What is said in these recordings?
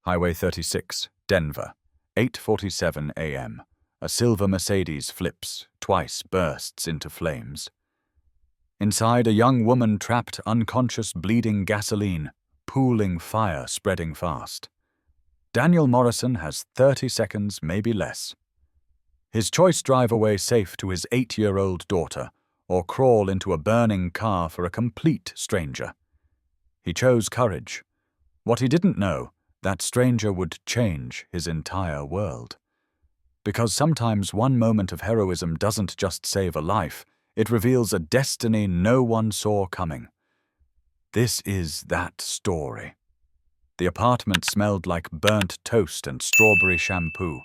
Highway 36, Denver, 8:47 a.m. A silver Mercedes flips, twice bursts into flames. Inside, a young woman trapped unconscious, bleeding gasoline, pooling fire spreading fast. Daniel Morrison has 30 seconds, maybe less. His choice: drive away safe to his 8-year-old daughter, or crawl into a burning car for a complete stranger. He chose courage. What he didn't know, that stranger would change his entire world. Because sometimes one moment of heroism doesn't just save a life, it reveals a destiny no one saw coming. This is that story. The apartment smelled like burnt toast and strawberry shampoo.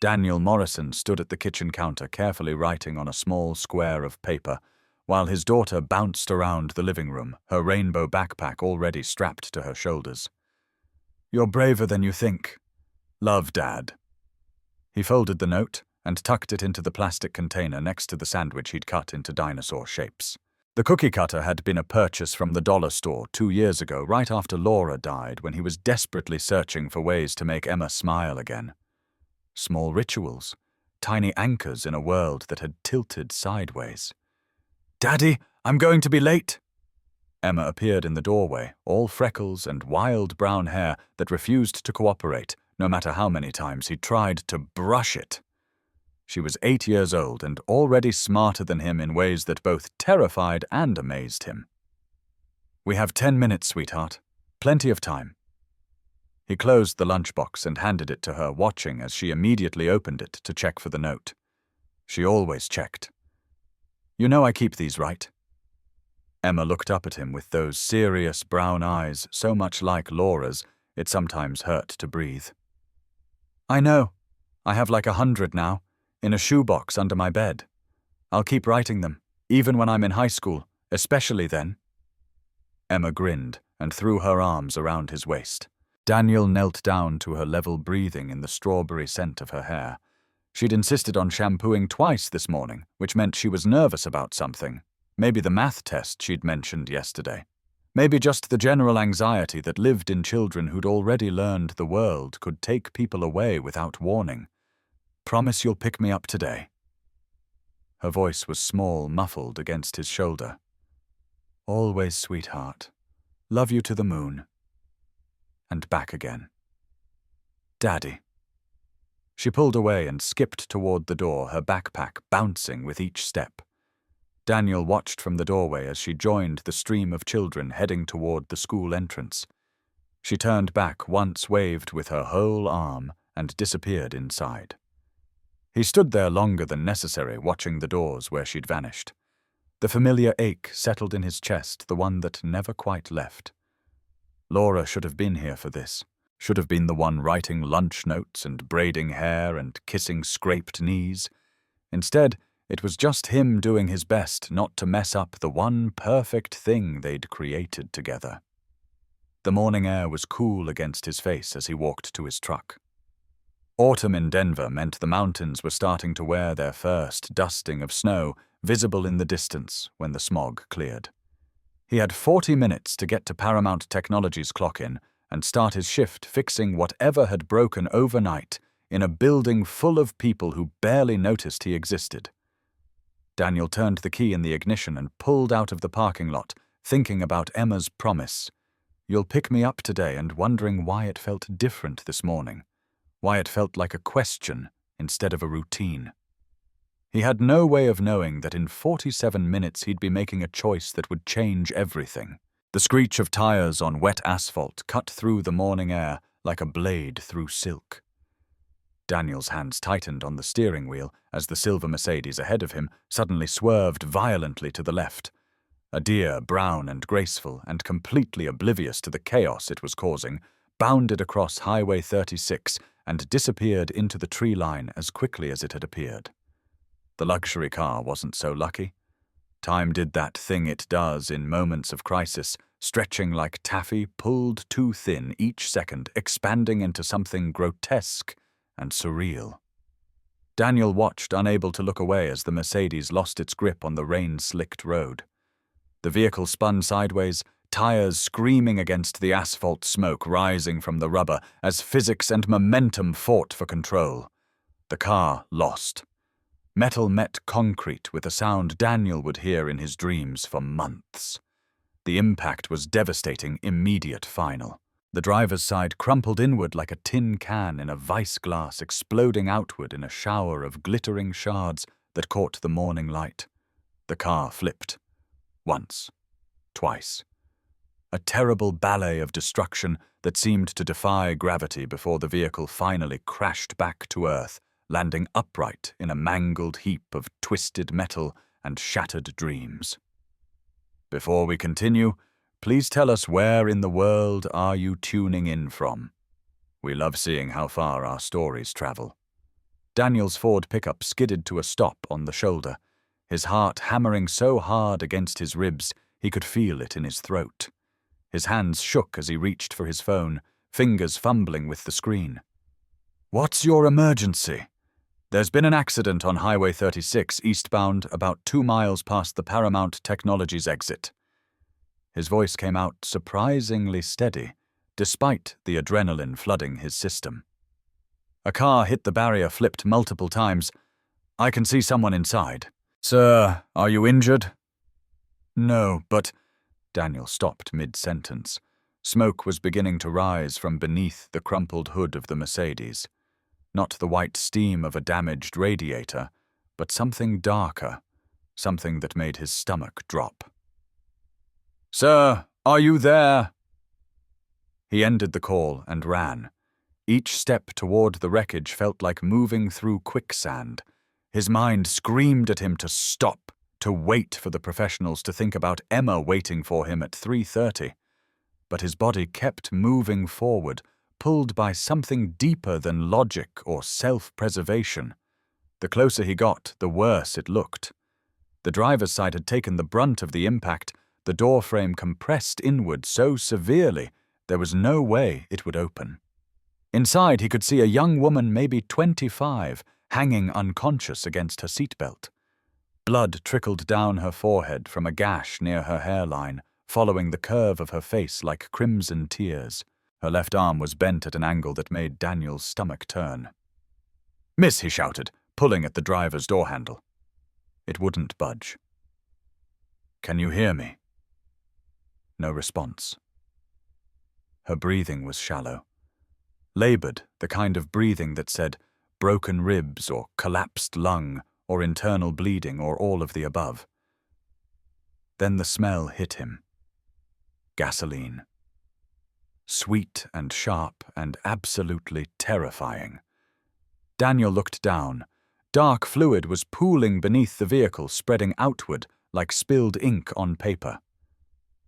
Daniel Morrison stood at the kitchen counter, carefully writing on a small square of paper, while his daughter bounced around the living room, her rainbow backpack already strapped to her shoulders. "You're braver than you think. Love, Dad." He folded the note and tucked it into the plastic container next to the sandwich he'd cut into dinosaur shapes. The cookie cutter had been a purchase from the dollar store 2 years ago, right after Laura died, when he was desperately searching for ways to make Emma smile again. Small rituals, tiny anchors in a world that had tilted sideways. "Daddy, I'm going to be late." Emma appeared in the doorway, all freckles and wild brown hair that refused to cooperate, no matter how many times he tried to brush it. She was 8 years old and already smarter than him in ways that both terrified and amazed him. "We have 10 minutes, sweetheart. Plenty of time." He closed the lunchbox and handed it to her, watching as she immediately opened it to check for the note. She always checked. "You know I keep these, right?" Emma looked up at him with those serious brown eyes, so much like Laura's, it sometimes hurt to breathe. "I know. I have like 100 now, in a shoebox under my bed. I'll keep writing them, even when I'm in high school, especially then." Emma grinned and threw her arms around his waist. Daniel knelt down to her level breathing in the strawberry scent of her hair. She'd insisted on shampooing twice this morning, which meant she was nervous about something. Maybe the math test she'd mentioned yesterday. Maybe just the general anxiety that lived in children who'd already learned the world could take people away without warning. "Promise you'll pick me up today." Her voice was small, muffled against his shoulder. "Always, sweetheart. Love you to the moon." And back again. "Daddy." She pulled away and skipped toward the door, her backpack bouncing with each step. Daniel watched from the doorway as she joined the stream of children heading toward the school entrance. She turned back once, waved with her whole arm, and disappeared inside. He stood there longer than necessary, watching the doors where she'd vanished. The familiar ache settled in his chest, the one that never quite left. Laura should have been here for this. Should have been the one writing lunch notes and braiding hair and kissing scraped knees. Instead, it was just him doing his best not to mess up the one perfect thing they'd created together. The morning air was cool against his face as he walked to his truck. Autumn in Denver meant the mountains were starting to wear their first dusting of snow, visible in the distance when the smog cleared. He had 40 minutes to get to Paramount Technologies' clock-in and start his shift fixing whatever had broken overnight in a building full of people who barely noticed he existed. Daniel turned the key in the ignition and pulled out of the parking lot, thinking about Emma's promise. "You'll pick me up today," and wondering why it felt different this morning, why it felt like a question instead of a routine. He had no way of knowing that in 47 minutes he'd be making a choice that would change everything. The screech of tires on wet asphalt cut through the morning air like a blade through silk. Daniel's hands tightened on the steering wheel as the silver Mercedes ahead of him suddenly swerved violently to the left. A deer, brown and graceful and completely oblivious to the chaos it was causing, bounded across Highway 36 and disappeared into the tree line as quickly as it had appeared. The luxury car wasn't so lucky. Time did that thing it does in moments of crisis, stretching like taffy pulled too thin each second, expanding into something grotesque and surreal. Daniel watched, unable to look away as the Mercedes lost its grip on the rain-slicked road. The vehicle spun sideways, tires screaming against the asphalt smoke rising from the rubber as physics and momentum fought for control. The car lost. Metal met concrete with a sound Daniel would hear in his dreams for months. The impact was devastating, immediate, final. The driver's side crumpled inward like a tin can in a vice glass, exploding outward in a shower of glittering shards that caught the morning light. The car flipped. Once. Twice. A terrible ballet of destruction that seemed to defy gravity before the vehicle finally crashed back to earth, landing upright in a mangled heap of twisted metal and shattered dreams. Before we continue, please tell us where in the world are you tuning in from? We love seeing how far our stories travel. Daniel's Ford pickup skidded to a stop on the shoulder, his heart hammering so hard against his ribs he could feel it in his throat. His hands shook as he reached for his phone, fingers fumbling with the screen. "What's your emergency?" "There's been an accident on Highway 36 eastbound about 2 miles past the Paramount Technologies exit." His voice came out surprisingly steady, despite the adrenaline flooding his system. "A car hit the barrier, flipped multiple times. I can see someone inside." "Sir, are you injured?" "No, but—" Daniel stopped mid-sentence. Smoke was beginning to rise from beneath the crumpled hood of the Mercedes. Not the white steam of a damaged radiator, but something darker, something that made his stomach drop. "Sir, are you there?" He ended the call and ran. Each step toward the wreckage felt like moving through quicksand. His mind screamed at him to stop, to wait for the professionals to think about Emma waiting for him at 3:30. But his body kept moving forward, pulled by something deeper than logic or self-preservation. The closer he got, the worse it looked. The driver's side had taken the brunt of the impact, the door frame compressed inward so severely there was no way it would open. Inside he could see a young woman, maybe 25, hanging unconscious against her seatbelt. Blood trickled down her forehead from a gash near her hairline, following the curve of her face like crimson tears. Her left arm was bent at an angle that made Daniel's stomach turn. "Miss," he shouted, pulling at the driver's door handle. It wouldn't budge. "Can you hear me?" No response. Her breathing was shallow. Labored, the kind of breathing that said broken ribs or collapsed lung or internal bleeding or all of the above. Then the smell hit him. Gasoline. Sweet and sharp and absolutely terrifying. Daniel looked down. Dark fluid was pooling beneath the vehicle, spreading outward like spilled ink on paper.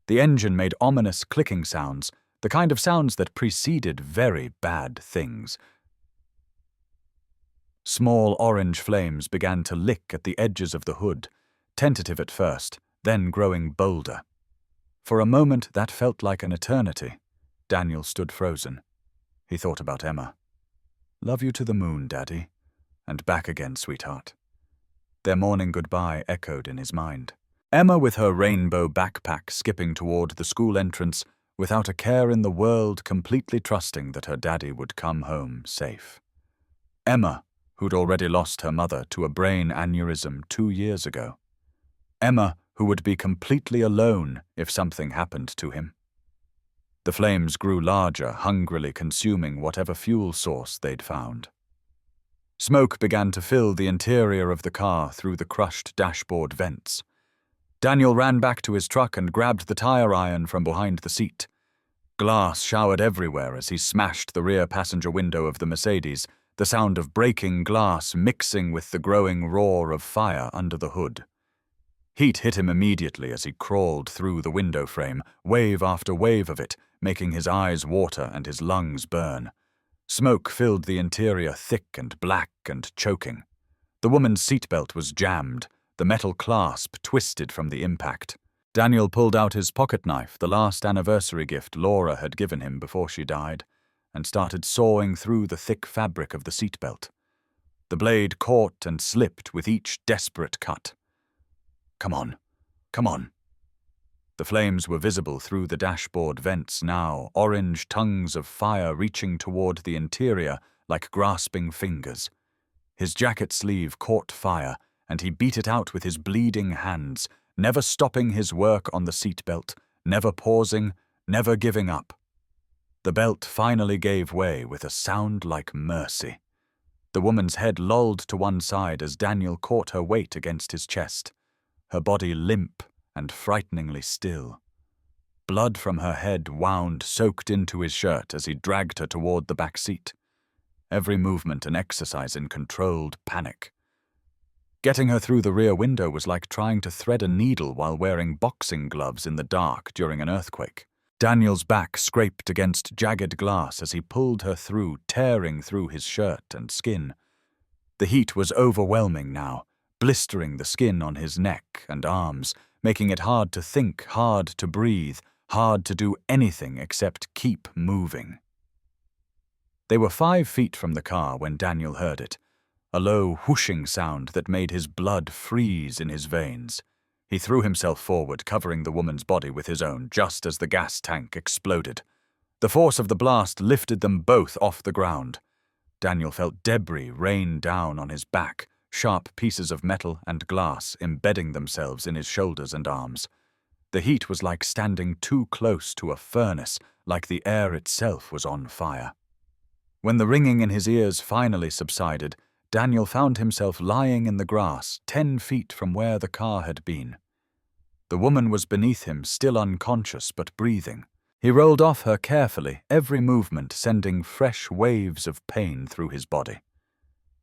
The engine made ominous clicking sounds, the kind of sounds that preceded very bad things. Small orange flames began to lick at the edges of the hood, tentative at first, then growing bolder. For a moment that felt like an eternity. Daniel stood frozen. He thought about Emma. "Love you to the moon, Daddy. And back again, sweetheart." Their morning goodbye echoed in his mind. Emma with her rainbow backpack skipping toward the school entrance, without a care in the world, completely trusting that her daddy would come home safe. Emma, who'd already lost her mother to a brain aneurysm 2 years ago. Emma, who would be completely alone if something happened to him. The flames grew larger, hungrily consuming whatever fuel source they'd found. Smoke began to fill the interior of the car through the crushed dashboard vents. Daniel ran back to his truck and grabbed the tire iron from behind the seat. Glass showered everywhere as he smashed the rear passenger window of the Mercedes, the sound of breaking glass mixing with the growing roar of fire under the hood. Heat hit him immediately as he crawled through the window frame, wave after wave of it, making his eyes water and his lungs burn. Smoke filled the interior thick and black and choking. The woman's seatbelt was jammed, the metal clasp twisted from the impact. Daniel pulled out his pocket knife, the last anniversary gift Laura had given him before she died, and started sawing through the thick fabric of the seatbelt. The blade caught and slipped with each desperate cut. Come on, come on. The flames were visible through the dashboard vents now, orange tongues of fire reaching toward the interior like grasping fingers. His jacket sleeve caught fire, and he beat it out with his bleeding hands, never stopping his work on the seatbelt, never pausing, never giving up. The belt finally gave way with a sound like mercy. The woman's head lolled to one side as Daniel caught her weight against his chest, her body limp and frighteningly still. Blood from her head wound soaked into his shirt as he dragged her toward the back seat. Every movement an exercise in controlled panic. Getting her through the rear window was like trying to thread a needle while wearing boxing gloves in the dark during an earthquake. Daniel's back scraped against jagged glass as he pulled her through, tearing through his shirt and skin. The heat was overwhelming now, blistering the skin on his neck and arms, making it hard to think, hard to breathe, hard to do anything except keep moving. They were 5 feet from the car when Daniel heard it, a low whooshing sound that made his blood freeze in his veins. He threw himself forward, covering the woman's body with his own, just as the gas tank exploded. The force of the blast lifted them both off the ground. Daniel felt debris rain down on his back, sharp pieces of metal and glass embedding themselves in his shoulders and arms. The heat was like standing too close to a furnace, like the air itself was on fire. When the ringing in his ears finally subsided, Daniel found himself lying in the grass 10 feet from where the car had been. The woman was beneath him, still unconscious but breathing. He rolled off her carefully, every movement sending fresh waves of pain through his body.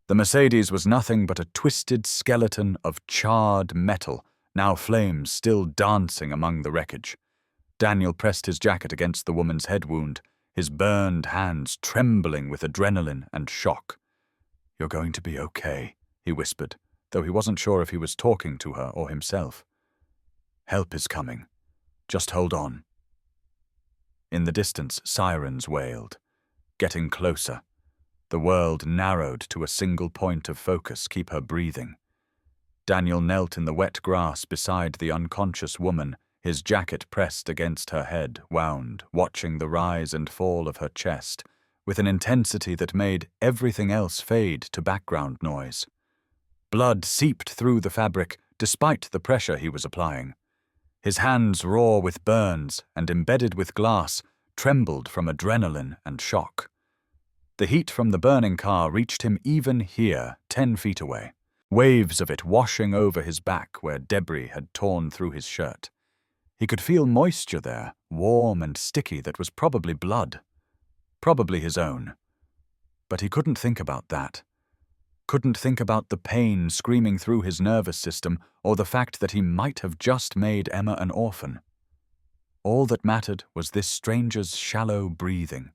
The Mercedes was nothing but a twisted skeleton of charred metal, now flames still dancing among the wreckage. Daniel pressed his jacket against the woman's head wound, his burned hands trembling with adrenaline and shock. "You're going to be okay," he whispered, though he wasn't sure if he was talking to her or himself. "Help is coming. Just hold on." In the distance, sirens wailed, getting closer. The world narrowed to a single point of focus, keep her breathing. Daniel knelt in the wet grass beside the unconscious woman, his jacket pressed against her head, wound, watching the rise and fall of her chest, with an intensity that made everything else fade to background noise. Blood seeped through the fabric despite the pressure he was applying. His hands, raw with burns and embedded with glass, trembled from adrenaline and shock. The heat from the burning car reached him even here, 10 feet away, waves of it washing over his back where debris had torn through his shirt. He could feel moisture there, warm and sticky, that was probably blood. Probably his own. But he couldn't think about that. Couldn't think about the pain screaming through his nervous system or the fact that he might have just made Emma an orphan. All that mattered was this stranger's shallow breathing,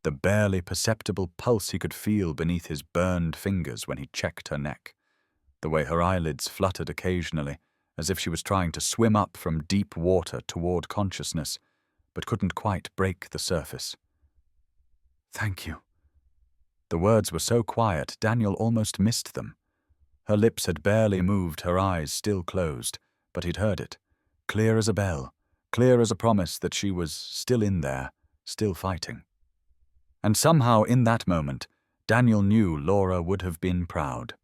the barely perceptible pulse he could feel beneath his burned fingers when he checked her neck, the way her eyelids fluttered occasionally, as if she was trying to swim up from deep water toward consciousness, but couldn't quite break the surface. "Thank you." The words were so quiet, Daniel almost missed them. Her lips had barely moved, her eyes still closed, but he'd heard it, clear as a bell, clear as a promise that she was still in there, still fighting. And somehow in that moment, Daniel knew Laura would have been proud.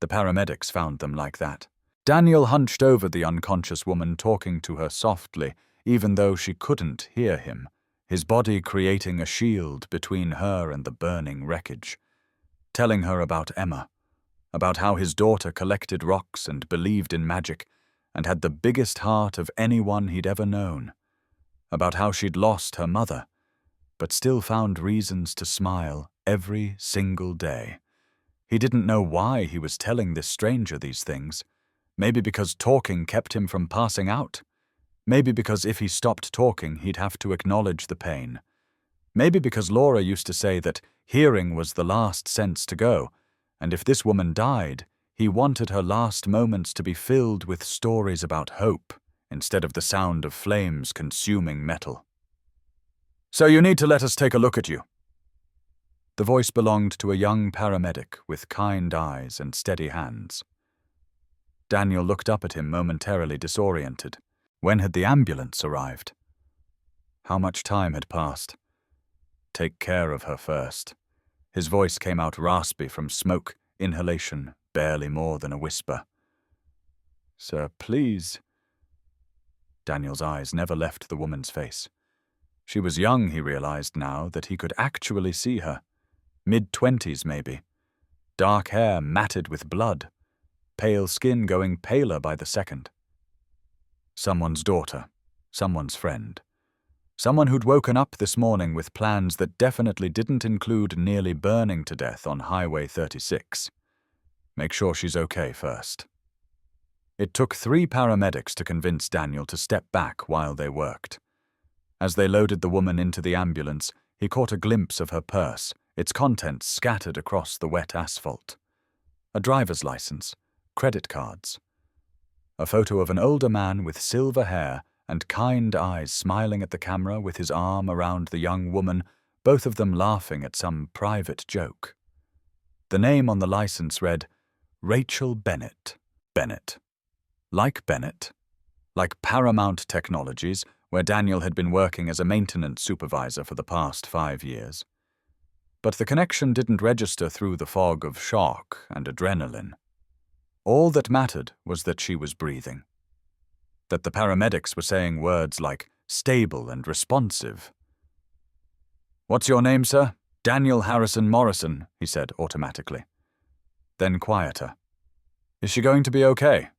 The paramedics found them like that. Daniel hunched over the unconscious woman, talking to her softly, even though she couldn't hear him, his body creating a shield between her and the burning wreckage, telling her about Emma, about how his daughter collected rocks and believed in magic and had the biggest heart of anyone he'd ever known, about how she'd lost her mother, but still found reasons to smile every single day. He didn't know why he was telling this stranger these things. Maybe because talking kept him from passing out. Maybe because if he stopped talking, he'd have to acknowledge the pain. Maybe because Laura used to say that hearing was the last sense to go, and if this woman died, he wanted her last moments to be filled with stories about hope, instead of the sound of flames consuming metal. "So you need to let us take a look at you." The voice belonged to a young paramedic with kind eyes and steady hands. Daniel looked up at him, momentarily disoriented. When had the ambulance arrived? How much time had passed? Take care of her first. His voice came out raspy from smoke, inhalation, barely more than a whisper. Sir, please. Daniel's eyes never left the woman's face. She was young, he realized now, that he could actually see her. Mid-20s, maybe. Dark hair matted with blood. Pale skin going paler by the second. Someone's daughter. Someone's friend. Someone who'd woken up this morning with plans that definitely didn't include nearly burning to death on Highway 36. Make sure she's okay first. It took 3 paramedics to convince Daniel to step back while they worked. As they loaded the woman into the ambulance, he caught a glimpse of her purse, its contents scattered across the wet asphalt. A driver's license, credit cards. A photo of an older man with silver hair and kind eyes smiling at the camera with his arm around the young woman, both of them laughing at some private joke. The name on the license read, Rachel Bennett. Bennett. Like Bennett. Like Paramount Technologies, where Daniel had been working as a maintenance supervisor for the past 5 years. But the connection didn't register through the fog of shock and adrenaline. All that mattered was that she was breathing. That the paramedics were saying words like stable and responsive. What's your name, sir? Daniel Harrison Morrison, he said automatically. Then quieter. Is she going to be okay?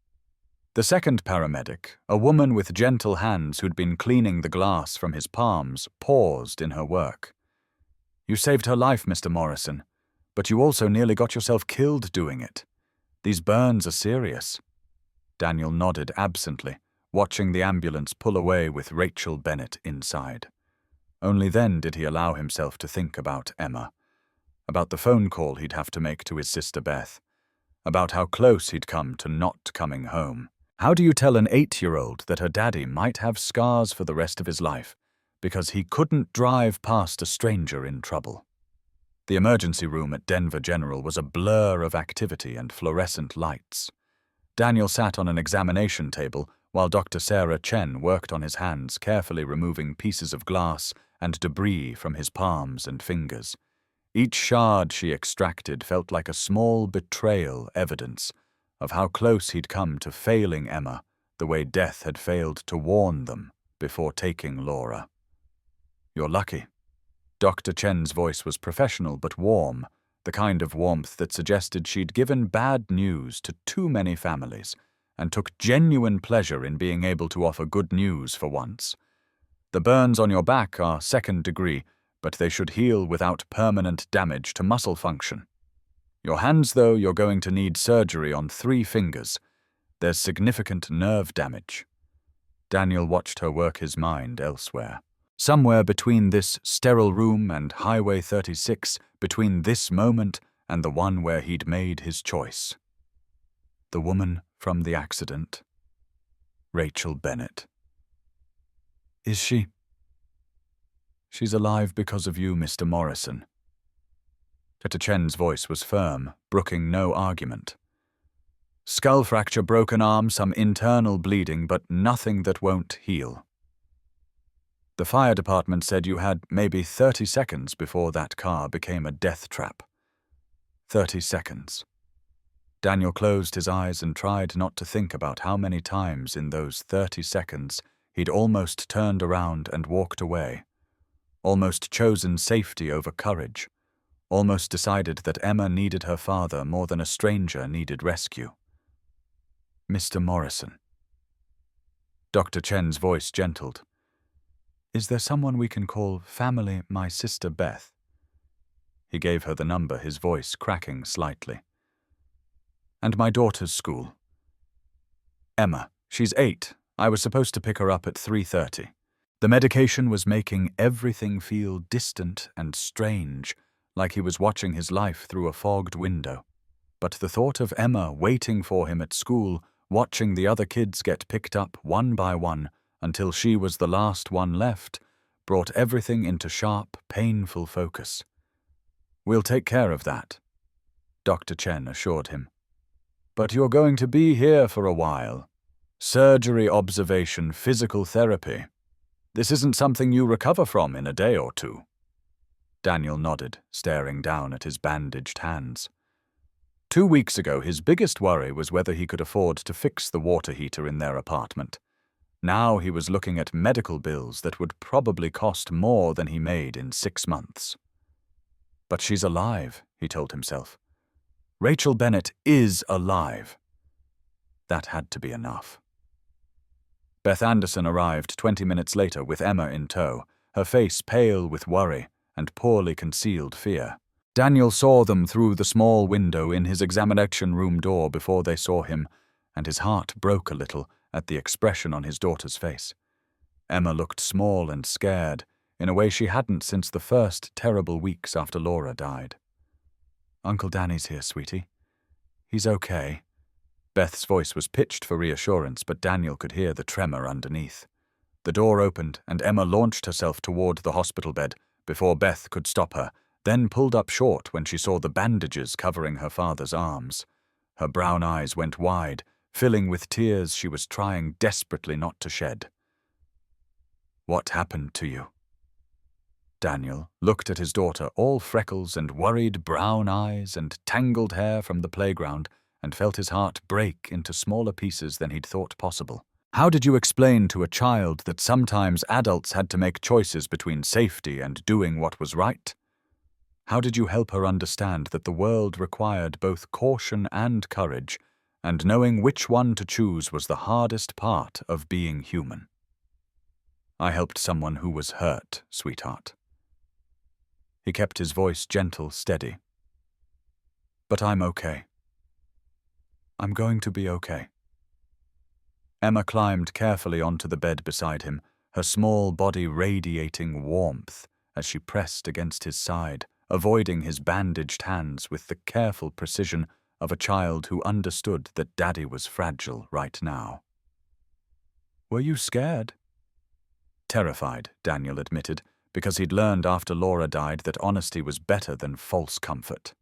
The second paramedic, a woman with gentle hands who'd been cleaning the glass from his palms, paused in her work. You saved her life, Mr. Morrison, but you also nearly got yourself killed doing it. These burns are serious. Daniel nodded absently, watching the ambulance pull away with Rachel Bennett inside. Only then did he allow himself to think about Emma, about the phone call he'd have to make to his sister Beth, about how close he'd come to not coming home. How do you tell an 8-year-old that her daddy might have scars for the rest of his life because he couldn't drive past a stranger in trouble? The emergency room at Denver General was a blur of activity and fluorescent lights. Daniel sat on an examination table while Dr. Sarah Chen worked on his hands, carefully removing pieces of glass and debris from his palms and fingers. Each shard she extracted felt like a small betrayal evidence of how close he'd come to failing Emma the way death had failed to warn them before taking Laura. You're lucky. Dr. Chen's voice was professional but warm, the kind of warmth that suggested she'd given bad news to too many families and took genuine pleasure in being able to offer good news for once. The burns on your back are 2nd degree, but they should heal without permanent damage to muscle function. Your hands, though, you're going to need surgery on 3 fingers. There's significant nerve damage. Daniel watched her work his mind elsewhere. Somewhere between this sterile room and Highway 36, between this moment and the one where he'd made his choice. The woman from the accident. Rachel Bennett. Is she? She's alive because of you, Mr. Morrison. Dr. Chen's voice was firm, brooking no argument. Skull fracture, broken arm, some internal bleeding, but nothing that won't heal. The fire department said you had maybe 30 seconds before that car became a death trap. 30 seconds. Daniel closed his eyes and tried not to think about how many times in those 30 seconds he'd almost turned around and walked away, almost chosen safety over courage, almost decided that Emma needed her father more than a stranger needed rescue. Mr. Morrison. Dr. Chen's voice gentled. Is there someone we can call family, my sister Beth? He gave her the number, his voice cracking slightly. And my daughter's school. Emma, she's 8. I was supposed to pick her up at 3:30. The medication was making everything feel distant and strange, like he was watching his life through a fogged window. But the thought of Emma waiting for him at school, watching the other kids get picked up one by one until she was the last one left, brought everything into sharp, painful focus. We'll take care of that, Dr. Chen assured him. But you're going to be here for a while. Surgery, observation, physical therapy. This isn't something you recover from in a day or two. Daniel nodded, staring down at his bandaged hands. 2 weeks ago, his biggest worry was whether he could afford to fix the water heater in their apartment. Now he was looking at medical bills that would probably cost more than he made in 6 months. But she's alive, he told himself. Rachel Bennett is alive. That had to be enough. Beth Anderson arrived 20 minutes later with Emma in tow, her face pale with worry and poorly concealed fear. Daniel saw them through the small window in his examination room door before they saw him, and his heart broke a little at the expression on his daughter's face. Emma looked small and scared, in a way she hadn't since the first terrible weeks after Laura died. "Uncle Danny's here, sweetie. He's okay." Beth's voice was pitched for reassurance, but Daniel could hear the tremor underneath. The door opened, and Emma launched herself toward the hospital bed before Beth could stop her, then pulled up short when she saw the bandages covering her father's arms. Her brown eyes went wide, filling with tears she was trying desperately not to shed. "What happened to you?" Daniel looked at his daughter, all freckles and worried brown eyes and tangled hair from the playground, and felt his heart break into smaller pieces than he'd thought possible. How did you explain to a child that sometimes adults had to make choices between safety and doing what was right? How did you help her understand that the world required both caution and courage, and knowing which one to choose was the hardest part of being human? "I helped someone who was hurt, sweetheart." He kept his voice gentle, steady. "But I'm okay. I'm going to be okay." Emma climbed carefully onto the bed beside him, her small body radiating warmth as she pressed against his side, avoiding his bandaged hands with the careful precision of a child who understood that Daddy was fragile right now. "Were you scared?" "Terrified," Daniel admitted, because he'd learned after Laura died that honesty was better than false comfort.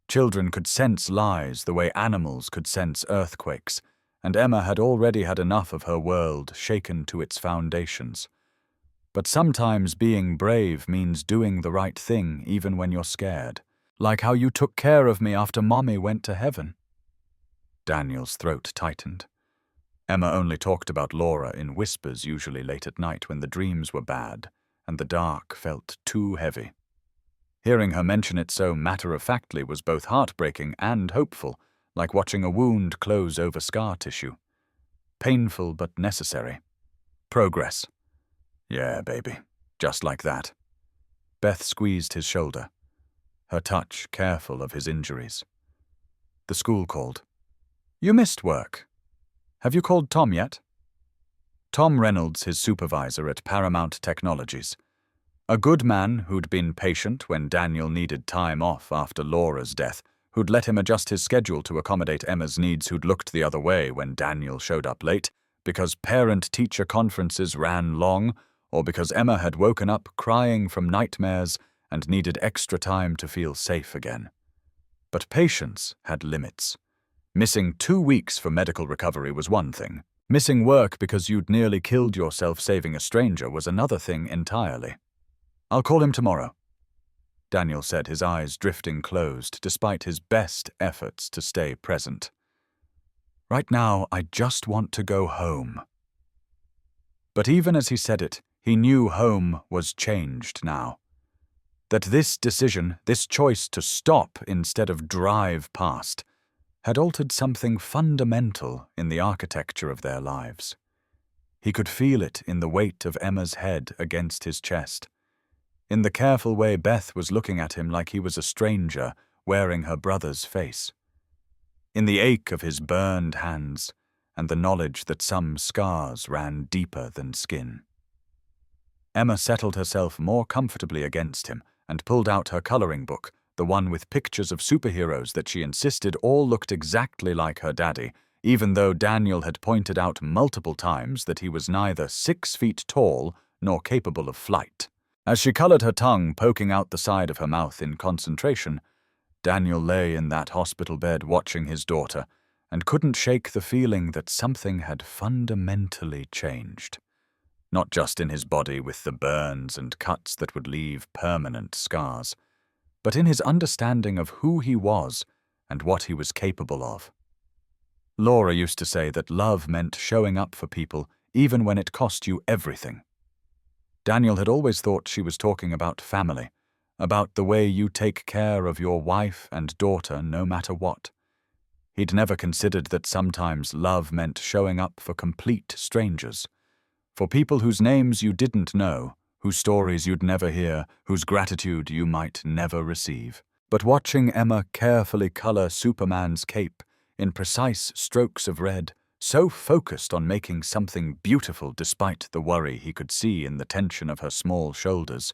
Children could sense lies the way animals could sense earthquakes, and Emma had already had enough of her world shaken to its foundations. But sometimes being brave means doing the right thing even when you're scared, like how you took care of me after Mommy went to heaven. Daniel's throat tightened. Emma only talked about Laura in whispers, usually late at night when the dreams were bad and the dark felt too heavy. Hearing her mention it so matter-of-factly was both heartbreaking and hopeful, like watching a wound close over scar tissue. Painful but necessary. Progress. "Yeah, baby, just like that." Beth squeezed his shoulder, her touch careful of his injuries. The school called. "You missed work. Have you called Tom yet?" Tom Reynolds, his supervisor at Paramount Technologies. A good man who'd been patient when Daniel needed time off after Laura's death, who'd let him adjust his schedule to accommodate Emma's needs, who'd looked the other way when Daniel showed up late, because parent-teacher conferences ran long, or because Emma had woken up crying from nightmares and needed extra time to feel safe again. But patience had limits. Missing 2 weeks for medical recovery was one thing. Missing work because you'd nearly killed yourself saving a stranger was another thing entirely. "I'll call him tomorrow," Daniel said, his eyes drifting closed despite his best efforts to stay present. "Right now, I just want to go home." But even as he said it, he knew home was changed now. That this decision, this choice to stop instead of drive past, had altered something fundamental in the architecture of their lives. He could feel it in the weight of Emma's head against his chest, in the careful way Beth was looking at him like he was a stranger wearing her brother's face, in the ache of his burned hands and the knowledge that some scars ran deeper than skin. Emma settled herself more comfortably against him and pulled out her coloring book, the one with pictures of superheroes that she insisted all looked exactly like her daddy, even though Daniel had pointed out multiple times that he was neither 6 feet tall nor capable of flight. As she colored, her tongue poking out the side of her mouth in concentration, Daniel lay in that hospital bed watching his daughter and couldn't shake the feeling that something had fundamentally changed. Not just in his body with the burns and cuts that would leave permanent scars, but in his understanding of who he was and what he was capable of. Laura used to say that love meant showing up for people even when it cost you everything. Daniel had always thought she was talking about family, about the way you take care of your wife and daughter no matter what. He'd never considered that sometimes love meant showing up for complete strangers, for people whose names you didn't know, whose stories you'd never hear, whose gratitude you might never receive. But watching Emma carefully color Superman's cape in precise strokes of red, so focused on making something beautiful despite the worry he could see in the tension of her small shoulders,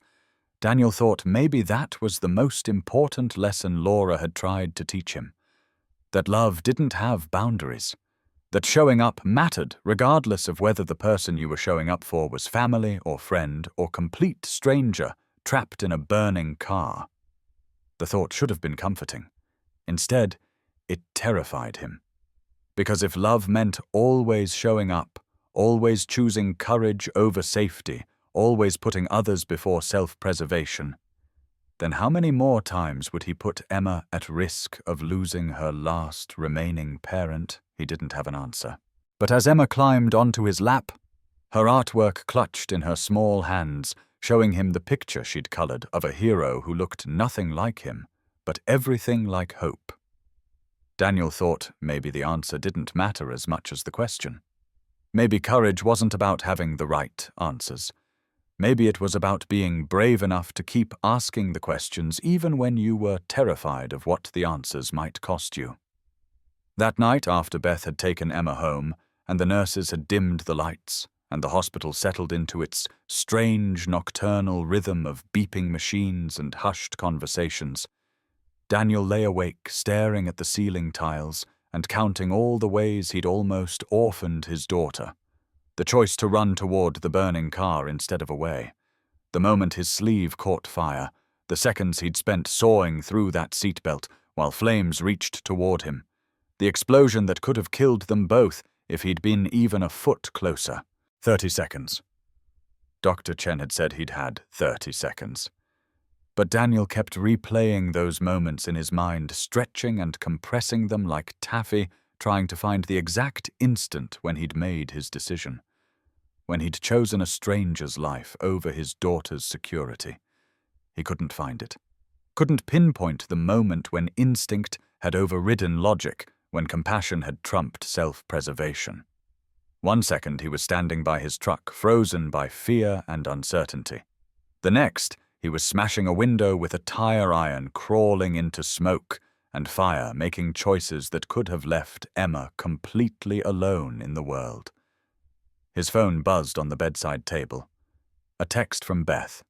Daniel thought maybe that was the most important lesson Laura had tried to teach him. That love didn't have boundaries. That showing up mattered regardless of whether the person you were showing up for was family or friend or complete stranger trapped in a burning car. The thought should have been comforting. Instead, it terrified him. Because if love meant always showing up, always choosing courage over safety, always putting others before self-preservation, then how many more times would he put Emma at risk of losing her last remaining parent? He didn't have an answer. But as Emma climbed onto his lap, her artwork clutched in her small hands, showing him the picture she'd colored of a hero who looked nothing like him, but everything like hope. Daniel thought maybe the answer didn't matter as much as the question. Maybe courage wasn't about having the right answers. Maybe it was about being brave enough to keep asking the questions even when you were terrified of what the answers might cost you. That night, after Beth had taken Emma home and the nurses had dimmed the lights and the hospital settled into its strange nocturnal rhythm of beeping machines and hushed conversations, Daniel lay awake staring at the ceiling tiles and counting all the ways he'd almost orphaned his daughter. The choice to run toward the burning car instead of away. The moment his sleeve caught fire, the seconds he'd spent sawing through that seatbelt while flames reached toward him. The explosion that could have killed them both if he'd been even a foot closer. 30 seconds. Dr. Chen had said he'd had 30 seconds. But Daniel kept replaying those moments in his mind, stretching and compressing them like taffy, trying to find the exact instant when he'd made his decision. When he'd chosen a stranger's life over his daughter's security. He couldn't find it. Couldn't pinpoint the moment when instinct had overridden logic, when compassion had trumped self-preservation. 1 second he was standing by his truck, frozen by fear and uncertainty. The next, he was smashing a window with a tire iron, crawling into smoke and fire, making choices that could have left Emma completely alone in the world. His phone buzzed on the bedside table. A text from Beth.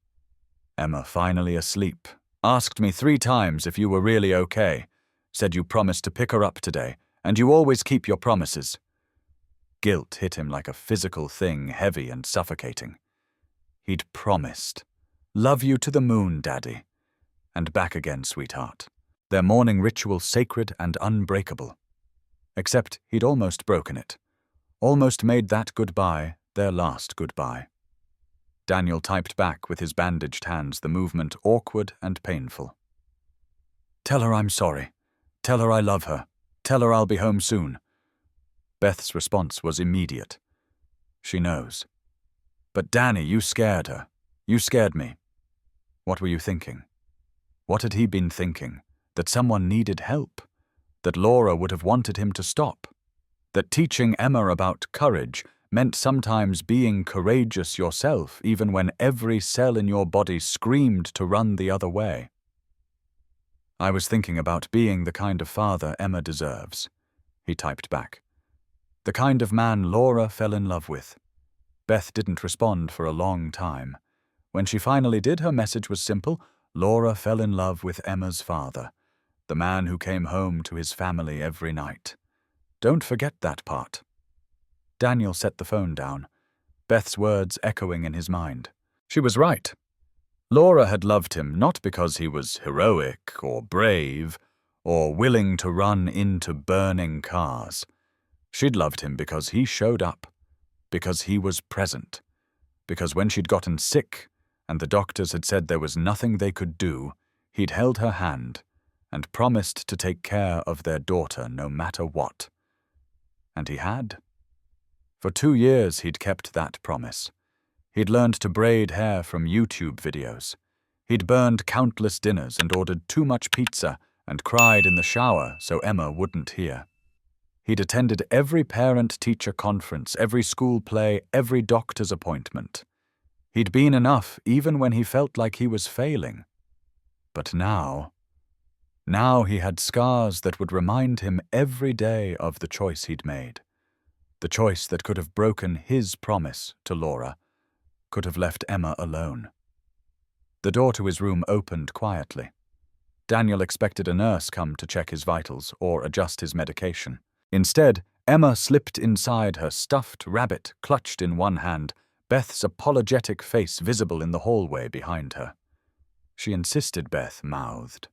Emma, finally asleep. Asked me 3 times if you were really okay. Said you promised to pick her up today, and you always keep your promises. Guilt hit him like a physical thing, heavy and suffocating. He'd promised. Love you to the moon, Daddy. And back again, sweetheart. Their morning ritual sacred and unbreakable. Except he'd almost broken it. Almost made that goodbye their last goodbye. Daniel typed back with his bandaged hands, the movement awkward and painful. Tell her I'm sorry. Tell her I love her. Tell her I'll be home soon. Beth's response was immediate. She knows. But Danny, you scared her. You scared me. What were you thinking? What had he been thinking? That someone needed help? That Laura would have wanted him to stop? That teaching Emma about courage meant sometimes being courageous yourself, even when every cell in your body screamed to run the other way? I was thinking about being the kind of father Emma deserves, he typed back. The kind of man Laura fell in love with. Beth didn't respond for a long time. When she finally did, her message was simple. Laura fell in love with Emma's father, the man who came home to his family every night. Don't forget that part. Daniel set the phone down, Beth's words echoing in his mind. She was right. Laura had loved him not because he was heroic or brave or willing to run into burning cars. She'd loved him because he showed up, because he was present, because when she'd gotten sick and the doctors had said there was nothing they could do, he'd held her hand and promised to take care of their daughter no matter what. And he had. For 2 years he'd kept that promise. He'd learned to braid hair from YouTube videos. He'd burned countless dinners and ordered too much pizza and cried in the shower so Emma wouldn't hear. He'd attended every parent-teacher conference, every school play, every doctor's appointment. He'd been enough even when he felt like he was failing. But now he had scars that would remind him every day of the choice he'd made. The choice that could have broken his promise to Laura, could have left Emma alone. The door to his room opened quietly. Daniel expected a nurse come to check his vitals or adjust his medication. Instead, Emma slipped inside, her stuffed rabbit clutched in one hand, Beth's apologetic face visible in the hallway behind her. She insisted, Beth mouthed.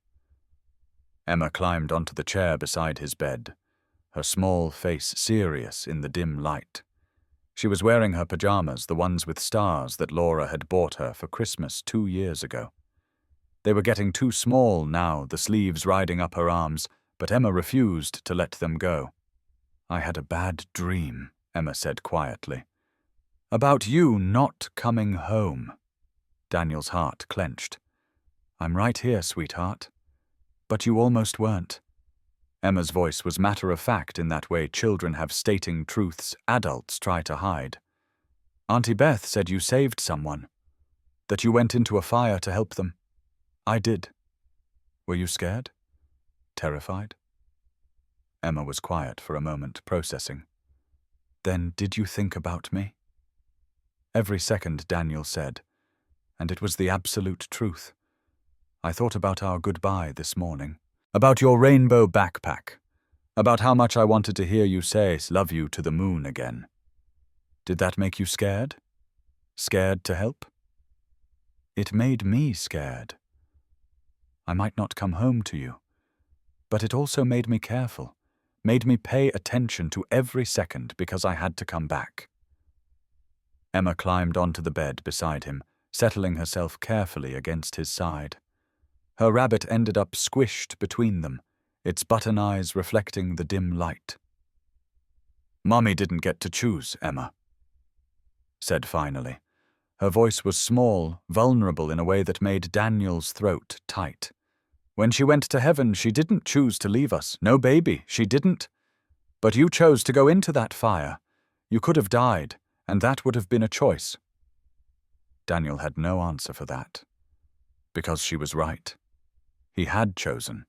Emma climbed onto the chair beside his bed, her small face serious in the dim light. She was wearing her pajamas, the ones with stars that Laura had bought her for Christmas 2 years ago. They were getting too small now, the sleeves riding up her arms, but Emma refused to let them go. I had a bad dream, Emma said quietly. About you not coming home. Daniel's heart clenched. I'm right here, sweetheart. But you almost weren't. Emma's voice was matter-of-fact in that way children have stating truths adults try to hide. Auntie Beth said you saved someone, that you went into a fire to help them. I did. Were you scared? Terrified? Emma was quiet for a moment, processing. Then did you think about me? Every second, Daniel said, and it was the absolute truth. I thought about our goodbye this morning. About your rainbow backpack. About how much I wanted to hear you say love you to the moon again. Did that make you scared? Scared to help? It made me scared. I might not come home to you, but it also made me careful, made me pay attention to every second because I had to come back. Emma climbed onto the bed beside him, settling herself carefully against his side. Her rabbit ended up squished between them, its button eyes reflecting the dim light. Mommy didn't get to choose, Emma said finally. Her voice was small, vulnerable in a way that made Daniel's throat tight. When she went to heaven, she didn't choose to leave us. No, baby, she didn't. But you chose to go into that fire. You could have died, and that would have been a choice. Daniel had no answer for that. Because she was right. He had chosen,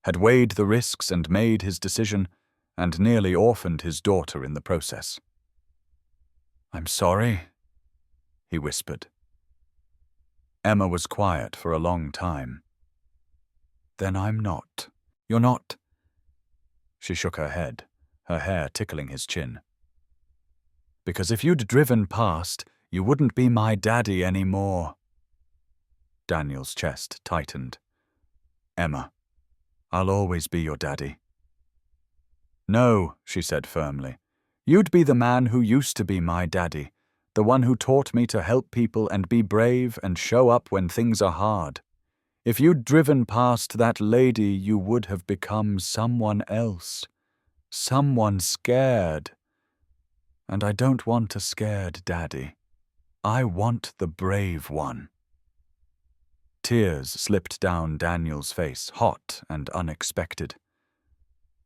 had weighed the risks and made his decision, and nearly orphaned his daughter in the process. I'm sorry, he whispered. Emma was quiet for a long time. Then I'm not. You're not. She shook her head, her hair tickling his chin. Because if you'd driven past, you wouldn't be my daddy anymore. Daniel's chest tightened. Emma, I'll always be your daddy. No, she said firmly. You'd be the man who used to be my daddy, the one who taught me to help people and be brave and show up when things are hard. If you'd driven past that lady, you would have become someone else. Someone scared. And I don't want a scared daddy. I want the brave one. Tears slipped down Daniel's face, hot and unexpected.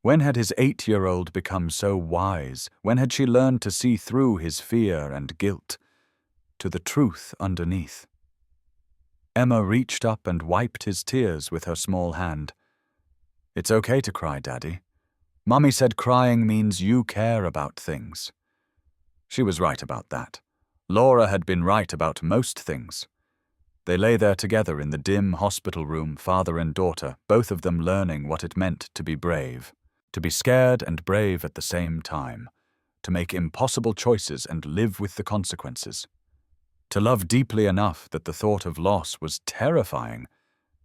When had his 8-year-old become so wise? When had she learned to see through his fear and guilt, to the truth underneath? Emma reached up and wiped his tears with her small hand. It's okay to cry, Daddy. Mommy said crying means you care about things. She was right about that. Laura had been right about most things. They lay there together in the dim hospital room, father and daughter, both of them learning what it meant to be brave, to be scared and brave at the same time, to make impossible choices and live with the consequences, to love deeply enough that the thought of loss was terrifying,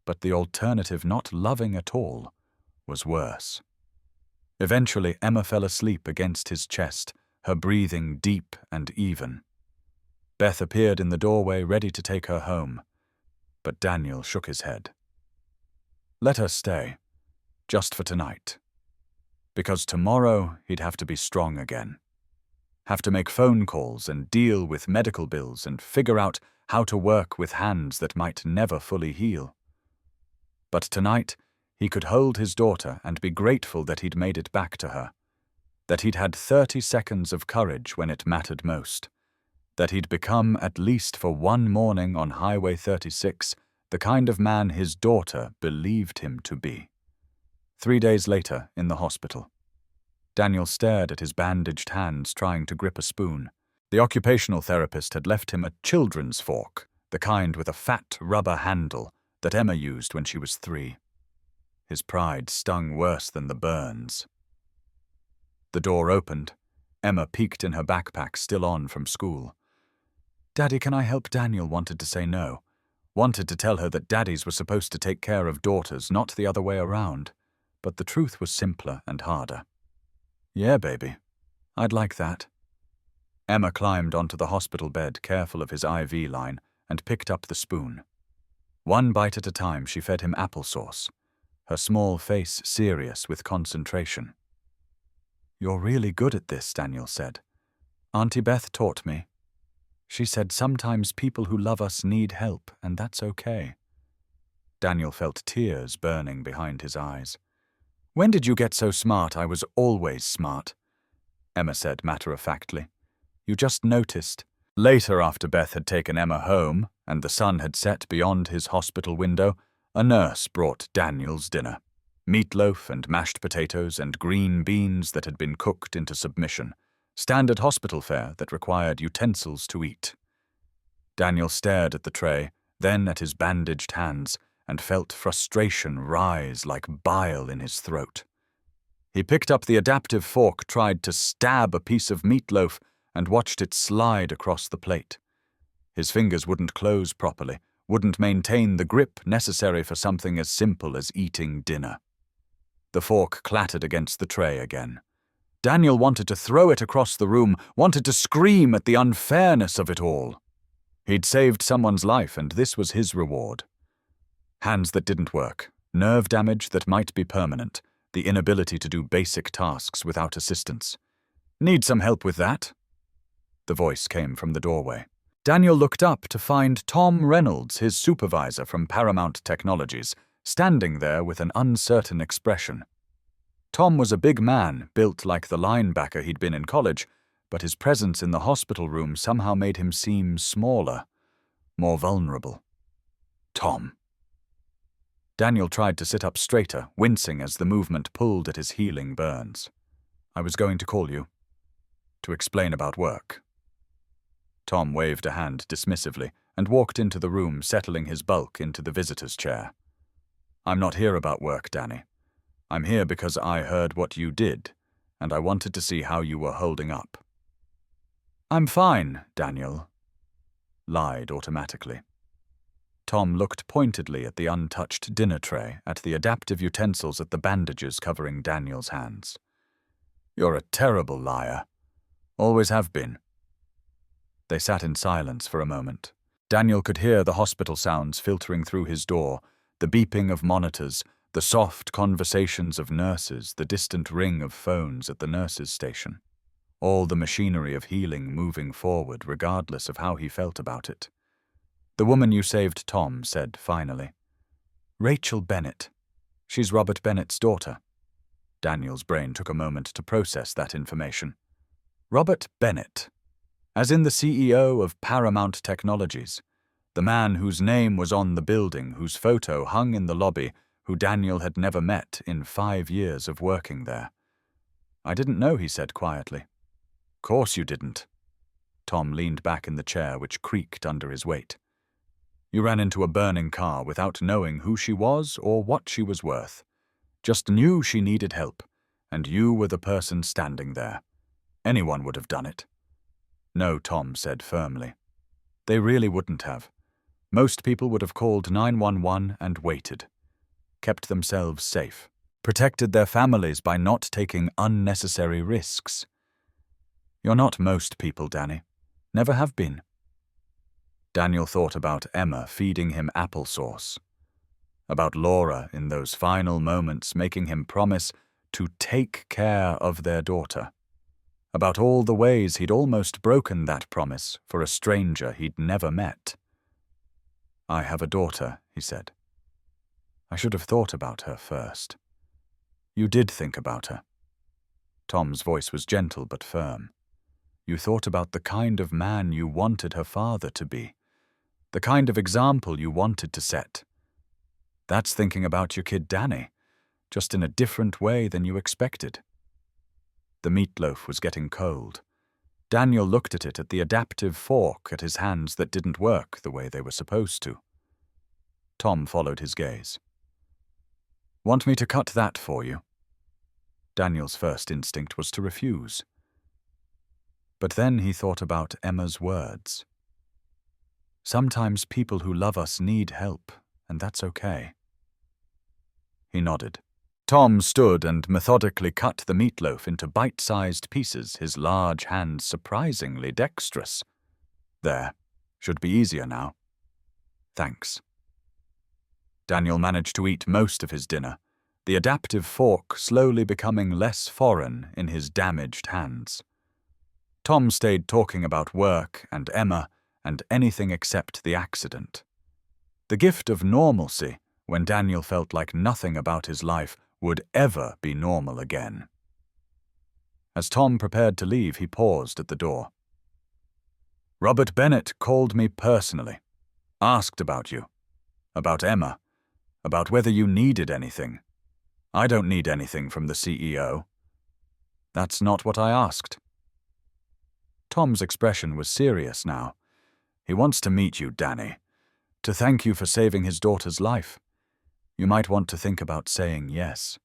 but the alternative not loving at all was worse. Eventually, Emma fell asleep against his chest, her breathing deep and even. Beth appeared in the doorway, ready to take her home, but Daniel shook his head. Let her stay, just for tonight. Because tomorrow he'd have to be strong again. Have to make phone calls and deal with medical bills and figure out how to work with hands that might never fully heal. But tonight, he could hold his daughter and be grateful that he'd made it back to her, that he'd had 30 seconds of courage when it mattered most, that he'd become, at least for one morning on Highway 36, the kind of man his daughter believed him to be. 3 days later, in the hospital. Daniel stared at his bandaged hands, trying to grip a spoon. The occupational therapist had left him a children's fork, the kind with a fat rubber handle that Emma used when she was 3. His pride stung worse than the burns. The door opened. Emma peeked in her backpack, still on from school. "Daddy, can I help?" Daniel wanted to say no. Wanted to tell her that daddies were supposed to take care of daughters, not the other way around. But the truth was simpler and harder. "Yeah, baby. I'd like that." Emma climbed onto the hospital bed, careful of his IV line, and picked up the spoon. One bite at a time, she fed him applesauce, her small face serious with concentration. "You're really good at this," Daniel said. "Auntie Beth taught me. She said sometimes people who love us need help, and that's okay." Daniel felt tears burning behind his eyes. "When did you get so smart?" "I was always smart," Emma said matter-of-factly. "You just noticed." Later, after Beth had taken Emma home and the sun had set beyond his hospital window, a nurse brought Daniel's dinner. Meatloaf and mashed potatoes and green beans that had been cooked into submission. Standard hospital fare that required utensils to eat. Daniel stared at the tray, then at his bandaged hands, and felt frustration rise like bile in his throat. He picked up the adaptive fork, tried to stab a piece of meatloaf, and watched it slide across the plate. His fingers wouldn't close properly, wouldn't maintain the grip necessary for something as simple as eating dinner. The fork clattered against the tray again. Daniel wanted to throw it across the room, wanted to scream at the unfairness of it all. He'd saved someone's life, and this was his reward. Hands that didn't work, nerve damage that might be permanent, the inability to do basic tasks without assistance. "Need some help with that?" The voice came from the doorway. Daniel looked up to find Tom Reynolds, his supervisor from Paramount Technologies, standing there with an uncertain expression. Tom was a big man, built like the linebacker he'd been in college, but his presence in the hospital room somehow made him seem smaller, more vulnerable. Tom. Daniel tried to sit up straighter, wincing as the movement pulled at his healing burns. "I was going to call you. To explain about work." Tom waved a hand dismissively and walked into the room, settling his bulk into the visitor's chair. "I'm not here about work, Danny. I'm here because I heard what you did, and I wanted to see how you were holding up." "I'm fine," Daniel lied automatically. Tom looked pointedly at the untouched dinner tray, at the adaptive utensils, at the bandages covering Daniel's hands. "You're a terrible liar. Always have been." They sat in silence for a moment. Daniel could hear the hospital sounds filtering through his door, the beeping of monitors, the soft conversations of nurses, the distant ring of phones at the nurses' station. All the machinery of healing moving forward, regardless of how he felt about it. "The woman you saved," Tom said finally. "Rachel Bennett. She's Robert Bennett's daughter." Daniel's brain took a moment to process that information. Robert Bennett, as in the CEO of Paramount Technologies, the man whose name was on the building, whose photo hung in the lobby, who Daniel had never met in 5 years of working there. "I didn't know," he said quietly. "Course you didn't." Tom leaned back in the chair, which creaked under his weight. "You ran into a burning car without knowing who she was or what she was worth. Just knew she needed help, and you were the person standing there. Anyone would have done it." "No," Tom said firmly. "They really wouldn't have. Most people would have called 911 and waited. Kept themselves safe. protected their families by not taking unnecessary risks. You're not most people, Danny. Never have been. Daniel thought about Emma feeding him applesauce, about Laura in those final moments making him promise to take care of their daughter, about all the ways he'd almost broken that promise for a stranger he'd never met. I have a daughter, he said. I should have thought about her first. You did think about her. Tom's voice was gentle but firm. You thought about the kind of man you wanted her father to be, the kind of example you wanted to set. That's thinking about your kid Danny, just in a different way than you expected. The meatloaf was getting cold. Daniel looked at it, at the adaptive fork at his hands that didn't work the way they were supposed to. Tom followed his gaze. Want me to cut that for you? Daniel's first instinct was to refuse. But then he thought about Emma's words. Sometimes people who love us need help, and that's okay. He nodded. Tom stood and methodically cut the meatloaf into bite-sized pieces, his large hands surprisingly dexterous. There, should be easier now. Thanks. Daniel managed to eat most of his dinner, the adaptive fork slowly becoming less foreign in his damaged hands. Tom stayed talking about work and Emma and anything except the accident. The gift of normalcy, when Daniel felt like nothing about his life would ever be normal again. As Tom prepared to leave, he paused at the door. Robert Bennett called me personally, asked about you, about Emma, about whether you needed anything. I don't need anything from the CEO. That's not what I asked. Tom's expression was serious now. He wants to meet you, Danny, to thank you for saving his daughter's life. You might want to think about saying yes.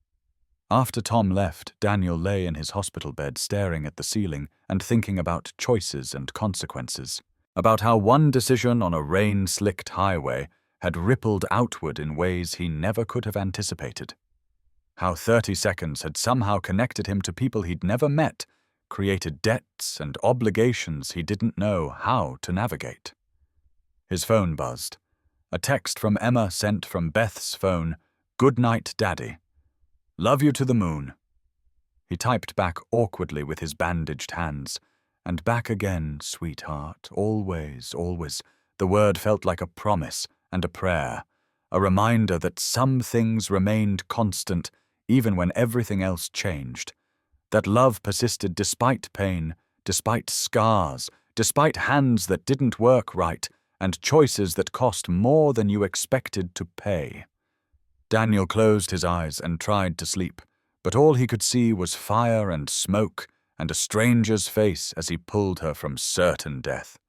After Tom left, Daniel lay in his hospital bed staring at the ceiling and thinking about choices and consequences, about how one decision on a rain-slicked highway had rippled outward in ways he never could have anticipated, how 30 seconds had somehow connected him to people he'd never met, created debts and obligations he didn't know how to navigate. His phone buzzed. A text from Emma sent from Beth's phone, "Good night, Daddy. Love you to the moon." He typed back awkwardly with his bandaged hands, and back again, sweetheart, always, always. The word felt like a promise and a prayer, a reminder that some things remained constant even when everything else changed, that love persisted despite pain, despite scars, despite hands that didn't work right, and choices that cost more than you expected to pay. Daniel closed his eyes and tried to sleep, but all he could see was fire and smoke and a stranger's face as he pulled her from certain death.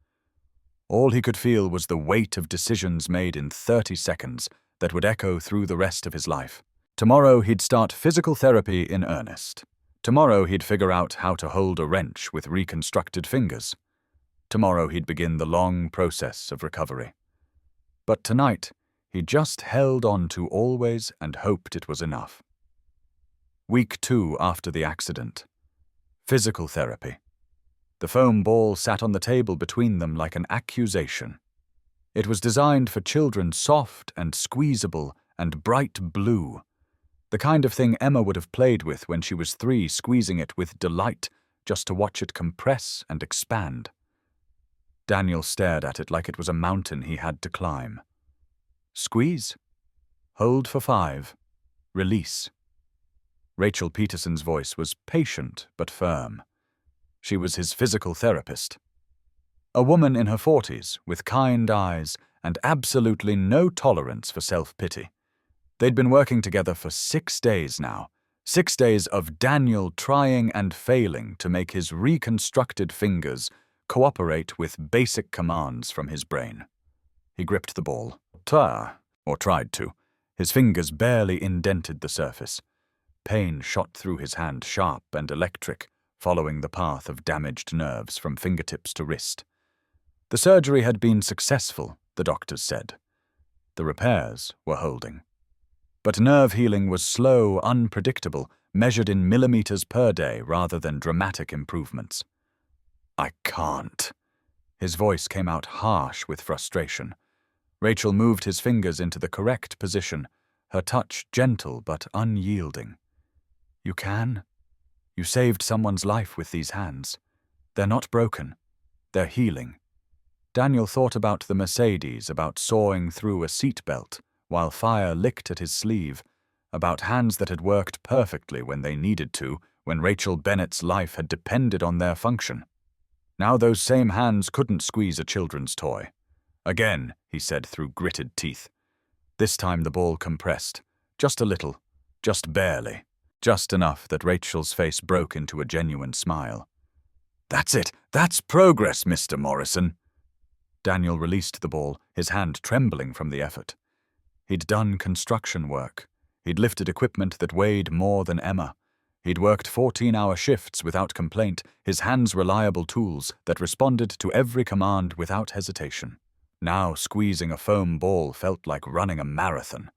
All he could feel was the weight of decisions made in 30 seconds that would echo through the rest of his life. Tomorrow he'd start physical therapy in earnest. Tomorrow he'd figure out how to hold a wrench with reconstructed fingers. Tomorrow he'd begin the long process of recovery. But tonight, he just held on to always and hoped it was enough. Week 2 after the accident. Physical therapy. The foam ball sat on the table between them like an accusation. It was designed for children, soft and squeezable and bright blue. The kind of thing Emma would have played with when she was 3, squeezing it with delight just to watch it compress and expand. Daniel stared at it like it was a mountain he had to climb. Squeeze. Hold for 5. Release. Rachel Peterson's voice was patient but firm. She was his physical therapist. A woman in her 40s, with kind eyes and absolutely no tolerance for self-pity. They'd been working together for 6 days now. 6 days of Daniel trying and failing to make his reconstructed fingers cooperate with basic commands from his brain. He gripped the ball. Or tried to. His fingers barely indented the surface. Pain shot through his hand, sharp and electric, following the path of damaged nerves from fingertips to wrist. The surgery had been successful, the doctors said. The repairs were holding. But nerve healing was slow, unpredictable, measured in millimeters per day rather than dramatic improvements. "I can't." His voice came out harsh with frustration. Rachel moved his fingers into the correct position, her touch gentle but unyielding. "You can. You saved someone's life with these hands. They're not broken. They're healing." Daniel thought about the Mercedes, about sawing through a seatbelt while fire licked at his sleeve, about hands that had worked perfectly when they needed to, when Rachel Bennett's life had depended on their function. Now those same hands couldn't squeeze a children's toy. "Again," he said through gritted teeth. This time the ball compressed, just a little, just barely, just enough that Rachel's face broke into a genuine smile. "That's it. That's progress, Mr. Morrison." Daniel released the ball, his hand trembling from the effort. He'd done construction work. He'd lifted equipment that weighed more than Emma. He'd worked 14-hour shifts without complaint, his hands reliable tools that responded to every command without hesitation. Now squeezing a foam ball felt like running a marathon.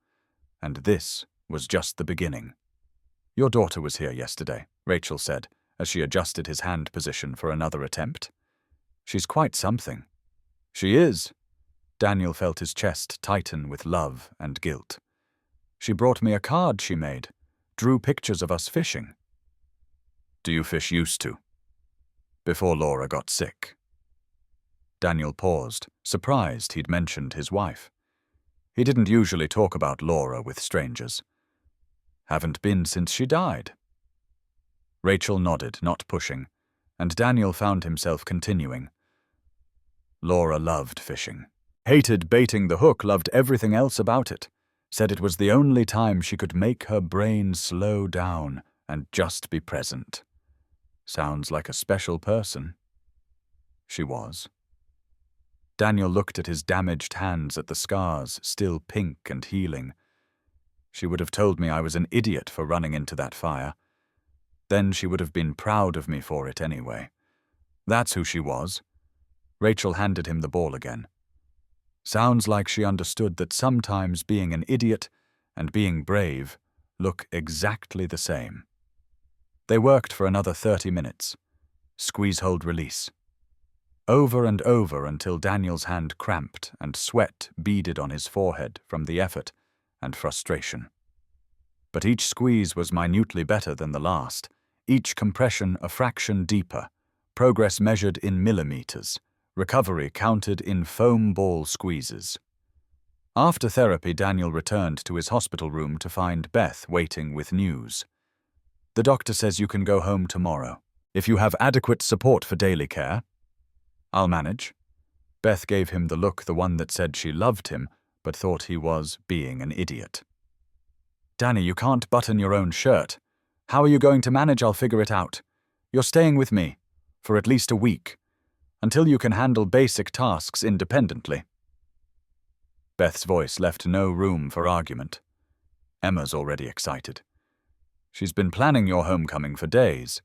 And this was just the beginning. "Your daughter was here yesterday," Rachel said, as she adjusted his hand position for another attempt. "She's quite something." "She is." Daniel felt his chest tighten with love and guilt. "She brought me a card she made, drew pictures of us fishing." "Do you fish used to?" "Before Laura got sick." Daniel paused, surprised he'd mentioned his wife. He didn't usually talk about Laura with strangers. "Haven't been since she died." Rachel nodded, not pushing, and Daniel found himself continuing. "Laura loved fishing. Hated baiting the hook, loved everything else about it. Said it was the only time she could make her brain slow down and just be present. Sounds like a special person." She was. Daniel looked at his damaged hands, at the scars, still pink and healing. She would have told me I was an idiot for running into that fire. Then she would have been proud of me for it anyway. That's who she was. Rachel handed him the ball again. Sounds like she understood that sometimes being an idiot and being brave look exactly the same. They worked for another 30 minutes. Squeeze, hold, release. Over and over until Daniel's hand cramped and sweat beaded on his forehead from the effort and frustration. But each squeeze was minutely better than the last, each compression a fraction deeper, progress measured in millimeters, recovery counted in foam ball squeezes. After therapy, Daniel returned to his hospital room to find Beth waiting with news. "The doctor says you can go home tomorrow. If you have adequate support for daily care." "I'll manage." Beth gave him the look, the one that said she loved him, but thought he was being an idiot. "Danny, you can't button your own shirt. How are you going to manage? I'll figure it out. You're staying with me for at least a week, until you can handle basic tasks independently." Beth's voice left no room for argument. "Emma's already excited. She's been planning your homecoming for days."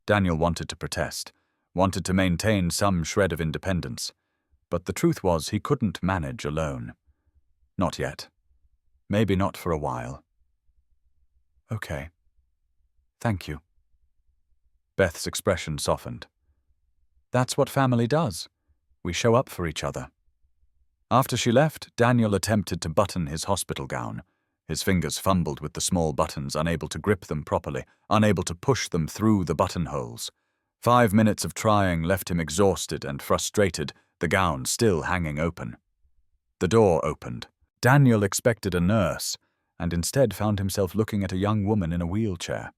Daniel wanted to protest, wanted to maintain some shred of independence, but the truth was he couldn't manage alone. Not yet. Maybe not for a while. "Okay. Thank you." Beth's expression softened. "That's what family does. We show up for each other." After she left, Daniel attempted to button his hospital gown. His fingers fumbled with the small buttons, unable to grip them properly, unable to push them through the buttonholes. 5 minutes of trying left him exhausted and frustrated, the gown still hanging open. The door opened. Daniel expected a nurse, and instead found himself looking at a young woman in a wheelchair.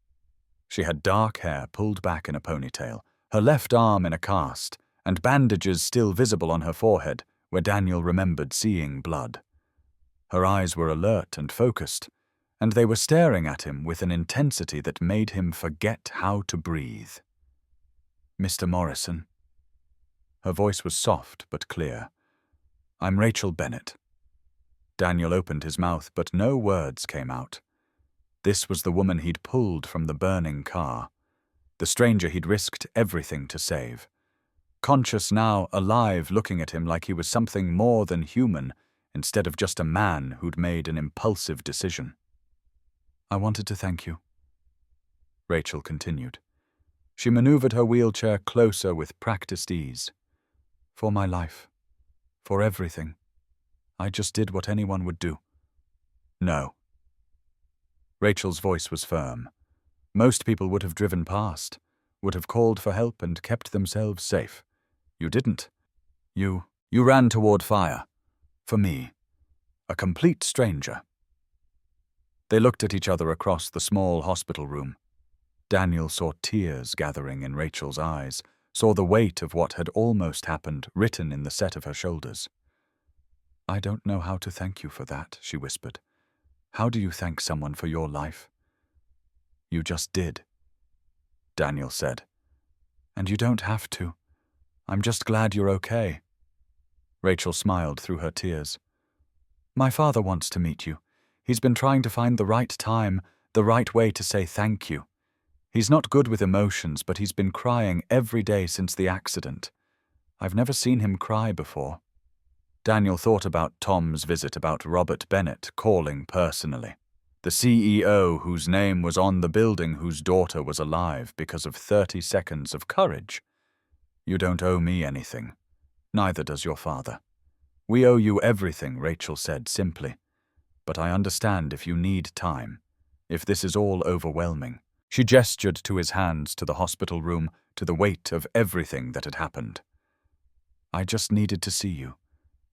She had dark hair pulled back in a ponytail, her left arm in a cast, and bandages still visible on her forehead, where Daniel remembered seeing blood. Her eyes were alert and focused, and they were staring at him with an intensity that made him forget how to breathe. "Mr. Morrison." Her voice was soft but clear. "I'm Rachel Bennett." Daniel opened his mouth, but no words came out. This was the woman he'd pulled from the burning car, the stranger he'd risked everything to save. Conscious now, alive, looking at him like he was something more than human, instead of just a man who'd made an impulsive decision. "I wanted to thank you," Rachel continued. She maneuvered her wheelchair closer with practiced ease. "For my life. For everything. I just did what anyone would do." "No." Rachel's voice was firm. Most people would have driven past, would have called for help and kept themselves safe. You didn't. You ran toward fire. For me. A complete stranger. They looked at each other across the small hospital room. Daniel saw tears gathering in Rachel's eyes, saw the weight of what had almost happened written in the set of her shoulders. "I don't know how to thank you for that," she whispered. "How do you thank someone for your life?" "You just did," Daniel said. "And you don't have to. I'm just glad you're okay." Rachel smiled through her tears. "My father wants to meet you. He's been trying to find the right time, the right way to say thank you. He's not good with emotions, but he's been crying every day since the accident. I've never seen him cry before." Daniel thought about Tom's visit, about Robert Bennett calling personally. The CEO whose name was on the building, whose daughter was alive because of 30 seconds of courage. "You don't owe me anything. Neither does your father. We owe you everything," Rachel said simply. "But I understand if you need time, if this is all overwhelming." She gestured to his hands, to the hospital room, to the weight of everything that had happened. "I just needed to see you,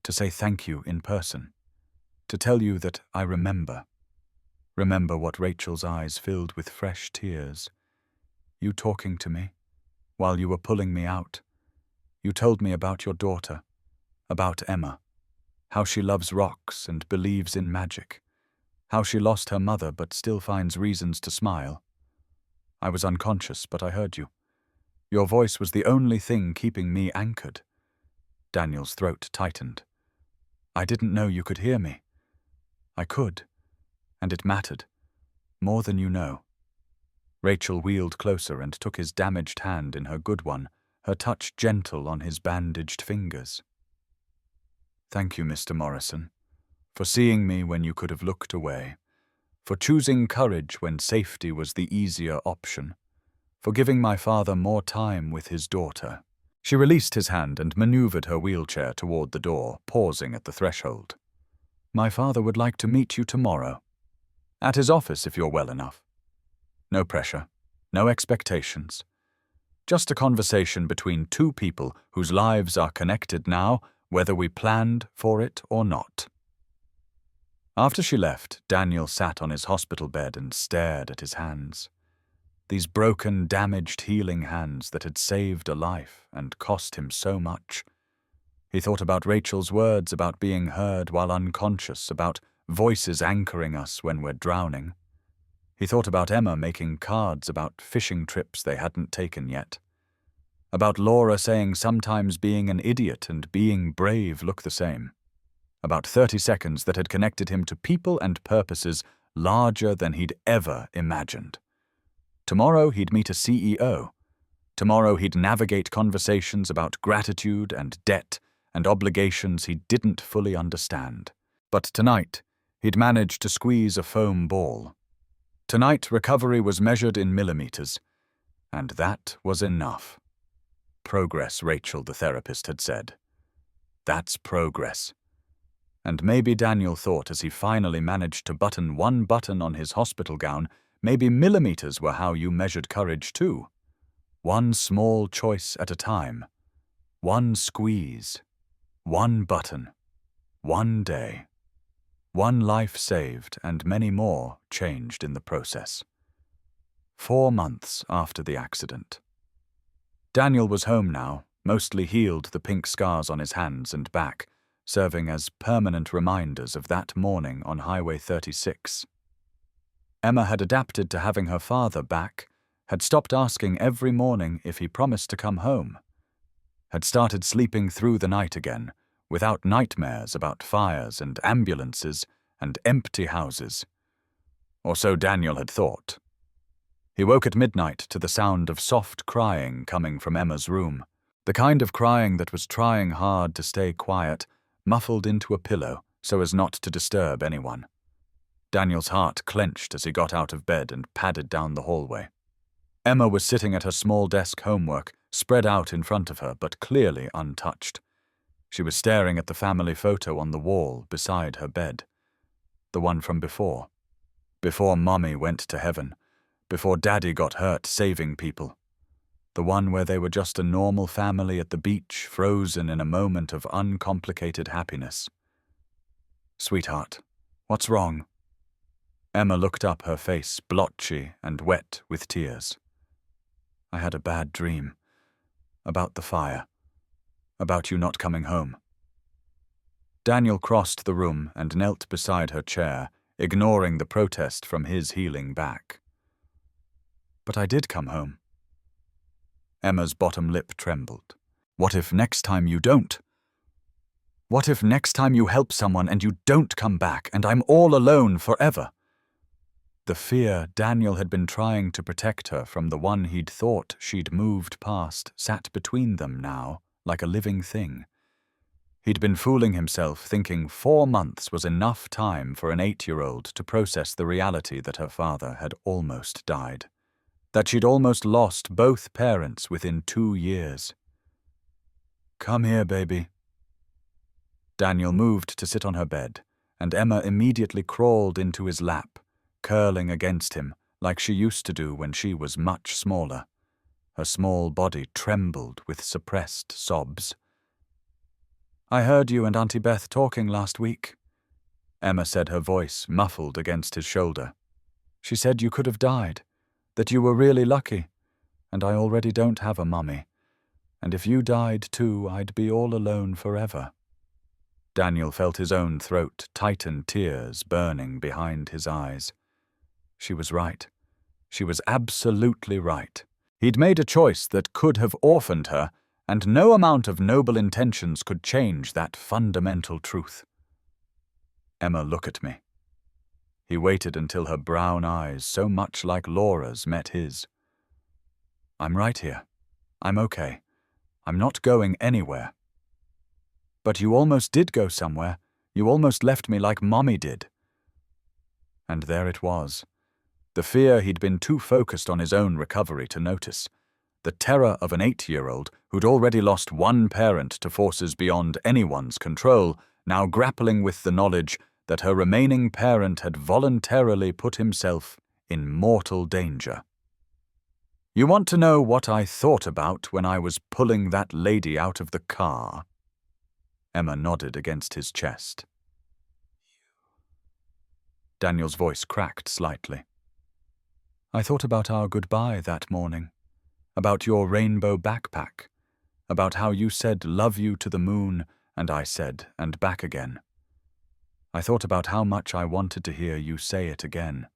to say thank you in person, to tell you that I remember." Remember what Rachel's eyes filled with fresh tears. "You talking to me, while you were pulling me out. You told me about your daughter, about Emma, how she loves rocks and believes in magic, how she lost her mother but still finds reasons to smile. I was unconscious, but I heard you. Your voice was the only thing keeping me anchored." Daniel's throat tightened. "I didn't know you could hear me. I could, and it mattered, more than you know." Rachel wheeled closer and took his damaged hand in her good one, her touch gentle on his bandaged fingers. "Thank you, Mr. Morrison, for seeing me when you could have looked away, for choosing courage when safety was the easier option, for giving my father more time with his daughter." She released his hand and maneuvered her wheelchair toward the door, pausing at the threshold. "My father would like to meet you tomorrow. At his office, if you're well enough. No pressure, no expectations. Just a conversation between two people whose lives are connected now, whether we planned for it or not." After she left, Daniel sat on his hospital bed and stared at his hands. These broken, damaged, healing hands that had saved a life and cost him so much. He thought about Rachel's words about being heard while unconscious, about voices anchoring us when we're drowning. He thought about Emma making cards about fishing trips they hadn't taken yet. About Laura saying sometimes being an idiot and being brave look the same. About 30 seconds that had connected him to people and purposes larger than he'd ever imagined. Tomorrow he'd meet a CEO. Tomorrow he'd navigate conversations about gratitude and debt and obligations he didn't fully understand. But tonight, he'd managed to squeeze a foam ball. Tonight, recovery was measured in millimeters, and that was enough. Progress, Rachel, the therapist, had said. That's progress. And maybe Daniel thought, as he finally managed to button one button on his hospital gown, maybe millimeters were how you measured courage too. One small choice at a time. One squeeze. One button. One day. One life saved and many more changed in the process. 4 months after the accident. Daniel was home now, mostly healed, the pink scars on his hands and back, serving as permanent reminders of that morning on Highway 36. Emma had adapted to having her father back, had stopped asking every morning if he promised to come home, had started sleeping through the night again, without nightmares about fires and ambulances and empty houses. Or so Daniel had thought. He woke at midnight to the sound of soft crying coming from Emma's room, the kind of crying that was trying hard to stay quiet, muffled into a pillow, so as not to disturb anyone. Daniel's heart clenched as he got out of bed and padded down the hallway. Emma was sitting at her small desk homework, spread out in front of her, but clearly untouched. She was staring at the family photo on the wall beside her bed. The one from before. Before Mommy went to heaven. Before Daddy got hurt saving people. The one where they were just a normal family at the beach, frozen in a moment of uncomplicated happiness. "Sweetheart, what's wrong?" Emma looked up, her face blotchy and wet with tears. "I had a bad dream. About the fire. About you not coming home." Daniel crossed the room and knelt beside her chair, ignoring the protest from his healing back. "But I did come home." Emma's bottom lip trembled. "What if next time you don't? What if next time you help someone and you don't come back and I'm all alone forever?" The fear Daniel had been trying to protect her from the one he'd thought she'd moved past sat between them now, like a living thing. He'd been fooling himself, thinking 4 months was enough time for an 8-year-old to process the reality that her father had almost died. That she'd almost lost both parents within 2 years. "Come here, baby." Daniel moved to sit on her bed, and Emma immediately crawled into his lap, curling against him like she used to do when she was much smaller. Her small body trembled with suppressed sobs. "I heard you and Auntie Beth talking last week," Emma said, her voice muffled against his shoulder. "She said you could have died, that you were really lucky, and I already don't have a mummy, and if you died too, I'd be all alone forever." Daniel felt his own throat tighten, tears burning behind his eyes. She was right. She was absolutely right. He'd made a choice that could have orphaned her, and no amount of noble intentions could change that fundamental truth. "Emma, look at me." He waited until her brown eyes, so much like Laura's, met his. "I'm right here. I'm okay. I'm not going anywhere." "But you almost did go somewhere. You almost left me like Mommy did." And there it was. The fear he'd been too focused on his own recovery to notice. The terror of an 8-year-old who'd already lost one parent to forces beyond anyone's control, now grappling with the knowledge that her remaining parent had voluntarily put himself in mortal danger. "You want to know what I thought about when I was pulling that lady out of the car?" Emma nodded against his chest. Daniel's voice cracked slightly. "I thought about our goodbye that morning, about your rainbow backpack, about how you said love you to the moon, and I said, and back again. I thought about how much I wanted to hear you say it again,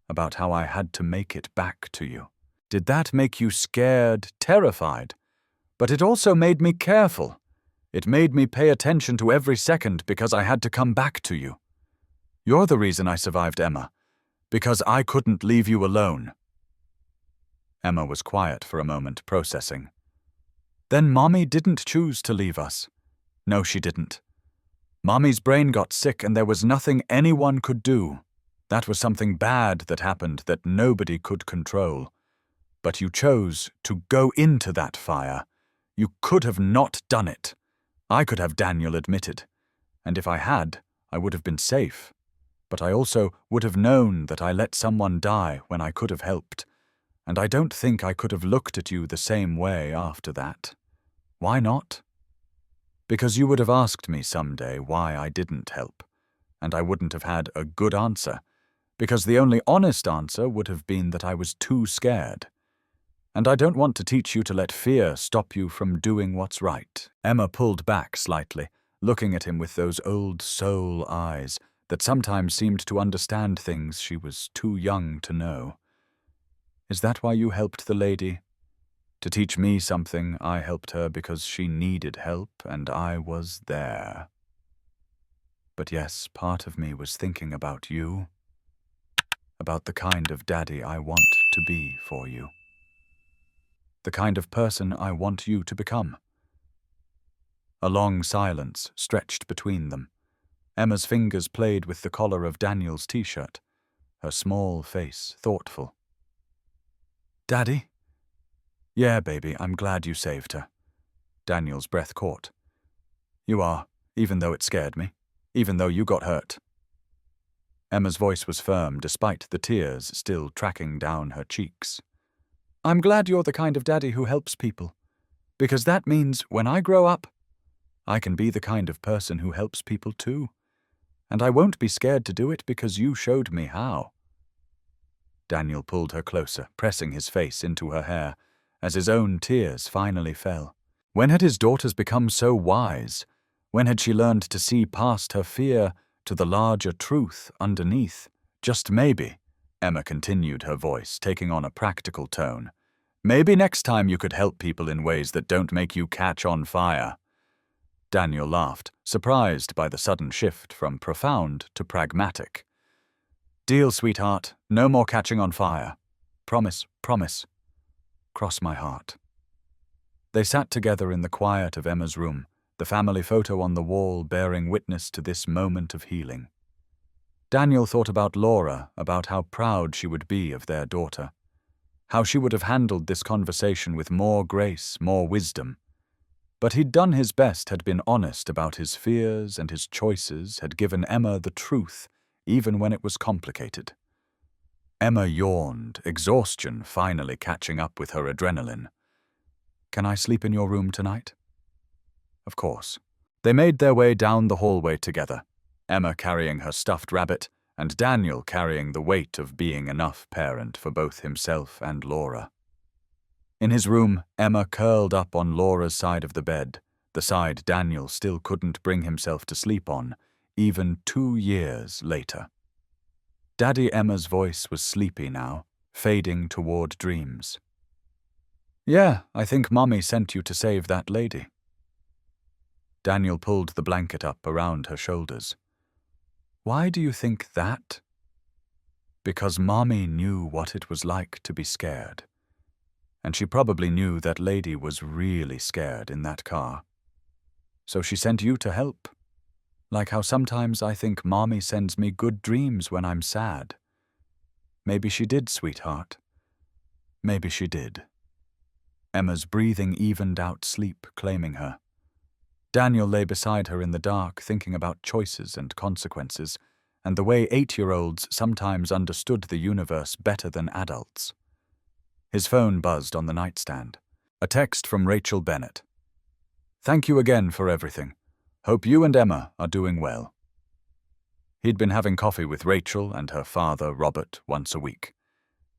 about how I had to make it back to you. Did that make you scared, terrified? But it also made me careful. It made me pay attention to every second because I had to come back to you. You're the reason I survived, Emma, because I couldn't leave you alone." Emma was quiet for a moment, processing. "Then Mommy didn't choose to leave us." "No, she didn't. Mommy's brain got sick and there was nothing anyone could do. That was something bad that happened that nobody could control. But you chose to go into that fire. You could have not done it. I could have, Daniel admitted. And if I had, I would have been safe. But I also would have known that I let someone die when I could have helped. And I don't think I could have looked at you the same way after that. Why not? Because you would have asked me someday why I didn't help, and I wouldn't have had a good answer, because the only honest answer would have been that I was too scared. And I don't want to teach you to let fear stop you from doing what's right." Emma pulled back slightly, looking at him with those old soul eyes that sometimes seemed to understand things she was too young to know. "Is that why you helped the lady? To teach me something, I helped her because she needed help, and I was there. But yes, part of me was thinking about you, about the kind of daddy I want to be for you, the kind of person I want you to become." A long silence stretched between them. Emma's fingers played with the collar of Daniel's t-shirt, her small face thoughtful. "Daddy?" "Yeah, baby, I'm glad you saved her." Daniel's breath caught. "You are, even though it scared me, even though you got hurt." Emma's voice was firm despite the tears still tracking down her cheeks. "I'm glad you're the kind of daddy who helps people, because that means when I grow up, I can be the kind of person who helps people too, and I won't be scared to do it because you showed me how." Daniel pulled her closer, pressing his face into her hair, as his own tears finally fell. When had his daughters become so wise? When had she learned to see past her fear to the larger truth underneath? "Just maybe," Emma continued, her voice taking on a practical tone. "Maybe next time you could help people in ways that don't make you catch on fire." Daniel laughed, surprised by the sudden shift from profound to pragmatic. "Deal, sweetheart. No more catching on fire. Promise, promise. Cross my heart." They sat together in the quiet of Emma's room, the family photo on the wall bearing witness to this moment of healing. Daniel thought about Laura, about how proud she would be of their daughter, how she would have handled this conversation with more grace, more wisdom. But he'd done his best, had been honest about his fears and his choices, had given Emma the truth, even when it was complicated. Emma yawned, exhaustion finally catching up with her adrenaline. "Can I sleep in your room tonight?" Of course. They made their way down the hallway together, Emma carrying her stuffed rabbit and Daniel carrying the weight of being enough parent for both himself and Laura. In his room, Emma curled up on Laura's side of the bed, the side Daniel still couldn't bring himself to sleep on, even 2 years later. Daddy Emma's voice was sleepy now, fading toward dreams. "Yeah, I think Mommy sent you to save that lady." Daniel pulled the blanket up around her shoulders. "Why do you think that?" "Because Mommy knew what it was like to be scared. And she probably knew that lady was really scared in that car. So she sent you to help. Like how sometimes I think Mommy sends me good dreams when I'm sad. Maybe she did, sweetheart. Maybe she did." Emma's breathing evened out sleep, claiming her. Daniel lay beside her in the dark, thinking about choices and consequences, and the way 8-year-olds sometimes understood the universe better than adults. His phone buzzed on the nightstand. A text from Rachel Bennett. "Thank you again for everything. Hope you and Emma are doing well." He'd been having coffee with Rachel and her father, Robert, once a week.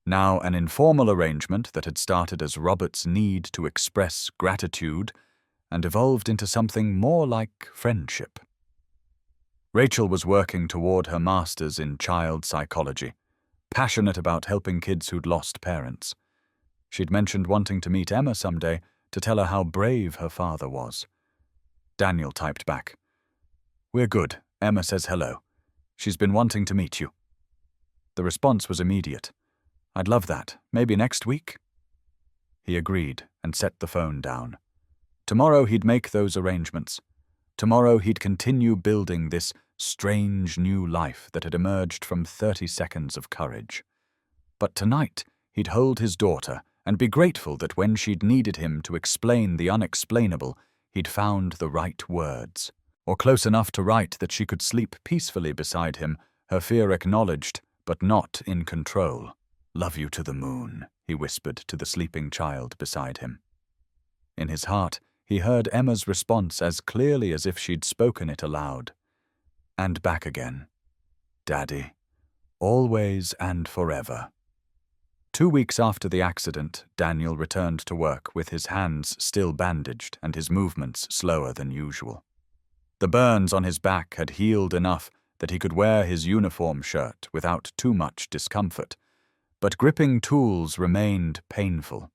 Now an informal arrangement that had started as Robert's need to express gratitude and evolved into something more like friendship. Rachel was working toward her master's in child psychology, passionate about helping kids who'd lost parents. She'd mentioned wanting to meet Emma someday to tell her how brave her father was. Daniel typed back, "We're good. Emma says hello. She's been wanting to meet you." The response was immediate. "I'd love that. Maybe next week?" He agreed and set the phone down. Tomorrow he'd make those arrangements. Tomorrow he'd continue building this strange new life that had emerged from 30 seconds of courage. But tonight he'd hold his daughter and be grateful that when she'd needed him to explain the unexplainable, he'd found the right words, or close enough to write that she could sleep peacefully beside him, her fear acknowledged, but not in control. "Love you to the moon," he whispered to the sleeping child beside him. In his heart, he heard Emma's response as clearly as if she'd spoken it aloud. And back again. "Daddy. Always and forever." 2 weeks after the accident, Daniel returned to work with his hands still bandaged and his movements slower than usual. The burns on his back had healed enough that he could wear his uniform shirt without too much discomfort, but gripping tools remained painful.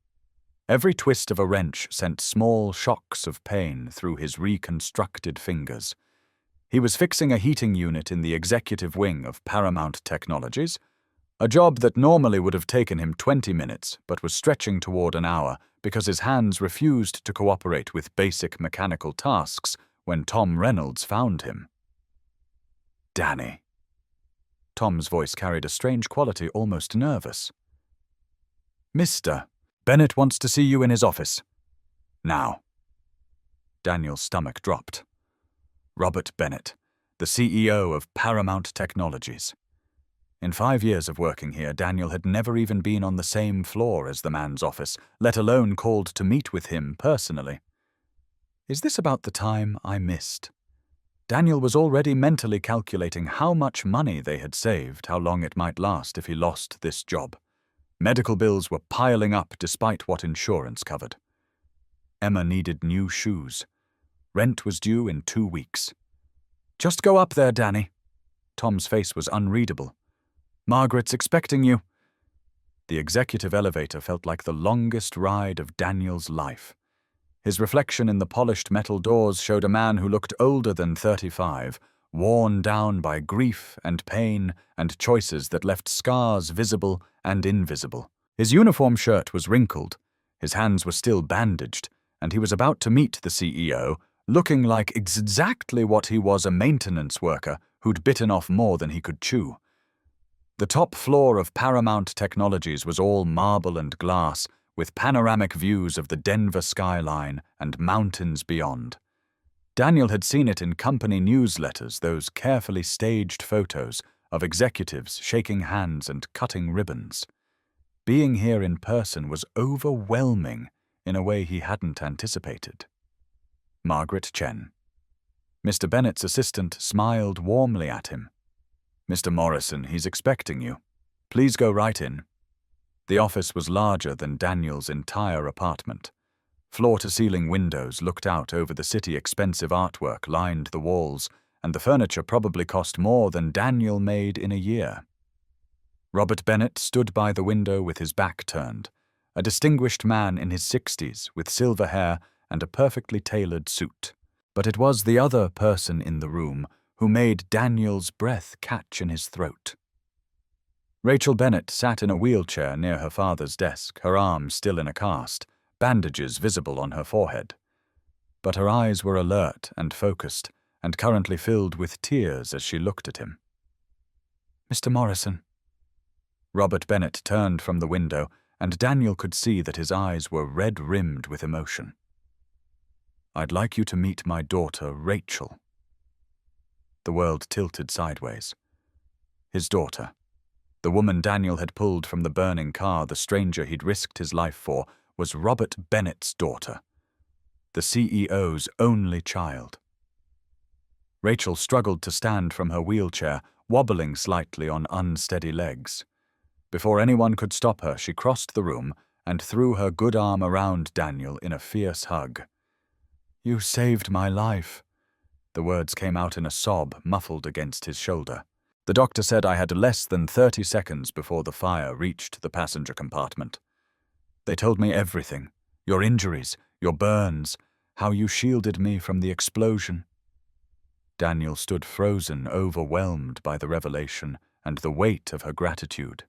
Every twist of a wrench sent small shocks of pain through his reconstructed fingers. He was fixing a heating unit in the executive wing of Paramount Technologies, a job that normally would have taken him 20 minutes but was stretching toward an hour because his hands refused to cooperate with basic mechanical tasks when Tom Reynolds found him. Danny. Tom's voice carried a strange quality, almost nervous. Mr. Bennett wants to see you in his office. Now. Daniel's stomach dropped. Robert Bennett, the CEO of Paramount Technologies. In 5 years of working here, Daniel had never even been on the same floor as the man's office, let alone called to meet with him personally. Is this about the time I missed? Daniel was already mentally calculating how much money they had saved, how long it might last if he lost this job. Medical bills were piling up despite what insurance covered. Emma needed new shoes. Rent was due in 2 weeks. Just go up there, Danny. Tom's face was unreadable. Margaret's expecting you. The executive elevator felt like the longest ride of Daniel's life. His reflection in the polished metal doors showed a man who looked older than 35, worn down by grief and pain and choices that left scars visible and invisible. His uniform shirt was wrinkled, his hands were still bandaged, and he was about to meet the CEO, looking like exactly what he was, a maintenance worker who'd bitten off more than he could chew. The top floor of Paramount Technologies was all marble and glass, with panoramic views of the Denver skyline and mountains beyond. Daniel had seen it in company newsletters, those carefully staged photos of executives shaking hands and cutting ribbons. Being here in person was overwhelming in a way he hadn't anticipated. Margaret Chen. Mr. Bennett's assistant smiled warmly at him. Mr. Morrison, he's expecting you. Please go right in. The office was larger than Daniel's entire apartment. Floor-to-ceiling windows looked out over the city. Expensive artwork lined the walls, and the furniture probably cost more than Daniel made in a year. Robert Bennett stood by the window with his back turned, a distinguished man in his 60s with silver hair and a perfectly tailored suit. But it was the other person in the room who made Daniel's breath catch in his throat. Rachel Bennett sat in a wheelchair near her father's desk, her arm still in a cast, bandages visible on her forehead. But her eyes were alert and focused, and currently filled with tears as she looked at him. Mr. Morrison. Robert Bennett turned from the window, and Daniel could see that his eyes were red-rimmed with emotion. I'd like you to meet my daughter, Rachel. The world tilted sideways. His daughter. The woman Daniel had pulled from the burning car, the stranger he'd risked his life for, was Robert Bennett's daughter, the CEO's only child. Rachel struggled to stand from her wheelchair, wobbling slightly on unsteady legs. Before anyone could stop her, she crossed the room and threw her good arm around Daniel in a fierce hug. You saved my life. The words came out in a sob muffled against his shoulder. The doctor said I had less than 30 seconds before the fire reached the passenger compartment. They told me everything, your injuries, your burns, how you shielded me from the explosion. Daniel stood frozen, overwhelmed by the revelation and the weight of her gratitude.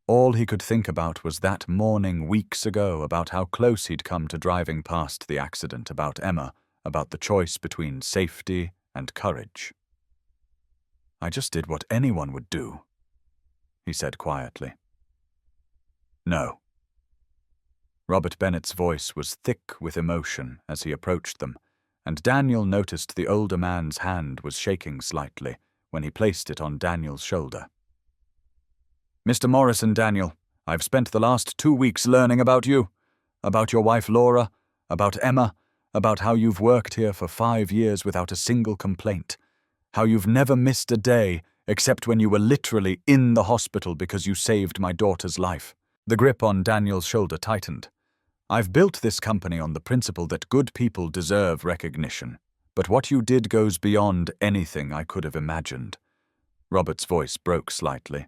All he could think about was that morning weeks ago, about how close he'd come to driving past the accident, about Emma, about the choice between safety and courage. I just did what anyone would do, he said quietly. No. Robert Bennett's voice was thick with emotion as he approached them, and Daniel noticed the older man's hand was shaking slightly when he placed it on Daniel's shoulder. Mr. Morrison, Daniel, I've spent the last 2 weeks learning about you, about your wife Laura, about Emma, about how you've worked here for 5 years without a single complaint, how you've never missed a day except when you were literally in the hospital because you saved my daughter's life. The grip on Daniel's shoulder tightened. I've built this company on the principle that good people deserve recognition, but what you did goes beyond anything I could have imagined. Robert's voice broke slightly.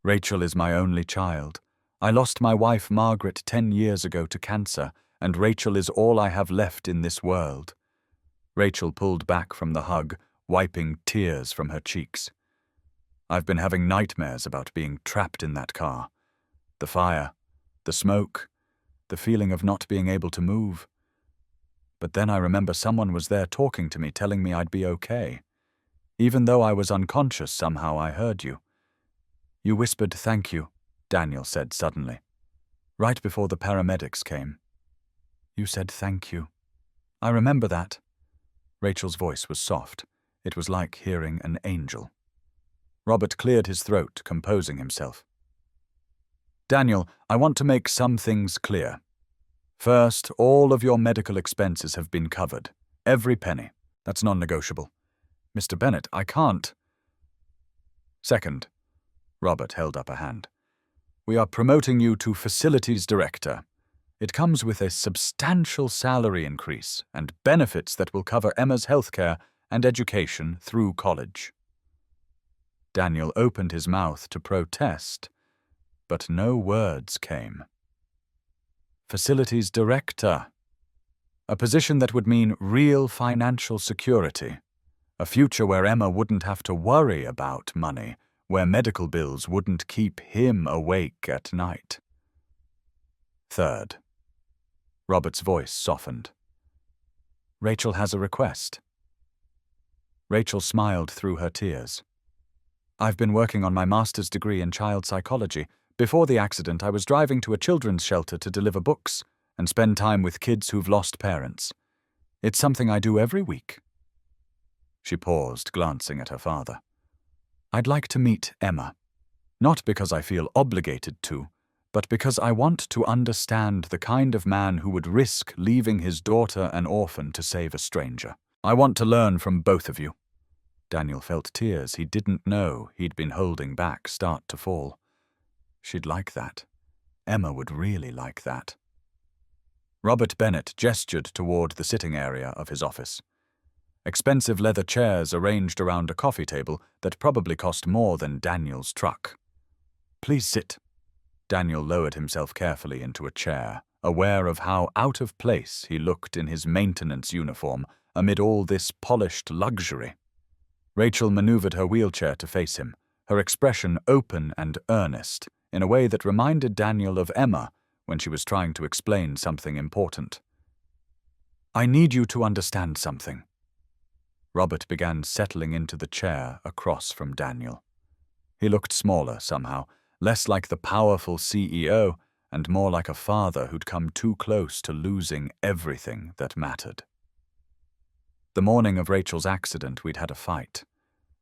Rachel is my only child. I lost my wife Margaret 10 years ago to cancer, and Rachel is all I have left in this world. Rachel pulled back from the hug, wiping tears from her cheeks. I've been having nightmares about being trapped in that car. The fire, the smoke, the feeling of not being able to move. But then I remember someone was there talking to me, telling me I'd be okay. Even though I was unconscious, somehow I heard you. You whispered thank you, Daniel said suddenly, right before the paramedics came. You said thank you. I remember that. Rachel's voice was soft. It was like hearing an angel. Robert cleared his throat, composing himself. Daniel, I want to make some things clear. First, all of your medical expenses have been covered. Every penny. That's non-negotiable. Mr. Bennett, I can't. Second, Robert held up a hand. We are promoting you to facilities director. It comes with a substantial salary increase and benefits that will cover Emma's healthcare and education through college. Daniel opened his mouth to protest, but no words came. Facilities director. A position that would mean real financial security. A future where Emma wouldn't have to worry about money, where medical bills wouldn't keep him awake at night. Third. Robert's voice softened. Rachel has a request. Rachel smiled through her tears. I've been working on my master's degree in child psychology. Before the accident, I was driving to a children's shelter to deliver books and spend time with kids who've lost parents. It's something I do every week. She paused, glancing at her father. I'd like to meet Emma, not because I feel obligated to, but because I want to understand the kind of man who would risk leaving his daughter an orphan to save a stranger. I want to learn from both of you. Daniel felt tears he didn't know he'd been holding back start to fall. She'd like that. Emma would really like that. Robert Bennett gestured toward the sitting area of his office. Expensive leather chairs arranged around a coffee table that probably cost more than Daniel's truck. Please sit. Daniel lowered himself carefully into a chair, aware of how out of place he looked in his maintenance uniform amid all this polished luxury. Rachel maneuvered her wheelchair to face him, her expression open and earnest, in a way that reminded Daniel of Emma when she was trying to explain something important. I need you to understand something. Robert began settling into the chair across from Daniel. He looked smaller somehow, less like the powerful CEO and more like a father who'd come too close to losing everything that mattered. The morning of Rachel's accident, we'd had a fight.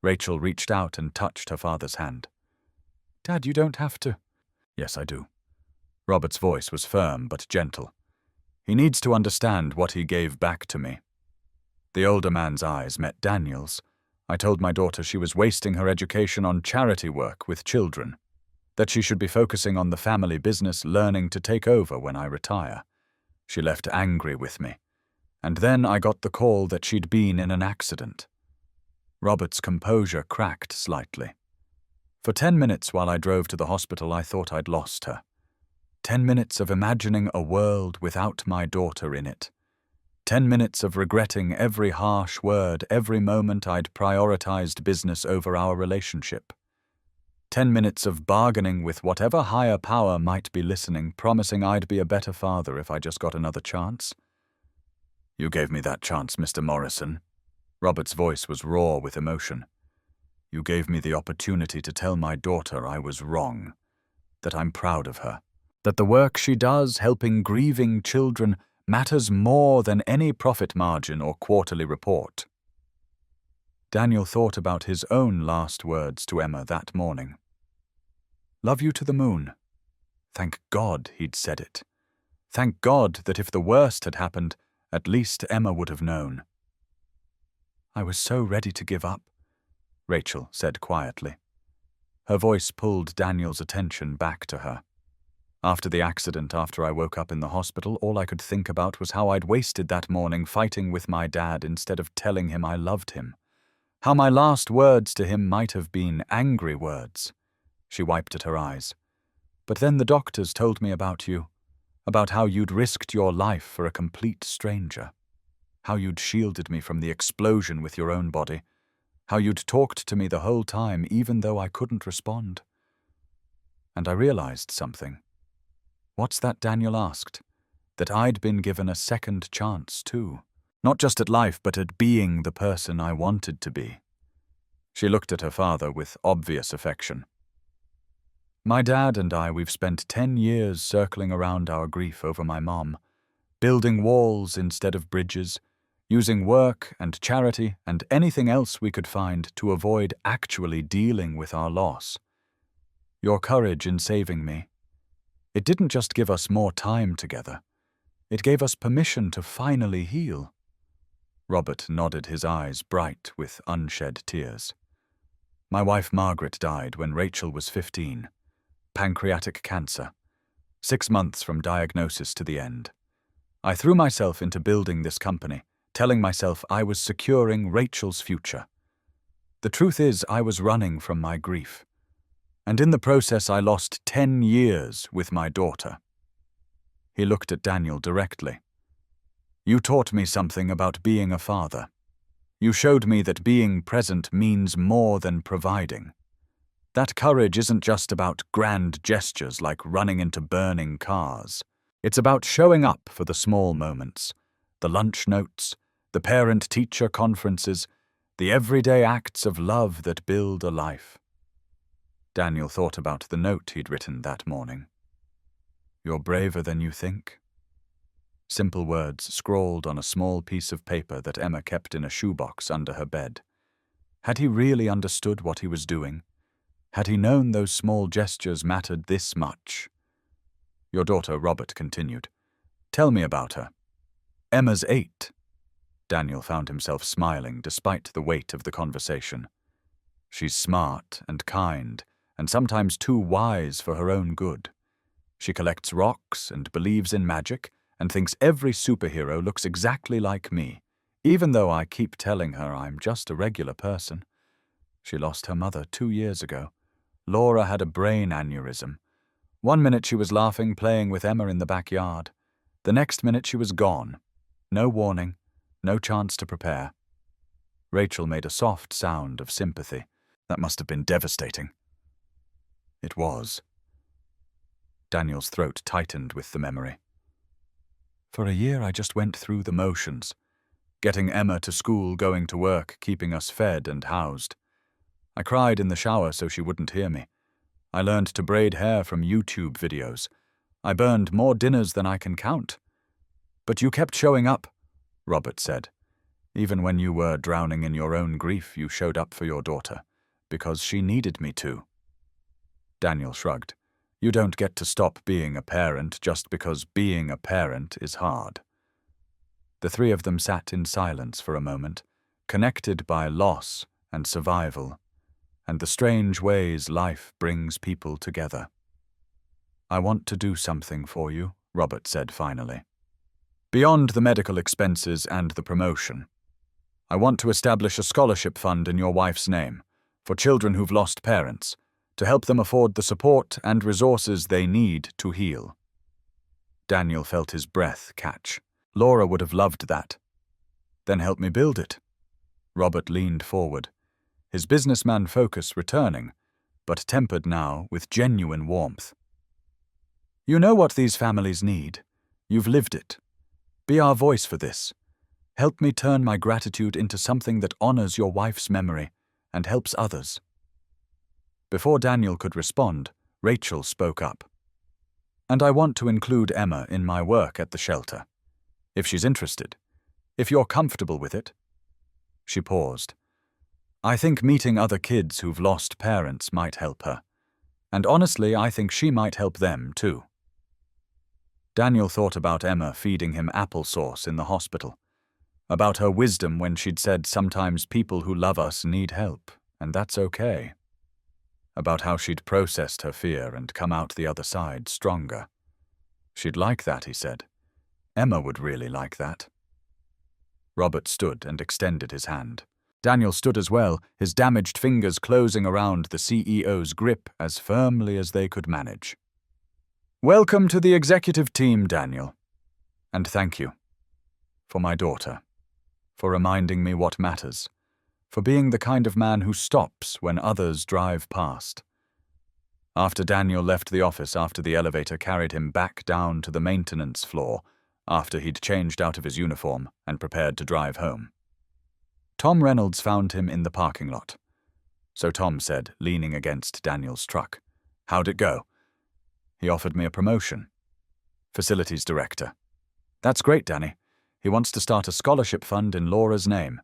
Rachel reached out and touched her father's hand. Dad, you don't have to. Yes, I do. Robert's voice was firm but gentle. He needs to understand what he gave back to me. The older man's eyes met Daniel's. I told my daughter she was wasting her education on charity work with children, that she should be focusing on the family business, learning to take over when I retire. She left angry with me. And then I got the call that she'd been in an accident. Robert's composure cracked slightly. For 10 minutes while I drove to the hospital, I thought I'd lost her. 10 minutes of imagining a world without my daughter in it. 10 minutes of regretting every harsh word, every moment I'd prioritized business over our relationship. 10 minutes of bargaining with whatever higher power might be listening, promising I'd be a better father if I just got another chance. You gave me that chance, Mr. Morrison. Robert's voice was raw with emotion. You gave me the opportunity to tell my daughter I was wrong, that I'm proud of her, that the work she does helping grieving children matters more than any profit margin or quarterly report. Daniel thought about his own last words to Emma that morning. Love you to the moon. Thank God he'd said it. Thank God that if the worst had happened, at least Emma would have known. I was so ready to give up, Rachel said quietly. Her voice pulled Daniel's attention back to her. After the accident, after I woke up in the hospital, all I could think about was how I'd wasted that morning fighting with my dad instead of telling him I loved him. How my last words to him might have been angry words. She wiped at her eyes. But then the doctors told me about you, about how you'd risked your life for a complete stranger, how you'd shielded me from the explosion with your own body, how you'd talked to me the whole time even though I couldn't respond. And I realized something. What's that Daniel asked? That I'd been given a second chance too. Not just at life, but at being the person I wanted to be. She looked at her father with obvious affection. My dad and we've spent 10 years circling around our grief over my mom, building walls instead of bridges, using work and charity and anything else we could find to avoid actually dealing with our loss. Your courage in saving me, it didn't just give us more time together, it gave us permission to finally heal. Robert nodded, his eyes bright with unshed tears. My wife Margaret died when Rachel was 15. Pancreatic cancer. 6 months from diagnosis to the end. I threw myself into building this company, telling myself I was securing Rachel's future. The truth is, I was running from my grief. And in the process, I lost 10 years with my daughter. He looked at Daniel directly. You taught me something about being a father. You showed me that being present means more than providing. That courage isn't just about grand gestures like running into burning cars. It's about showing up for the small moments, the lunch notes, the parent-teacher conferences, the everyday acts of love that build a life. Daniel thought about the note he'd written that morning. You're braver than you think. Simple words scrawled on a small piece of paper that Emma kept in a shoebox under her bed. Had he really understood what he was doing? Had he known those small gestures mattered this much? Your daughter, Robert continued. Tell me about her. Emma's 8. Daniel found himself smiling despite the weight of the conversation. She's smart and kind, and sometimes too wise for her own good. She collects rocks and believes in magic, and thinks every superhero looks exactly like me, even though I keep telling her I'm just a regular person. She lost her mother 2 years ago. Laura had a brain aneurysm. 1 minute she was laughing, playing with Emma in the backyard. The next minute she was gone. No warning, no chance to prepare. Rachel made a soft sound of sympathy. That must have been devastating. It was. Daniel's throat tightened with the memory. For a year I just went through the motions. Getting Emma to school, going to work, keeping us fed and housed. I cried in the shower so she wouldn't hear me. I learned to braid hair from YouTube videos. I burned more dinners than I can count. But you kept showing up, Robert said. Even when you were drowning in your own grief, you showed up for your daughter, because she needed me to. Daniel shrugged. You don't get to stop being a parent just because being a parent is hard. The three of them sat in silence for a moment, connected by loss and survival, and the strange ways life brings people together. I want to do something for you, Robert said finally. Beyond the medical expenses and the promotion. I want to establish a scholarship fund in your wife's name, for children who've lost parents, to help them afford the support and resources they need to heal. Daniel felt his breath catch. Laura would have loved that. Then help me build it. Robert leaned forward, his businessman focus returning, but tempered now with genuine warmth. You know what these families need. You've lived it. Be our voice for this. Help me turn my gratitude into something that honors your wife's memory and helps others. Before Daniel could respond, Rachel spoke up. And I want to include Emma in my work at the shelter. If she's interested. If you're comfortable with it. She paused. I think meeting other kids who've lost parents might help her. And honestly, I think she might help them too. Daniel thought about Emma feeding him applesauce in the hospital. About her wisdom when she'd said sometimes people who love us need help, and that's okay. About how she'd processed her fear and come out the other side stronger. She'd like that, he said. Emma would really like that. Robert stood and extended his hand. Daniel stood as well, his damaged fingers closing around the CEO's grip as firmly as they could manage. Welcome to the executive team, Daniel. And thank you. For my daughter. For reminding me what matters. For being the kind of man who stops when others drive past. After Daniel left the office after the elevator carried him back down to the maintenance floor, after he'd changed out of his uniform and prepared to drive home. Tom Reynolds found him in the parking lot. So Tom said, leaning against Daniel's truck. How'd it go? He offered me a promotion. Facilities director. That's great, Danny. He wants to start a scholarship fund in Laura's name.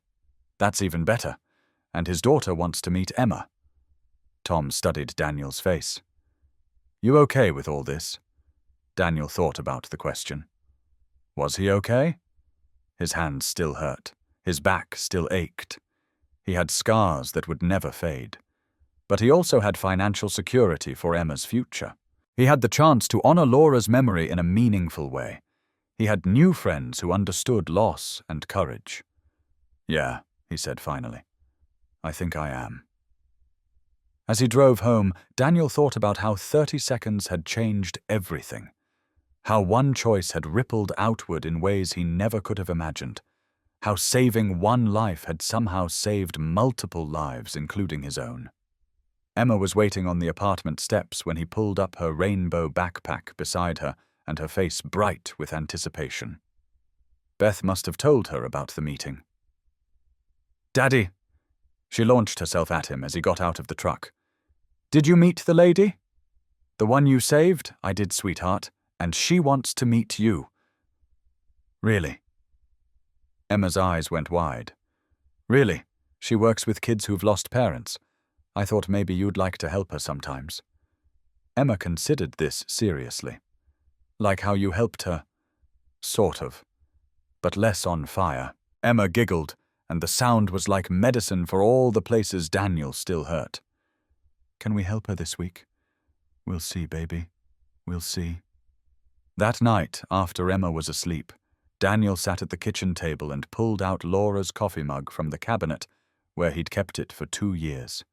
That's even better. And his daughter wants to meet Emma. Tom studied Daniel's face. You okay with all this? Daniel thought about the question. Was he okay? His hands still hurt. His back still ached. He had scars that would never fade. But he also had financial security for Emma's future. He had the chance to honor Laura's memory in a meaningful way. He had new friends who understood loss and courage. Yeah, he said finally. I think I am. As he drove home, Daniel thought about how 30 seconds had changed everything. How one choice had rippled outward in ways he never could have imagined. How saving one life had somehow saved multiple lives, including his own. Emma was waiting on the apartment steps when he pulled up her rainbow backpack beside her and her face bright with anticipation. Beth must have told her about the meeting. Daddy! She launched herself at him as he got out of the truck. Did you meet the lady? The one you saved? I did, sweetheart, and she wants to meet you. Really? Emma's eyes went wide. Really? She works with kids who've lost parents. I thought maybe you'd like to help her sometimes. Emma considered this seriously. Like how you helped her. Sort of. But less on fire. Emma giggled, and the sound was like medicine for all the places Daniel still hurt. Can we help her this week? We'll see, baby. We'll see. That night, after Emma was asleep, Daniel sat at the kitchen table and pulled out Laura's coffee mug from the cabinet where he'd kept it for 2 years.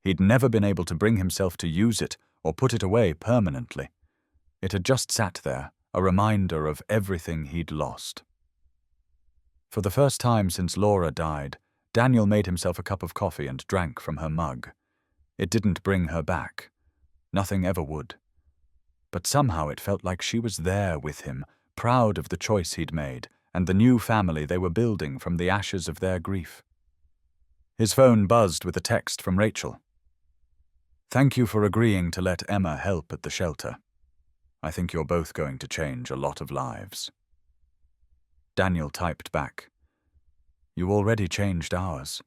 He'd never been able to bring himself to use it or put it away permanently. It had just sat there, a reminder of everything he'd lost. For the first time since Laura died, Daniel made himself a cup of coffee and drank from her mug. It didn't bring her back. Nothing ever would. But somehow it felt like she was there with him, proud of the choice he'd made and the new family they were building from the ashes of their grief. His phone buzzed with a text from Rachel. Thank you for agreeing to let Emma help at the shelter. I think you're both going to change a lot of lives. Daniel typed back. You already changed ours.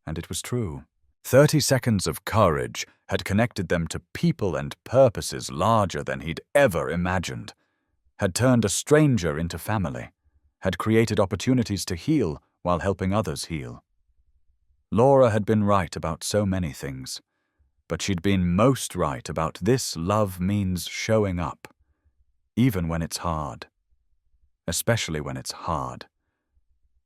And it was true. 30 seconds of courage had connected them to people and purposes larger than he'd ever imagined, had turned a stranger into family, had created opportunities to heal while helping others heal. Laura had been right about so many things, but she'd been most right about this love means showing up, even when it's hard. Especially when it's hard.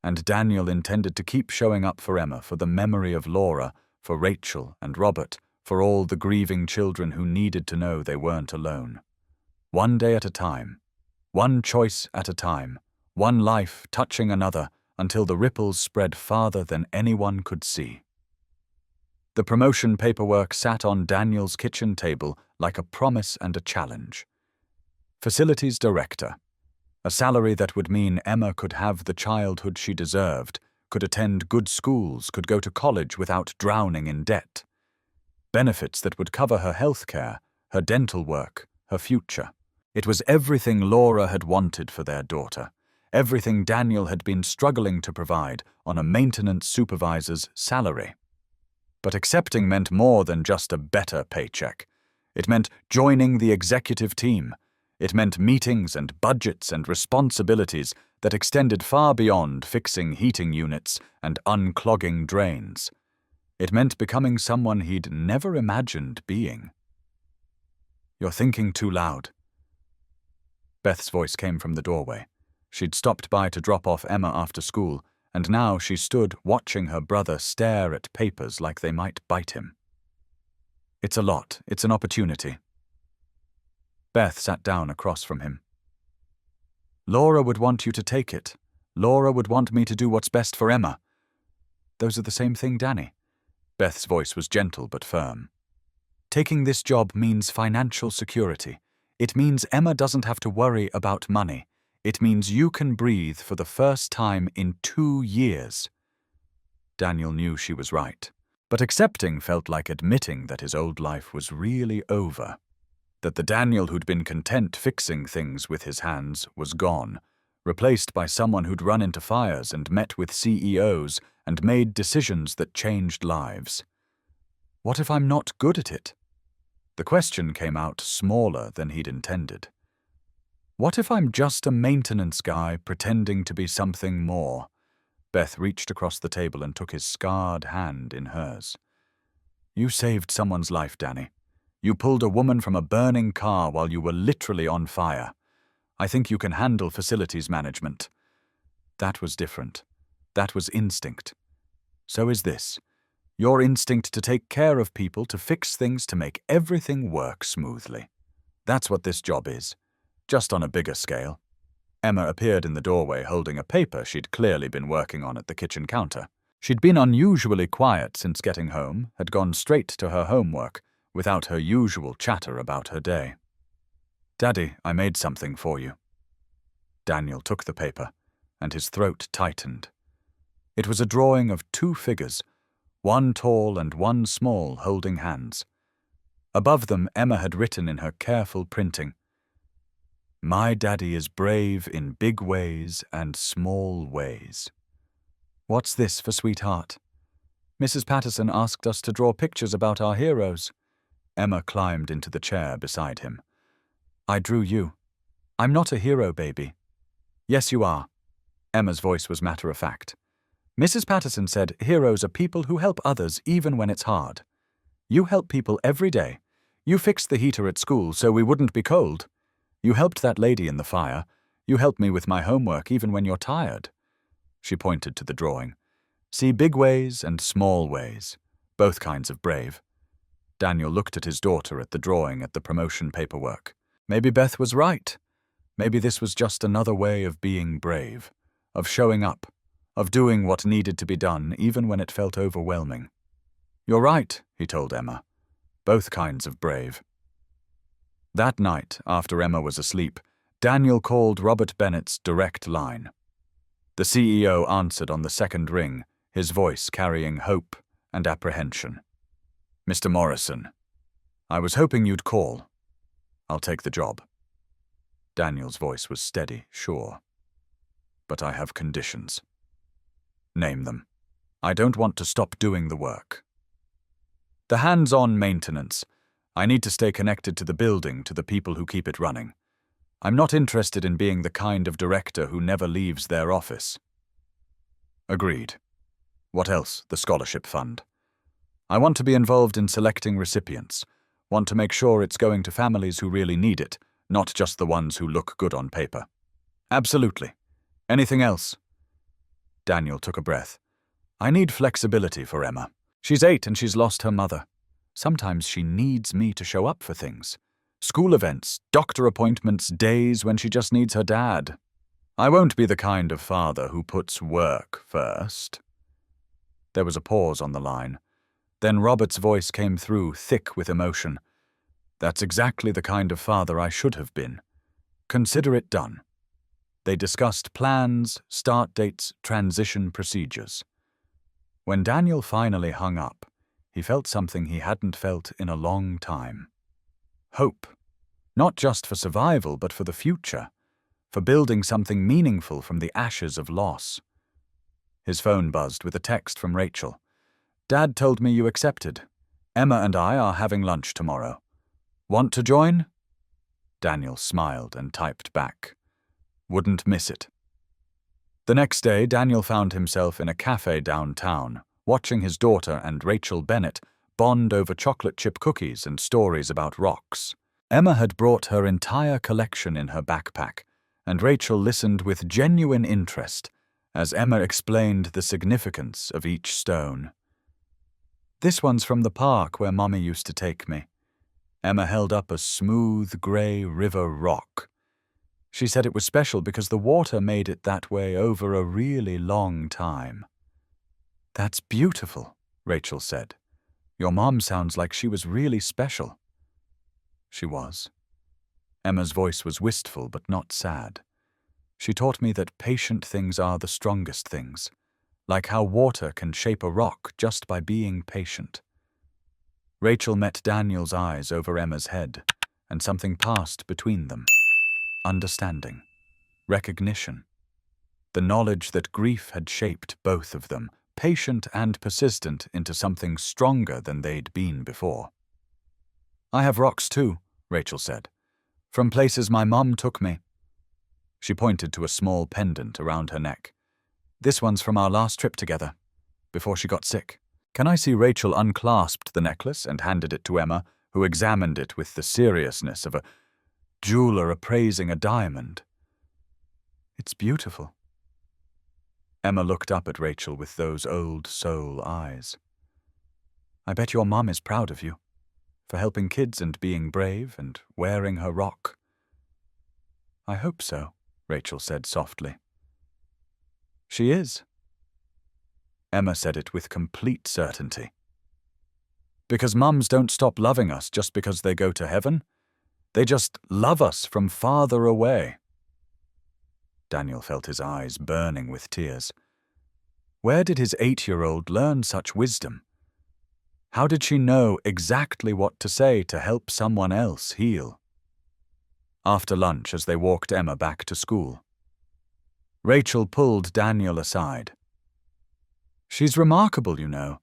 And Daniel intended to keep showing up for Emma, for the memory of Laura, for Rachel and Robert, for all the grieving children who needed to know they weren't alone. One day at a time, one choice at a time, one life touching another until the ripples spread farther than anyone could see. The promotion paperwork sat on Daniel's kitchen table like a promise and a challenge. Facilities director. A salary that would mean Emma could have the childhood she deserved, could attend good schools, could go to college without drowning in debt. Benefits that would cover her health care, her dental work, her future. It was everything Laura had wanted for their daughter, everything Daniel had been struggling to provide on a maintenance supervisor's salary. But accepting meant more than just a better paycheck. It meant joining the executive team. It meant meetings and budgets and responsibilities that extended far beyond fixing heating units and unclogging drains. It meant becoming someone he'd never imagined being. You're thinking too loud. Beth's voice came from the doorway. She'd stopped by to drop off Emma after school, and now she stood watching her brother stare at papers like they might bite him. It's a lot. It's an opportunity. Beth sat down across from him. Laura would want you to take it. Laura would want me to do what's best for Emma. Those are the same thing, Danny. Beth's voice was gentle but firm. Taking this job means financial security. It means Emma doesn't have to worry about money. It means you can breathe for the first time in 2 years. Daniel knew she was right. But accepting felt like admitting that his old life was really over, that the Daniel who'd been content fixing things with his hands was gone, replaced by someone who'd run into fires and met with CEOs and made decisions that changed lives. What if I'm not good at it? The question came out smaller than he'd intended. What if I'm just a maintenance guy pretending to be something more? Beth reached across the table and took his scarred hand in hers. You saved someone's life, Danny. You pulled a woman from a burning car while you were literally on fire. I think you can handle facilities management. That was different. That was instinct. So is this. Your instinct to take care of people, to fix things, to make everything work smoothly. That's what this job is, just on a bigger scale. Emma appeared in the doorway holding a paper she'd clearly been working on at the kitchen counter. She'd been unusually quiet since getting home, had gone straight to her homework, without her usual chatter about her day. Daddy, I made something for you. Daniel took the paper, and his throat tightened. It was a drawing of two figures, one tall and one small, holding hands. Above them, Emma had written in her careful printing, My daddy is brave in big ways and small ways. What's this for sweetheart? Mrs. Patterson asked us to draw pictures about our heroes. Emma climbed into the chair beside him. I drew you. I'm not a hero, baby. Yes, you are. Emma's voice was matter-of-fact. Mrs. Patterson said heroes are people who help others even when it's hard. You help people every day. You fixed the heater at school so we wouldn't be cold. You helped that lady in the fire. You help me with my homework even when you're tired. She pointed to the drawing. See big ways and small ways. Both kinds of brave. Daniel looked at his daughter at the drawing at the promotion paperwork. Maybe Beth was right. Maybe this was just another way of being brave, of showing up, of doing what needed to be done even when it felt overwhelming. You're right, he told Emma. Both kinds of brave. That night, after Emma was asleep, Daniel called Robert Bennett's direct line. The CEO answered on the second ring, his voice carrying hope and apprehension. Mr. Morrison, I was hoping you'd call. I'll take the job. Daniel's voice was steady, sure. But I have conditions. Name them. I don't want to stop doing the work. The hands-on maintenance. I need to stay connected to the building, to the people who keep it running. I'm not interested in being the kind of director who never leaves their office. Agreed. What else? The scholarship fund. I want to be involved in selecting recipients. Want to make sure it's going to families who really need it, not just the ones who look good on paper. Absolutely. Anything else? Daniel took a breath. I need flexibility for Emma. She's 8 and she's lost her mother. Sometimes she needs me to show up for things. School events, doctor appointments, days when she just needs her dad. I won't be the kind of father who puts work first. There was a pause on the line. Then Robert's voice came through, thick with emotion. That's exactly the kind of father I should have been. Consider it done. They discussed plans, start dates, transition procedures. When Daniel finally hung up, he felt something he hadn't felt in a long time. Hope. Not just for survival, but for the future. For building something meaningful from the ashes of loss. His phone buzzed with a text from Rachel. Dad told me you accepted. Emma and I are having lunch tomorrow. Want to join? Daniel smiled and typed back. Wouldn't miss it. The next day, Daniel found himself in a cafe downtown, watching his daughter and Rachel Bennett bond over chocolate chip cookies and stories about rocks. Emma had brought her entire collection in her backpack, and Rachel listened with genuine interest as Emma explained the significance of each stone. This one's from the park where Mommy used to take me. Emma held up a smooth, grey river rock. She said it was special because the water made it that way over a really long time. That's beautiful, Rachel said. Your mom sounds like she was really special. She was. Emma's voice was wistful but not sad. She taught me that patient things are the strongest things, like how water can shape a rock just by being patient. Rachel met Daniel's eyes over Emma's head, and something passed between them. Understanding. Recognition. The knowledge that grief had shaped both of them, patient and persistent, into something stronger than they'd been before. "I have rocks too," Rachel said, "from places my mum took me." She pointed to a small pendant around her neck. "This one's from our last trip together, before she got sick." Can I see Rachel unclasped the necklace and handed it to Emma, who examined it with the seriousness of a jeweler appraising a diamond. "It's beautiful." Emma looked up at Rachel with those old soul eyes. "I bet your mum is proud of you, for helping kids and being brave and wearing her rock." "I hope so," Rachel said softly. "She is." Emma said it with complete certainty. "Because mums don't stop loving us just because they go to heaven. They just love us from farther away." Daniel felt his eyes burning with tears. Where did his 8-year-old learn such wisdom? How did she know exactly what to say to help someone else heal? After lunch, as they walked Emma back to school, Rachel pulled Daniel aside. "She's remarkable, you know.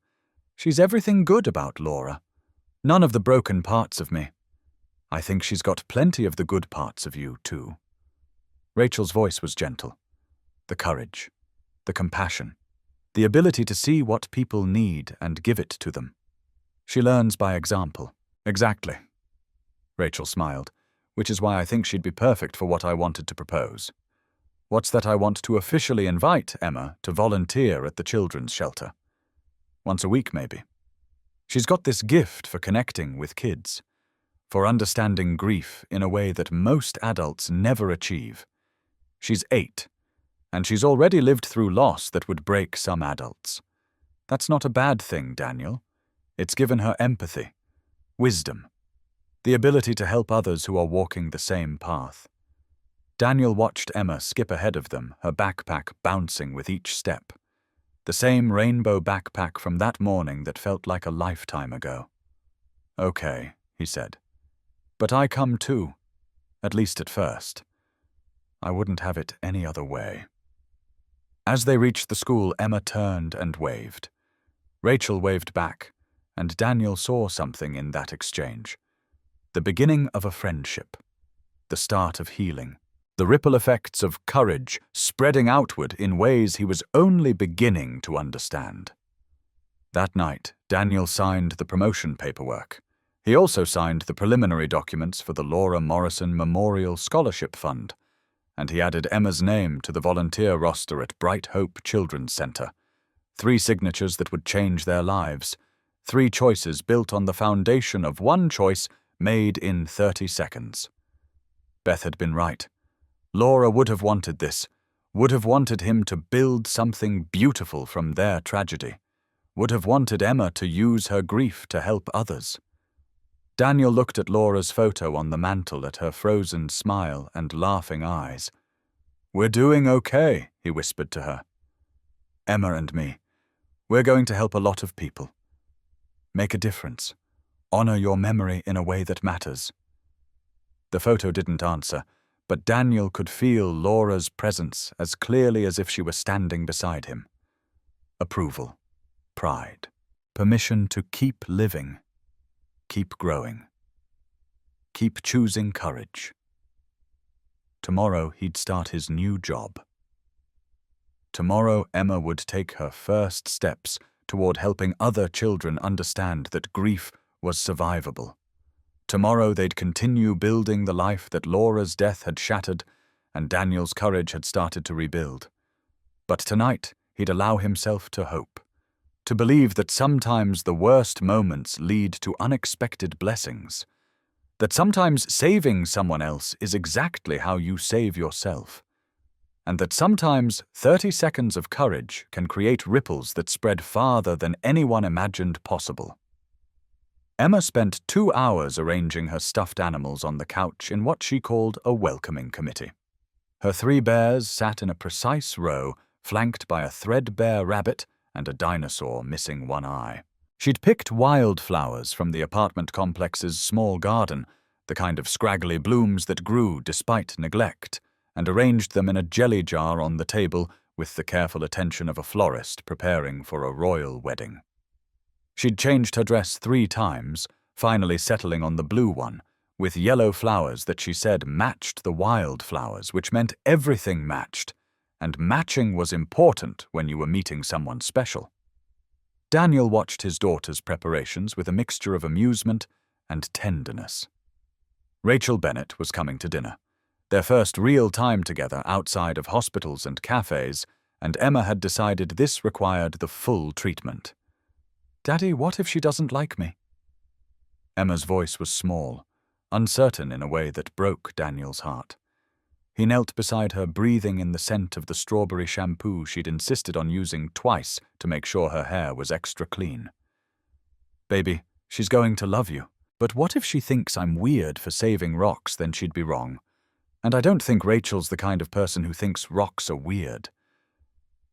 She's everything good about Laura. None of the broken parts of me. I think she's got plenty of the good parts of you, too." Rachel's voice was gentle. The courage, the compassion, the ability to see what people need and give it to them. "She learns by example." "Exactly." Rachel smiled, "which is why I think she'd be perfect for what I wanted to propose. What's that? I want to officially invite Emma to volunteer at the children's shelter. Once a week, maybe. She's got this gift for connecting with kids, for understanding grief in a way that most adults never achieve. She's 8, and she's already lived through loss that would break some adults. That's not a bad thing, Daniel. It's given her empathy, wisdom, the ability to help others who are walking the same path." Daniel watched Emma skip ahead of them, her backpack bouncing with each step. The same rainbow backpack from that morning that felt like a lifetime ago. "Okay," he said. "But I come too, at least at first. I wouldn't have it any other way." As they reached the school, Emma turned and waved. Rachel waved back, and Daniel saw something in that exchange. The beginning of a friendship, the start of healing. The ripple effects of courage spreading outward in ways he was only beginning to understand. That night, Daniel signed the promotion paperwork. He also signed the preliminary documents for the Laura Morrison Memorial Scholarship Fund, and he added Emma's name to the volunteer roster at Bright Hope Children's Center. 3 signatures that would change their lives. 3 choices built on the foundation of one choice made in 30 seconds. Beth had been right. Laura would have wanted this, would have wanted him to build something beautiful from their tragedy, would have wanted Emma to use her grief to help others. Daniel looked at Laura's photo on the mantel, at her frozen smile and laughing eyes. "We're doing okay," he whispered to her. "Emma and me, we're going to help a lot of people. Make a difference. Honor your memory in a way that matters." The photo didn't answer, but Daniel could feel Laura's presence as clearly as if she were standing beside him. Approval, pride, permission to keep living, keep growing, keep choosing courage. Tomorrow he'd start his new job. Tomorrow Emma would take her first steps toward helping other children understand that grief was survivable. Tomorrow they'd continue building the life that Laura's death had shattered and Daniel's courage had started to rebuild. But tonight he'd allow himself to hope, to believe that sometimes the worst moments lead to unexpected blessings, that sometimes saving someone else is exactly how you save yourself, and that sometimes 30 seconds of courage can create ripples that spread farther than anyone imagined possible. Emma spent 2 hours arranging her stuffed animals on the couch in what she called a welcoming committee. Her 3 bears sat in a precise row, flanked by a threadbare rabbit and a dinosaur missing one eye. She'd picked wildflowers from the apartment complex's small garden, the kind of scraggly blooms that grew despite neglect, and arranged them in a jelly jar on the table with the careful attention of a florist preparing for a royal wedding. She'd changed her dress 3 times, finally settling on the blue one, with yellow flowers that she said matched the wildflowers, which meant everything matched, and matching was important when you were meeting someone special. Daniel watched his daughter's preparations with a mixture of amusement and tenderness. Rachel Bennett was coming to dinner, their first real time together outside of hospitals and cafes, and Emma had decided this required the full treatment. "Daddy, what if she doesn't like me?" Emma's voice was small, uncertain in a way that broke Daniel's heart. He knelt beside her, breathing in the scent of the strawberry shampoo she'd insisted on using twice to make sure her hair was extra clean. "Baby, she's going to love you. But what if she thinks I'm weird for saving rocks? Then she'd be wrong. And I don't think Rachel's the kind of person who thinks rocks are weird."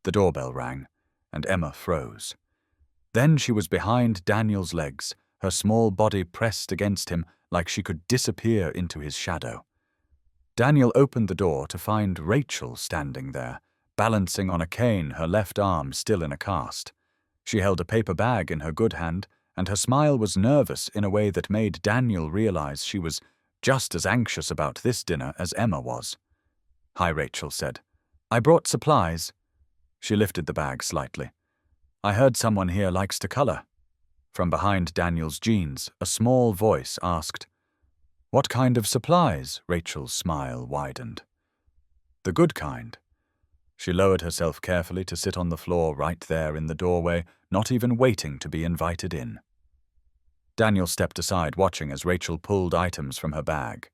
The doorbell rang, and Emma froze. Then she was behind Daniel's legs, her small body pressed against him like she could disappear into his shadow. Daniel opened the door to find Rachel standing there, balancing on a cane, her left arm still in a cast. She held a paper bag in her good hand, and her smile was nervous in a way that made Daniel realize she was just as anxious about this dinner as Emma was. "Hi," Rachel said. "I brought supplies." She lifted the bag slightly. "I heard someone here likes to color." From behind Daniel's jeans, a small voice asked, "What kind of supplies?" Rachel's smile widened. "The good kind." She lowered herself carefully to sit on the floor right there in the doorway, not even waiting to be invited in. Daniel stepped aside, watching as Rachel pulled items from her bag.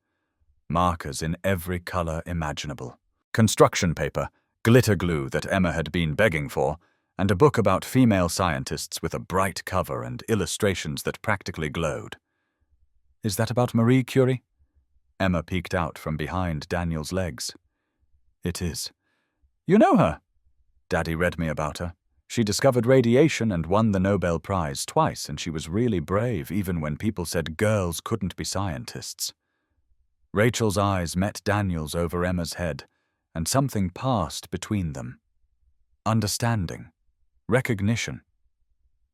Markers in every color imaginable, construction paper, glitter glue that Emma had been begging for, and a book about female scientists with a bright cover and illustrations that practically glowed. "Is that about Marie Curie?" Emma peeked out from behind Daniel's legs. "It is." "You know her?" "Daddy read me about her. She discovered radiation and won the Nobel Prize twice, and she was really brave even when people said girls couldn't be scientists." Rachel's eyes met Daniel's over Emma's head, and something passed between them. Understanding. Recognition.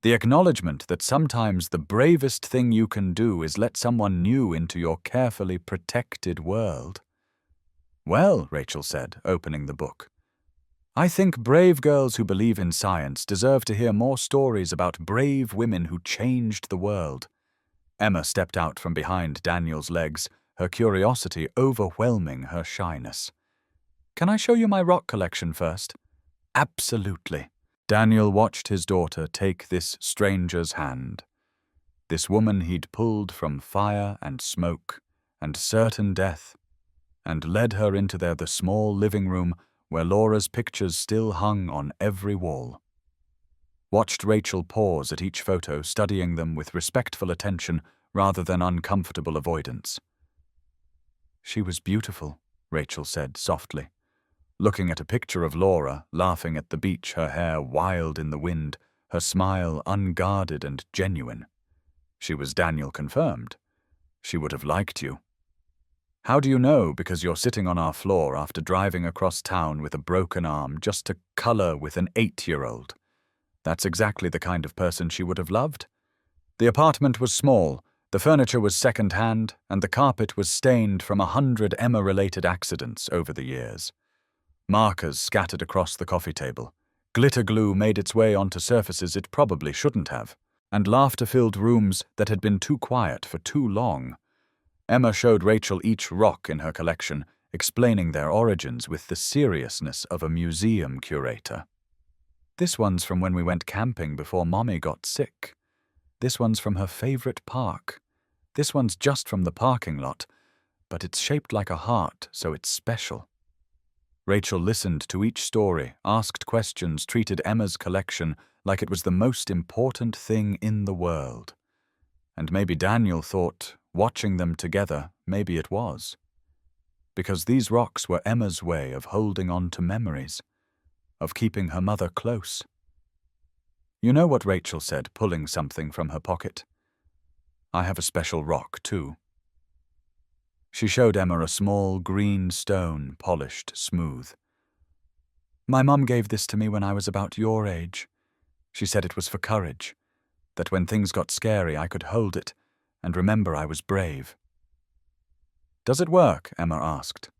The acknowledgement that sometimes the bravest thing you can do is let someone new into your carefully protected world. "Well," Rachel said, opening the book, "I think brave girls who believe in science deserve to hear more stories about brave women who changed the world." Emma stepped out from behind Daniel's legs, her curiosity overwhelming her shyness. "Can I show you my rock collection first?" "Absolutely." Daniel watched his daughter take this stranger's hand, this woman he'd pulled from fire and smoke and certain death, and led her into the small living room where Laura's pictures still hung on every wall. Watched Rachel pause at each photo, studying them with respectful attention rather than uncomfortable avoidance. "She was beautiful," Rachel said softly, looking at a picture of Laura, laughing at the beach, her hair wild in the wind, her smile unguarded and genuine. She was Daniel confirmed. She would have liked you. "How do you know? Because you're sitting on our floor after driving across town with a broken arm just to color with an 8-year-old. That's exactly the kind of person she would have loved. The apartment was small, the furniture was second-hand, and the carpet was stained from 100 Emma-related accidents over the years. Markers scattered across the coffee table. Glitter glue made its way onto surfaces it probably shouldn't have, and laughter-filled rooms that had been too quiet for too long. Emma showed Rachel each rock in her collection, explaining their origins with the seriousness of a museum curator. "This one's from when we went camping before Mommy got sick. This one's from her favorite park. This one's just from the parking lot, but it's shaped like a heart, so it's special." Rachel listened to each story, asked questions, treated Emma's collection like it was the most important thing in the world. And maybe Daniel thought, watching them together, maybe it was. Because these rocks were Emma's way of holding on to memories. of keeping her mother close. You know what Rachel said, pulling something from her pocket? I have a special rock, too. She showed Emma a small green stone, polished smooth. My mum gave this to me when I was about your age. She said it was for courage, that when things got scary I could hold it and remember I was brave. Does it work? Emma asked.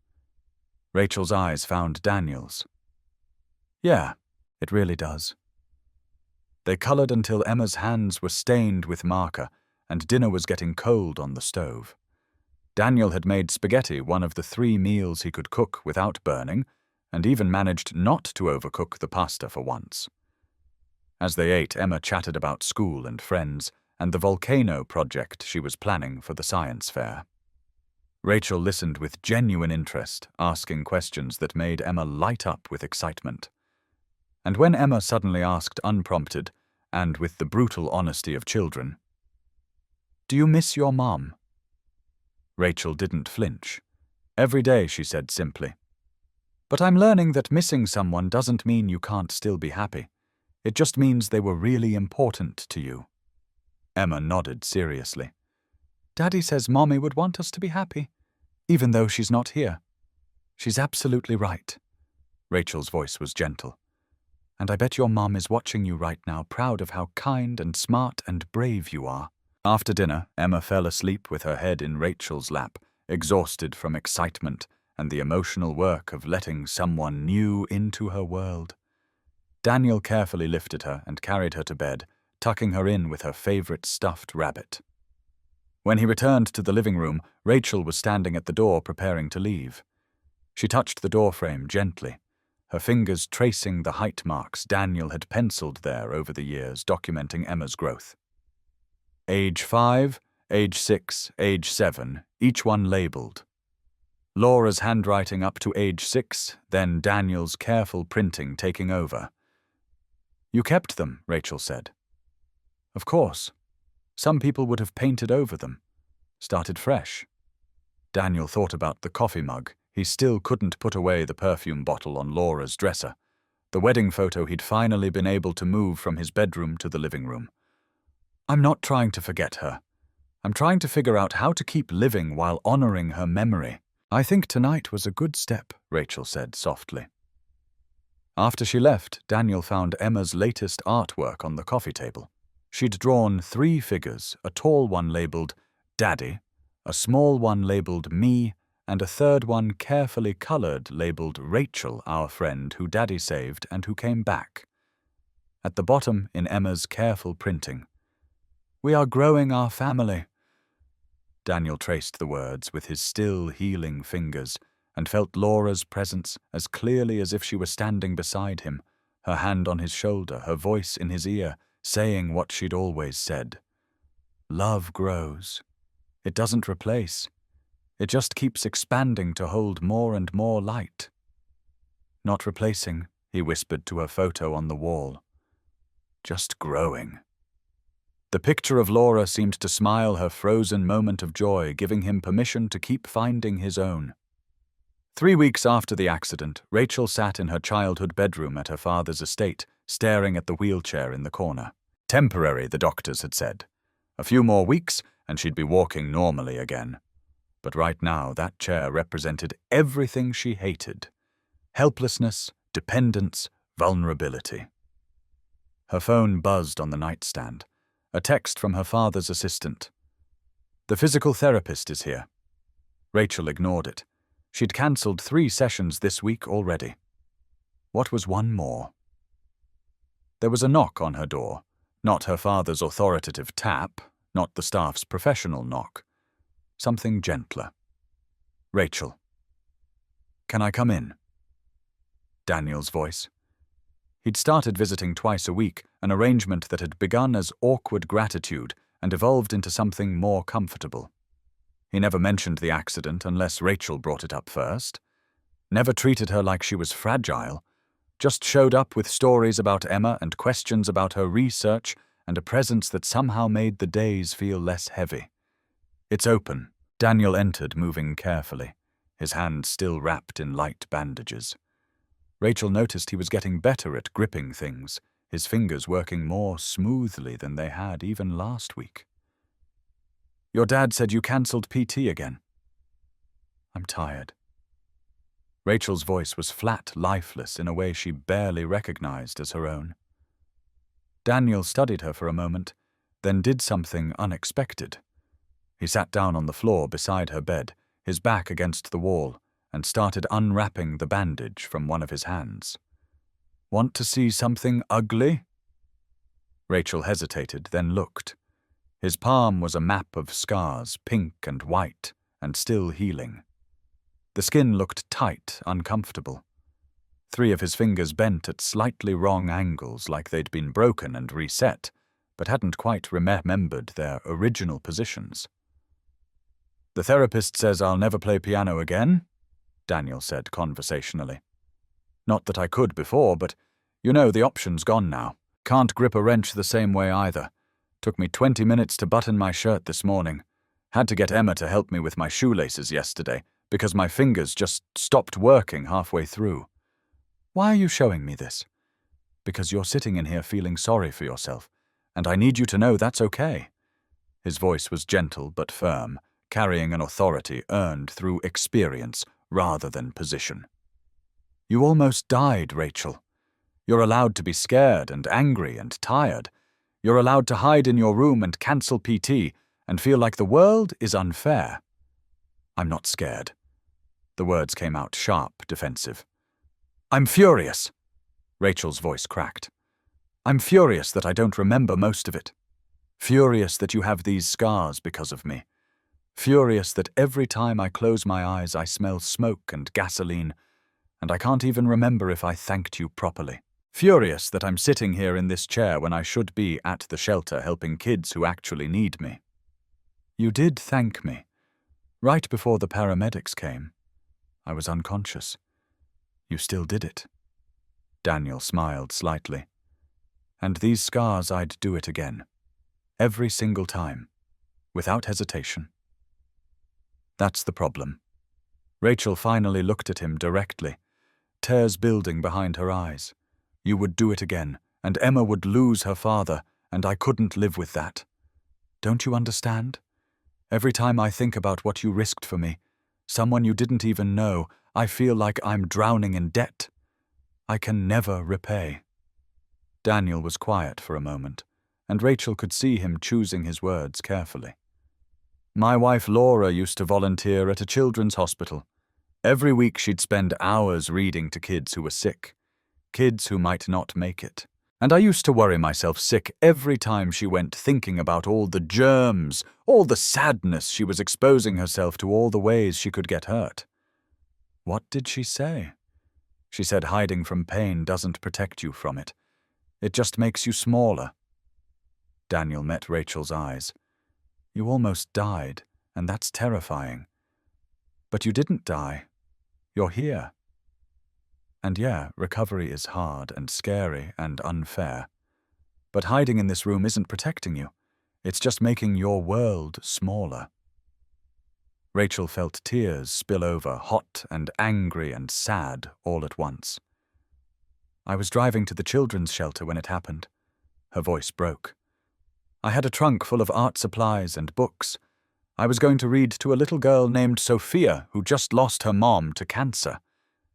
Rachel's eyes found Daniel's. Yeah, it really does. They colored until Emma's hands were stained with marker and dinner was getting cold on the stove. Daniel had made spaghetti one of the 3 meals he could cook without burning, and even managed not to overcook the pasta for once. As they ate, Emma chatted about school and friends and the volcano project she was planning for the science fair. Rachel listened with genuine interest, asking questions that made Emma light up with excitement. And when Emma suddenly asked unprompted, and with the brutal honesty of children, "Do you miss your mom?" Rachel didn't flinch. Every day, she said simply. But I'm learning that missing someone doesn't mean you can't still be happy. It just means they were really important to you. Emma nodded seriously. Daddy says Mommy would want us to be happy, even though she's not here. She's absolutely right. Rachel's voice was gentle. And I bet your mom is watching you right now, proud of how kind and smart and brave you are. After dinner, Emma fell asleep with her head in Rachel's lap, exhausted from excitement and the emotional work of letting someone new into her world. Daniel carefully lifted her and carried her to bed, tucking her in with her favorite stuffed rabbit. When he returned to the living room, Rachel was standing at the door preparing to leave. She touched the doorframe gently, her fingers tracing the height marks Daniel had penciled there over the years, documenting Emma's growth. Age 5, age 6, age 7, each one labeled. Laura's handwriting up to age 6, then Daniel's careful printing taking over. You kept them, Rachel said. Of course. Some people would have painted over them, started fresh. Daniel thought about the coffee mug. He still couldn't put away the perfume bottle on Laura's dresser, the wedding photo he'd finally been able to move from his bedroom to the living room. I'm not trying to forget her. I'm trying to figure out how to keep living while honoring her memory. I think tonight was a good step, Rachel said softly. After she left, Daniel found Emma's latest artwork on the coffee table. She'd drawn 3 figures, a tall one labeled Daddy, a small one labeled Me, and a third one carefully colored labeled Rachel, our friend who Daddy saved and who came back. At the bottom, in Emma's careful printing, We are growing our family. Daniel traced the words with his still healing fingers and felt Laura's presence as clearly as if she were standing beside him, her hand on his shoulder, her voice in his ear, saying what she'd always said. Love grows. It doesn't replace. It just keeps expanding to hold more and more light. Not replacing, he whispered to her photo on the wall. Just growing. The picture of Laura seemed to smile her frozen moment of joy, giving him permission to keep finding his own. 3 weeks after the accident, Rachel sat in her childhood bedroom at her father's estate, staring at the wheelchair in the corner. Temporary, the doctors had said. A few more weeks, and she'd be walking normally again. But right now, that chair represented everything she hated. Helplessness, dependence, vulnerability. Her phone buzzed on the nightstand. A text from her father's assistant. The physical therapist is here. Rachel ignored it. She'd cancelled 3 sessions this week already. What was one more? There was a knock on her door. Not her father's authoritative tap, not the staff's professional knock. Something gentler. Rachel. Can I come in? Daniel's voice. He'd started visiting twice a week, an arrangement that had begun as awkward gratitude and evolved into something more comfortable. He never mentioned the accident unless Rachel brought it up first. Never treated her like she was fragile. Just showed up with stories about Emma and questions about her research and a presence that somehow made the days feel less heavy. It's open. Daniel entered, moving carefully, his hand still wrapped in light bandages. Rachel noticed he was getting better at gripping things, his fingers working more smoothly than they had even last week. "Your dad said you cancelled PT again." "I'm tired." Rachel's voice was flat, lifeless, in a way she barely recognized as her own. Daniel studied her for a moment, then did something unexpected. He sat down on the floor beside her bed, his back against the wall, and started unwrapping the bandage from one of his hands. "Want to see something ugly?" Rachel hesitated, then looked. His palm was a map of scars, pink and white, and still healing. The skin looked tight, uncomfortable. 3 of his fingers bent at slightly wrong angles, like they'd been broken and reset, but hadn't quite remembered their original positions. "The therapist says I'll never play piano again," Daniel said conversationally. "Not that I could before, but you know, the option's gone now. Can't grip a wrench the same way either. Took me 20 minutes to button my shirt this morning. Had to get Emma to help me with my shoelaces yesterday, because my fingers just stopped working halfway through." "Why are you showing me this?" "Because you're sitting in here feeling sorry for yourself, and I need you to know that's okay." His voice was gentle but firm, carrying an authority earned through experience rather than position. "You almost died, Rachel. You're allowed to be scared and angry and tired. You're allowed to hide in your room and cancel PT and feel like the world is unfair." "I'm not scared." The words came out sharp, defensive. "I'm furious." Rachel's voice cracked. "I'm furious that I don't remember most of it. Furious that you have these scars because of me. Furious that every time I close my eyes I smell smoke and gasoline, and I can't even remember if I thanked you properly. Furious that I'm sitting here in this chair when I should be at the shelter helping kids who actually need me." "You did thank me. Right before the paramedics came. I was unconscious. You still did it." Daniel smiled slightly. "And these scars, I'd do it again. Every single time. Without hesitation." "That's the problem." Rachel finally looked at him directly, tears building behind her eyes. "You would do it again, and Emma would lose her father, and I couldn't live with that. Don't you understand? Every time I think about what you risked for me, someone you didn't even know, I feel like I'm drowning in debt. I can never repay." Daniel was quiet for a moment, and Rachel could see him choosing his words carefully. "My wife Laura used to volunteer at a children's hospital. Every week she'd spend hours reading to kids who were sick, kids who might not make it. And I used to worry myself sick every time she went, thinking about all the germs, all the sadness she was exposing herself to, all the ways she could get hurt." "What did she say?" "She said hiding from pain doesn't protect you from it. It just makes you smaller." Daniel met Rachel's eyes. "You almost died, and that's terrifying. But you didn't die. You're here. And yeah, recovery is hard and scary and unfair. But hiding in this room isn't protecting you. It's just making your world smaller." Rachel felt tears spill over, hot and angry and sad all at once. "I was driving to the children's shelter when it happened." Her voice broke. "I had a trunk full of art supplies and books. I was going to read to a little girl named Sophia who just lost her mom to cancer.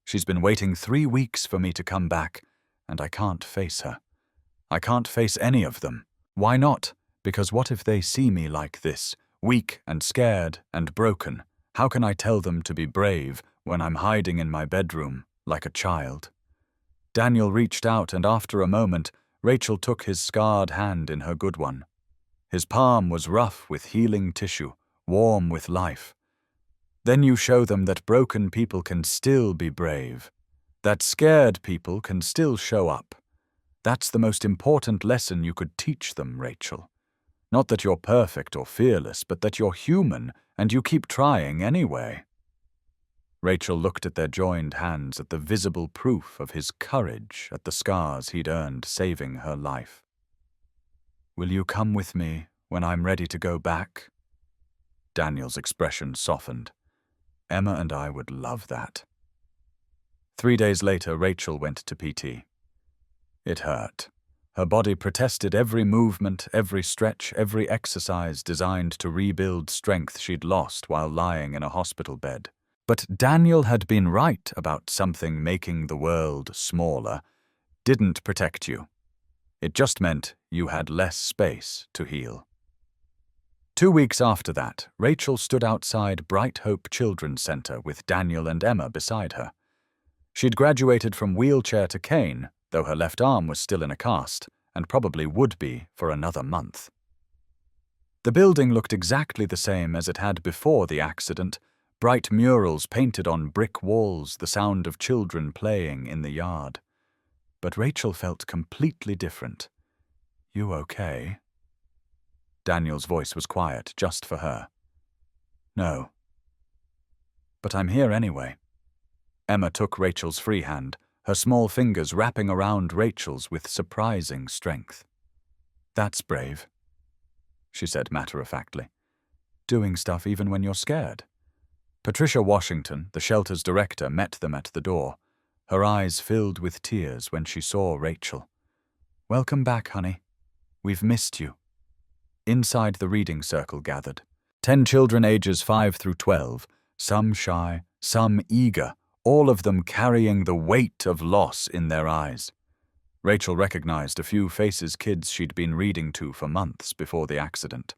She's been waiting 3 weeks for me to come back, and I can't face her. I can't face any of them. Why not? Because what if they see me like this, weak and scared and broken? How can I tell them to be brave when I'm hiding in my bedroom like a child?" Daniel reached out, and after a moment, Rachel took his scarred hand in her good one. His palm was rough with healing tissue, warm with life. "Then you show them that broken people can still be brave, that scared people can still show up. That's the most important lesson you could teach them, Rachel. Not that you're perfect or fearless, but that you're human and you keep trying anyway." Rachel looked at their joined hands, at the visible proof of his courage, at the scars he'd earned saving her life. "Will you come with me when I'm ready to go back?" Daniel's expression softened. "Emma and I would love that." 3 days later, Rachel went to PT. It hurt. Her body protested every movement, every stretch, every exercise designed to rebuild strength she'd lost while lying in a hospital bed. But Daniel had been right about something making the world smaller didn't protect you. It just meant you had less space to heal. 2 weeks after that, Rachel stood outside Bright Hope Children's Center with Daniel and Emma beside her. She'd graduated from wheelchair to cane, though her left arm was still in a cast, and probably would be for another month. The building looked exactly the same as it had before the accident, bright murals painted on brick walls, the sound of children playing in the yard. But Rachel felt completely different. "You okay?" Daniel's voice was quiet, just for her. "No. But I'm here anyway." Emma took Rachel's free hand, her small fingers wrapping around Rachel's with surprising strength. "That's brave," she said matter-of-factly. "Doing stuff even when you're scared." Patricia Washington, the shelter's director, met them at the door. Her eyes filled with tears when she saw Rachel. "Welcome back, honey. We've missed you." Inside the reading circle gathered 10 children ages 5 through 12, some shy, some eager, all of them carrying the weight of loss in their eyes. Rachel recognized a few faces kids she'd been reading to for months before the accident.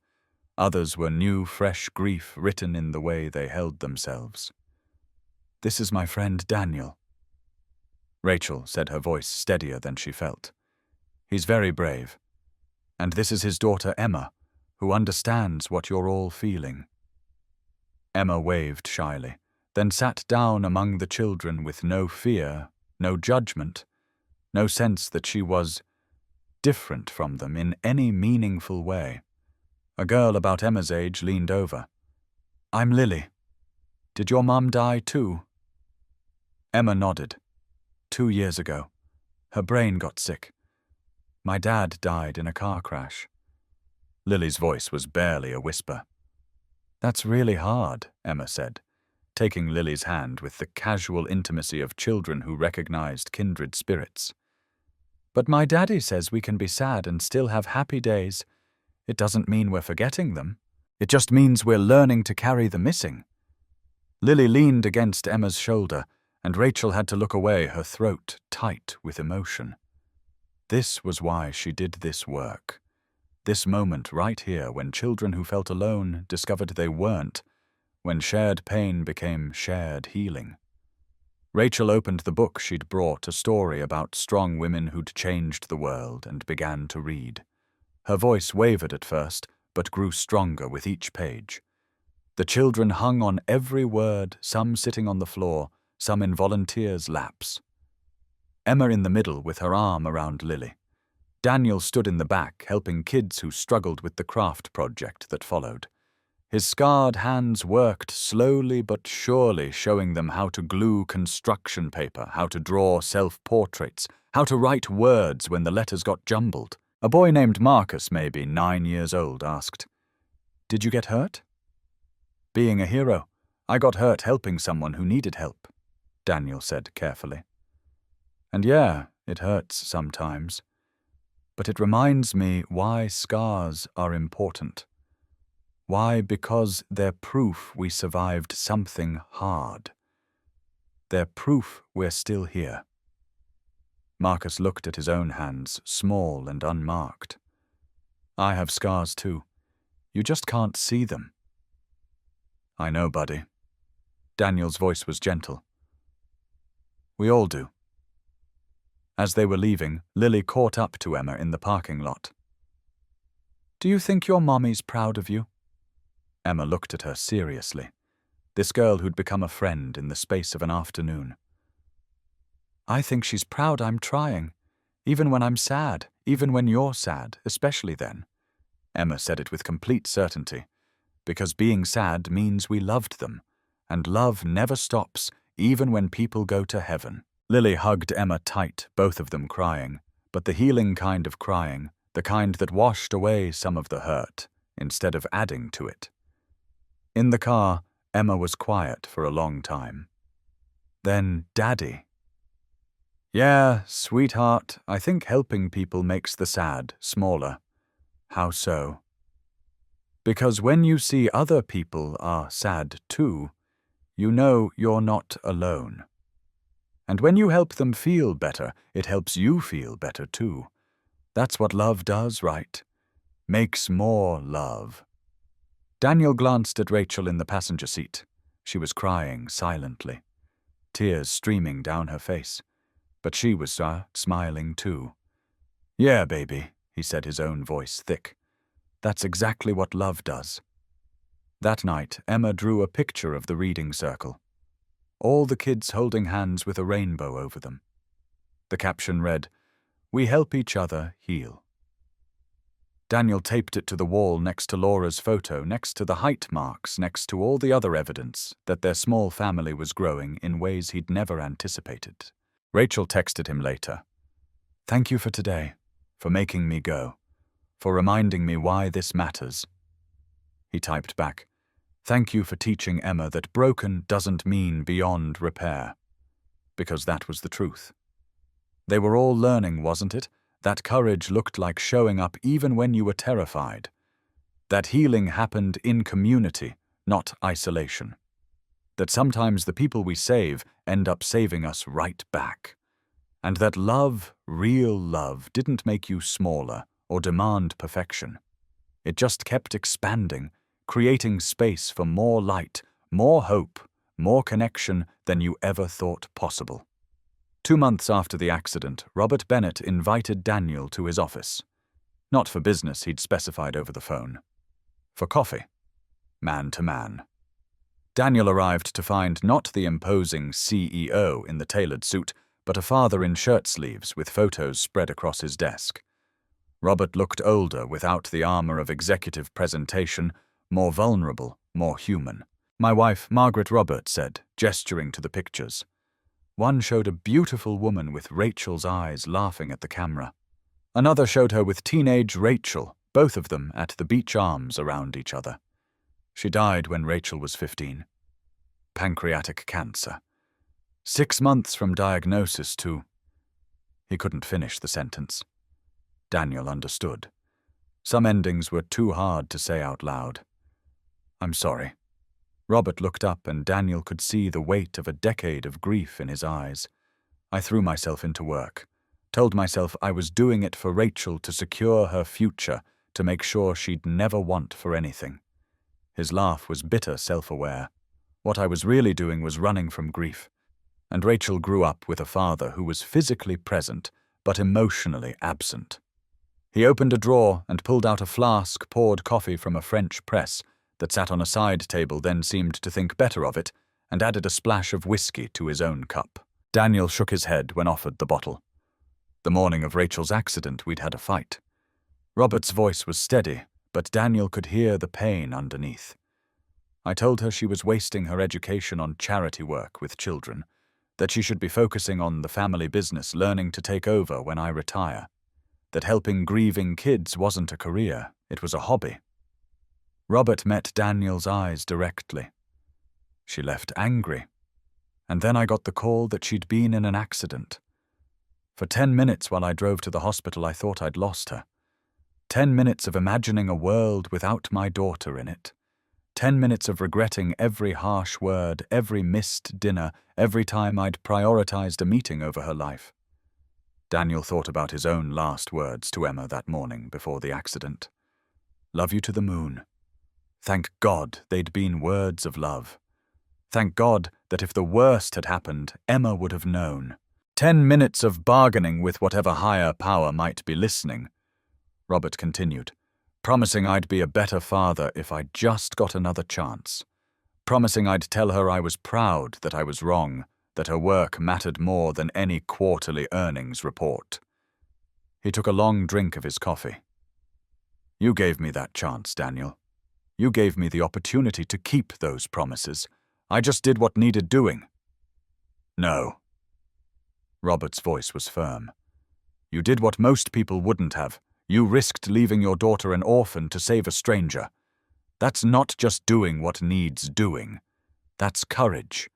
Others were new, fresh grief written in the way they held themselves. "This is my friend Daniel." Rachel said, her voice steadier than she felt. "He's very brave. And this is his daughter Emma, who understands what you're all feeling." Emma waved shyly, then sat down among the children with no fear, no judgment, no sense that she was different from them in any meaningful way. A girl about Emma's age leaned over. "I'm Lily. Did your mum die too?" Emma nodded. 2 years ago. Her brain got sick. My dad died in a car crash." Lily's voice was barely a whisper. "That's really hard," Emma said, taking Lily's hand with the casual intimacy of children who recognized kindred spirits. "But my daddy says we can be sad and still have happy days. It doesn't mean we're forgetting them. It just means we're learning to carry the missing." Lily leaned against Emma's shoulder, and Rachel had to look away, her throat tight with emotion. This was why she did this work. This moment right here, when children who felt alone discovered they weren't, when shared pain became shared healing. Rachel opened the book she'd brought, a story about strong women who'd changed the world, and began to read. Her voice wavered at first, but grew stronger with each page. The children hung on every word, some sitting on the floor, some in volunteers' laps. Emma in the middle with her arm around Lily. Daniel stood in the back, helping kids who struggled with the craft project that followed. His scarred hands worked slowly but surely, showing them how to glue construction paper, how to draw self-portraits, how to write words when the letters got jumbled. A boy named Marcus, maybe 9 years old, asked, "Did you get hurt?" "Being a hero. I got hurt helping someone who needed help," Daniel said carefully. "And yeah, it hurts sometimes. But it reminds me why scars are important. Why? Because they're proof we survived something hard. They're proof we're still here." Marcus looked at his own hands, small and unmarked. "I have scars too. You just can't see them." "I know, buddy." Daniel's voice was gentle. "We all do." As they were leaving, Lily caught up to Emma in the parking lot. "Do you think your mommy's proud of you?" Emma looked at her seriously, this girl who'd become a friend in the space of an afternoon. "I think she's proud I'm trying, even when I'm sad, even when you're sad, especially then." Emma said it with complete certainty, because being sad means we loved them, and love never stops, even when people go to heaven. Lily hugged Emma tight, both of them crying, but the healing kind of crying, the kind that washed away some of the hurt, instead of adding to it. In the car, Emma was quiet for a long time. Then Daddy, Yeah, sweetheart, I think helping people makes the sad smaller. How so? Because when you see other people are sad too, you know you're not alone. And when you help them feel better, it helps you feel better too. That's what love does, right? Makes more love. Daniel glanced at Rachel in the passenger seat. She was crying silently, tears streaming down her face. But she was smiling too. Yeah, baby, he said, his own voice thick. That's exactly what love does. That night, Emma drew a picture of the reading circle. All the kids holding hands with a rainbow over them. The caption read, "We help each other heal." Daniel taped it to the wall next to Laura's photo, next to the height marks, next to all the other evidence that their small family was growing in ways he'd never anticipated. Rachel texted him later. "Thank you for today, for making me go, for reminding me why this matters." He typed back, "Thank you for teaching Emma that broken doesn't mean beyond repair." Because that was the truth. They were all learning, wasn't it? That courage looked like showing up even when you were terrified. That healing happened in community, not isolation. That sometimes the people we save end up saving us right back. And that love, real love, didn't make you smaller or demand perfection. It just kept expanding, creating space for more light, more hope, more connection than you ever thought possible. 2 months after the accident, Robert Bennett invited Daniel to his office. Not for business he'd specified over the phone. For coffee. Man to man. Daniel arrived to find not the imposing CEO in the tailored suit, but a father in shirt sleeves with photos spread across his desk. Robert looked older without the armor of executive presentation, more vulnerable, more human. "My wife, Margaret," Robert said, gesturing to the pictures. One showed a beautiful woman with Rachel's eyes laughing at the camera. Another showed her with teenage Rachel, both of them at the beach, arms around each other. She died when Rachel was 15. Pancreatic cancer. 6 months from diagnosis to... He couldn't finish the sentence. Daniel understood. Some endings were too hard to say out loud. "I'm sorry." Robert looked up and Daniel could see the weight of a decade of grief in his eyes. "I threw myself into work. Told myself I was doing it for Rachel to secure her future, to make sure she'd never want for anything." His laugh was bitter, self-aware. What I was really doing was running from grief. And Rachel grew up with a father who was physically present, but emotionally absent. He opened a drawer and pulled out a flask, poured coffee from a French press that sat on a side table, then seemed to think better of it, and added a splash of whiskey to his own cup. Daniel shook his head when offered the bottle. "The morning of Rachel's accident, we'd had a fight." Robert's voice was steady, but Daniel could hear the pain underneath. "I told her she was wasting her education on charity work with children, that she should be focusing on the family business, learning to take over when I retire, that helping grieving kids wasn't a career, it was a hobby." Robert met Daniel's eyes directly. "She left angry. And then I got the call that she'd been in an accident. For 10 minutes while I drove to the hospital, I thought I'd lost her. 10 minutes of imagining a world without my daughter in it. 10 minutes of regretting every harsh word, every missed dinner, every time I'd prioritized a meeting over her life." Daniel thought about his own last words to Emma that morning before the accident. "Love you to the moon." Thank God they'd been words of love. Thank God that if the worst had happened, Emma would have known. 10 minutes of bargaining with whatever higher power might be listening. Robert continued, "Promising I'd be a better father if I just got another chance. Promising I'd tell her I was proud that I was wrong, that her work mattered more than any quarterly earnings report." He took a long drink of his coffee. "You gave me that chance, Daniel. You gave me the opportunity to keep those promises. I just did what needed doing." "No." Robert's voice was firm. "You did what most people wouldn't have. You risked leaving your daughter an orphan to save a stranger. That's not just doing what needs doing. That's courage.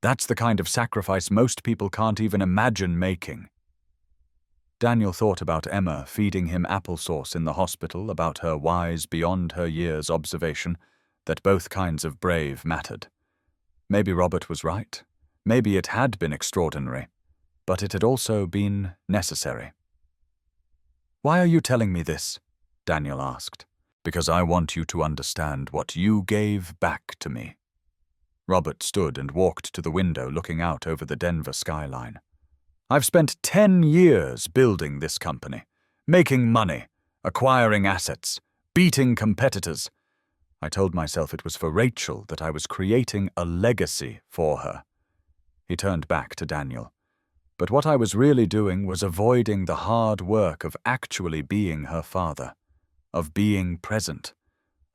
That's the kind of sacrifice most people can't even imagine making. Daniel thought about Emma feeding him applesauce in the hospital, about her wise, beyond her years observation that both kinds of brave mattered. Maybe Robert was right. Maybe it had been extraordinary, but it had also been necessary. "Why are you telling me this?" Daniel asked. "Because I want you to understand what you gave back to me." Robert stood and walked to the window, looking out over the Denver skyline. "I've spent 10 years building this company, making money, acquiring assets, beating competitors. I told myself it was for Rachel, that I was creating a legacy for her." He turned back to Daniel. "But what I was really doing was avoiding the hard work of actually being her father, of being present,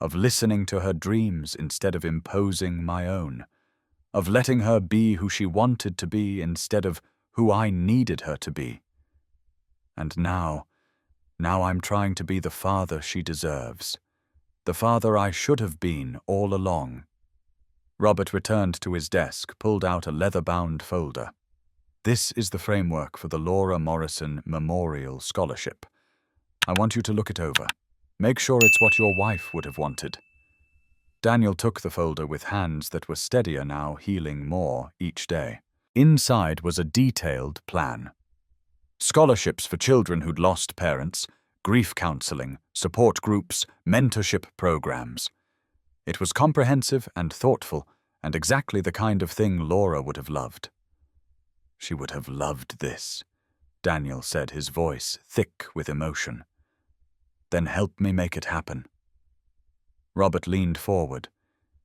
of listening to her dreams instead of imposing my own, of letting her be who she wanted to be instead of who I needed her to be. And now I'm trying to be the father she deserves, the father I should have been all along." Robert returned to his desk, pulled out a leather-bound folder. "This is the framework for the Laura Morrison Memorial Scholarship. I want you to look it over. Make sure it's what your wife would have wanted." Daniel took the folder with hands that were steadier now, healing more each day. Inside was a detailed plan. Scholarships for children who'd lost parents, grief counseling, support groups, mentorship programs. It was comprehensive and thoughtful, and exactly the kind of thing Laura would have loved. "She would have loved this," Daniel said, his voice thick with emotion. "Then help me make it happen." Robert leaned forward,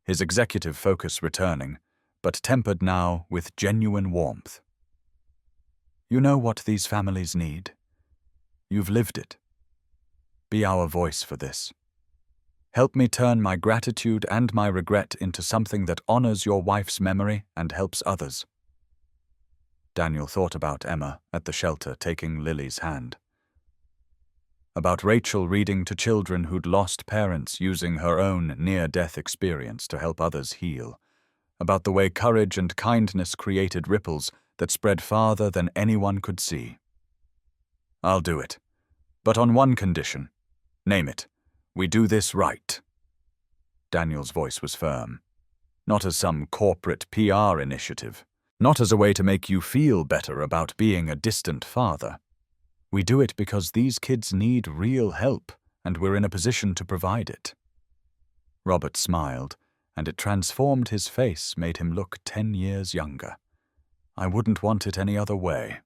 his executive focus returning, but tempered now with genuine warmth. "You know what these families need. You've lived it. Be our voice for this. Help me turn my gratitude and my regret into something that honors your wife's memory and helps others." Daniel thought about Emma at the shelter taking Lily's hand. About Rachel reading to children who'd lost parents, using her own near-death experience to help others heal. About the way courage and kindness created ripples that spread farther than anyone could see. "I'll do it, but on one condition. Name it. We do this right." Daniel's voice was firm. Not as some corporate PR initiative. Not as a way to make you feel better about being a distant father. We do it because these kids need real help, and we're in a position to provide it. Robert smiled, and it transformed his face, made him look 10 years younger. "I wouldn't want it any other way."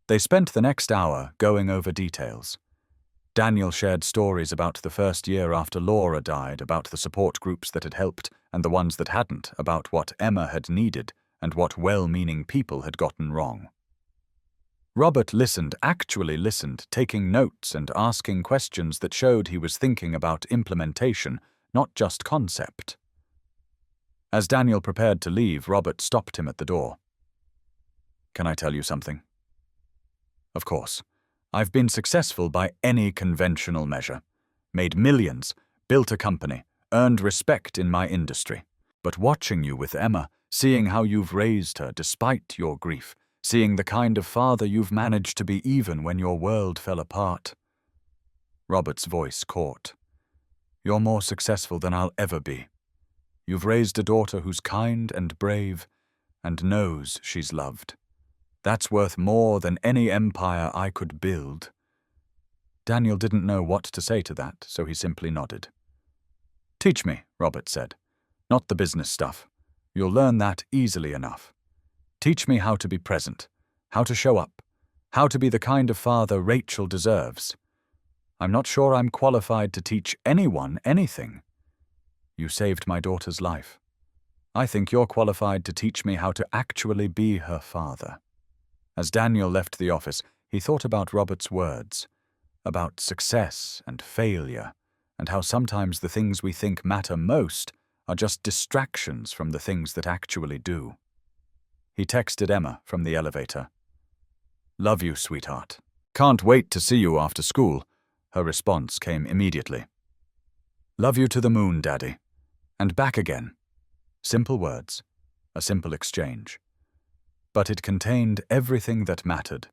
They spent the next hour going over details. Daniel shared stories about the first year after Laura died, about the support groups that had helped and the ones that hadn't, about what Emma had needed and what well-meaning people had gotten wrong. Robert listened, actually listened, taking notes and asking questions that showed he was thinking about implementation, not just concept. As Daniel prepared to leave, Robert stopped him at the door. "Can I tell you something?" "Of course. I've been successful by any conventional measure. Made millions, built a company, earned respect in my industry. But watching you with Emma, seeing how you've raised her despite your grief, seeing the kind of father you've managed to be even when your world fell apart." Robert's voice caught. "You're more successful than I'll ever be. You've raised a daughter who's kind and brave and knows she's loved. That's worth more than any empire I could build." Daniel didn't know what to say to that, so he simply nodded. "Teach me," Robert said. "Not the business stuff. You'll learn that easily enough. Teach me how to be present, how to show up, how to be the kind of father Rachel deserves. I'm not sure I'm qualified to teach anyone anything. You saved my daughter's life. I think you're qualified to teach me how to actually be her father." As Daniel left the office, he thought about Robert's words, about success and failure, and how sometimes the things we think matter most are just distractions from the things that actually do. He texted Emma from the elevator. "Love you, sweetheart. Can't wait to see you after school." Her response came immediately. "Love you to the moon, Daddy. And back again." Simple words. a simple exchange. But it contained everything that mattered: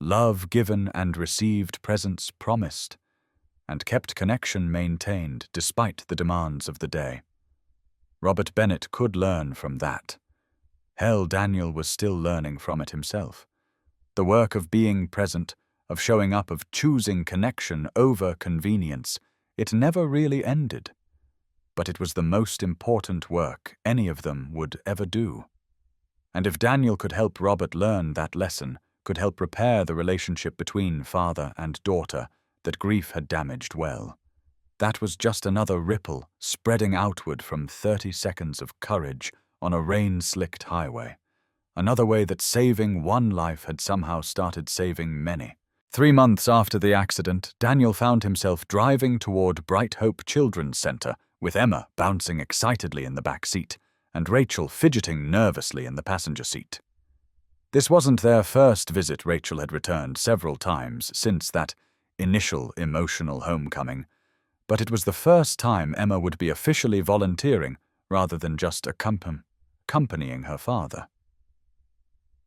love given and received, presents promised, and kept connection maintained despite the demands of the day. Robert Bennett could learn from that. Hell, Daniel was still learning from it himself. The work of being present, of showing up, of choosing connection over convenience, it never really ended. But it was the most important work any of them would ever do. And if Daniel could help Robert learn that lesson, could help repair the relationship between father and daughter that grief had damaged, well, that was just another ripple spreading outward from 30 seconds of courage on a rain-slicked highway. Another way that saving one life had somehow started saving many. 3 months after the accident, Daniel found himself driving toward Bright Hope Children's Center, with Emma bouncing excitedly in the back seat and Rachel fidgeting nervously in the passenger seat. This wasn't their first visit. Rachel had returned several times since that initial emotional homecoming, but it was the first time Emma would be officially volunteering rather than just accompanying her father.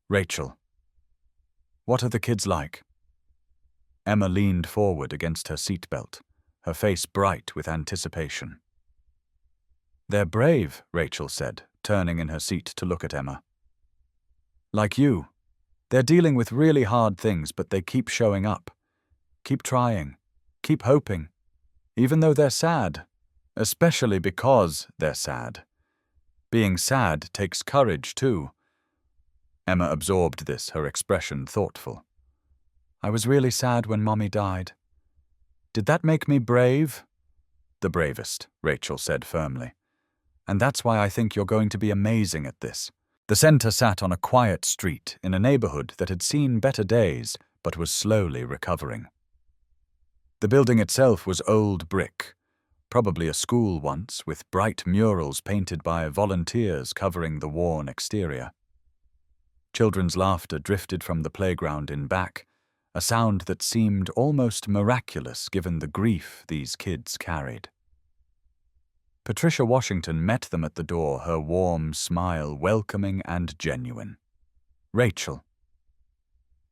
Rachel, what are the kids like? Emma leaned forward against her seatbelt, her face bright with anticipation. They're brave, Rachel said, turning in her seat to look at Emma. Like you. They're dealing with really hard things, but they keep showing up. Keep trying. Keep hoping. Even though they're sad. Especially because they're sad. Being sad takes courage, too. Emma absorbed this, her expression thoughtful. I was really sad when Mommy died. Did that make me brave? The bravest, Rachel said firmly. And that's why I think you're going to be amazing at this. The center sat on a quiet street in a neighborhood that had seen better days but was slowly recovering. The building itself was old brick, probably a school once, with bright murals painted by volunteers covering the worn exterior. Children's laughter drifted from the playground in back, a sound that seemed almost miraculous given the grief these kids carried. Patricia Washington met them at the door, her warm smile welcoming and genuine. Rachel.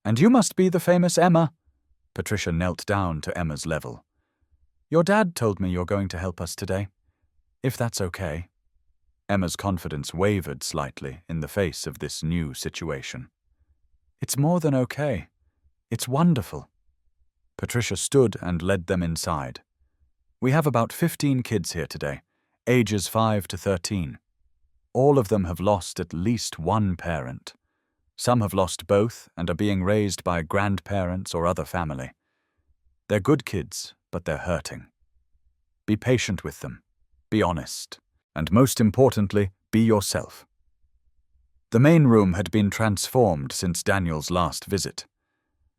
And you must be the famous Emma. Patricia knelt down to Emma's level. Your dad told me you're going to help us today, if that's okay. Emma's confidence wavered slightly in the face of this new situation. It's more than okay. It's wonderful. Patricia stood and led them inside. We have about 15 kids here today, ages 5 to 13. All of them have lost at least one parent. Some have lost both and are being raised by grandparents or other family. They're good kids, but they're hurting. Be patient with them. Be honest. And most importantly, be yourself. The main room had been transformed since Daniel's last visit.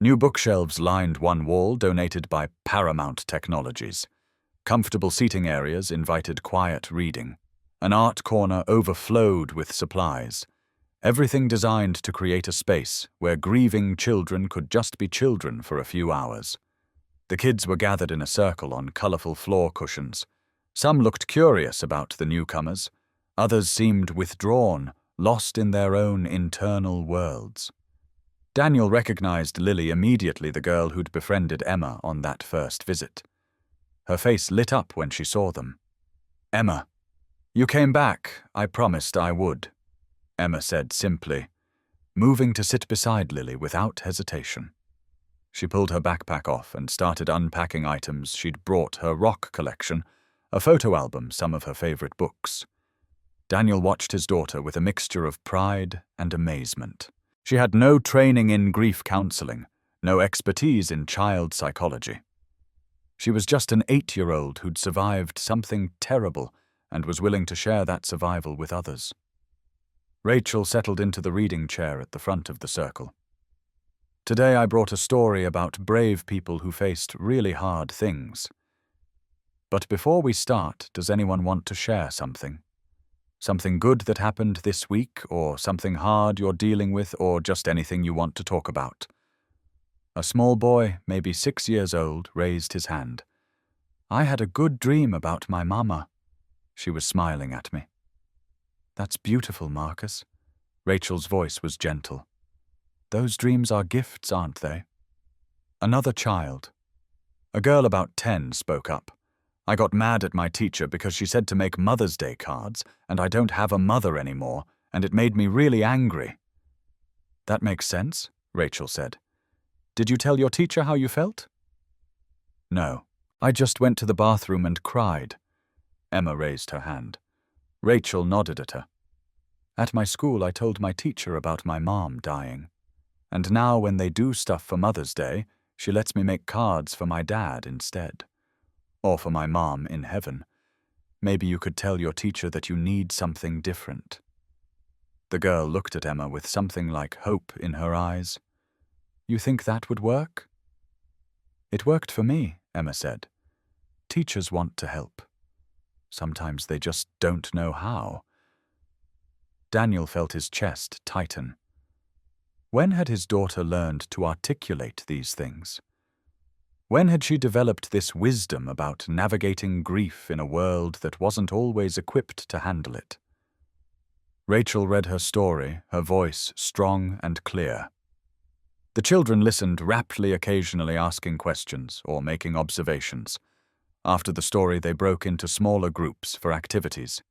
New bookshelves lined one wall, donated by Paramount Technologies. Comfortable seating areas invited quiet reading. An art corner overflowed with supplies. Everything designed to create a space where grieving children could just be children for a few hours. The kids were gathered in a circle on colorful floor cushions. Some looked curious about the newcomers. Others seemed withdrawn, lost in their own internal worlds. Daniel recognized Lily immediately, the girl who'd befriended Emma on that first visit. Her face lit up when she saw them. Emma, you came back. I promised I would, Emma said simply, moving to sit beside Lily without hesitation. She pulled her backpack off and started unpacking items she'd brought: her rock collection, a photo album, some of her favorite books. Daniel watched his daughter with a mixture of pride and amazement. She had no training in grief counseling, no expertise in child psychology. She was just an 8-year-old who'd survived something terrible and was willing to share that survival with others. Rachel settled into the reading chair at the front of the circle. Today I brought a story about brave people who faced really hard things. But before we start, does anyone want to share something? Something good that happened this week, or something hard you're dealing with, or just anything you want to talk about? A small boy, maybe 6 years old, raised his hand. I had a good dream about my mama. She was smiling at me. That's beautiful, Marcus. Rachel's voice was gentle. Those dreams are gifts, aren't they? Another child. A girl about 10 spoke up. I got mad at my teacher because she said to make Mother's Day cards, and I don't have a mother anymore, and it made me really angry. That makes sense, Rachel said. Did you tell your teacher how you felt? No. I just went to the bathroom and cried. Emma raised her hand. Rachel nodded at her. At my school, I told my teacher about my mom dying. And now when they do stuff for Mother's Day, she lets me make cards for my dad instead. Or for my mom in heaven. Maybe you could tell your teacher that you need something different. The girl looked at Emma with something like hope in her eyes. You think that would work? It worked for me, Emma said. Teachers want to help. Sometimes they just don't know how. Daniel felt his chest tighten. When had his daughter learned to articulate these things? When had she developed this wisdom about navigating grief in a world that wasn't always equipped to handle it? Rachel read her story, her voice strong and clear. The children listened raptly, occasionally asking questions or making observations. After the story, they broke into smaller groups for activities.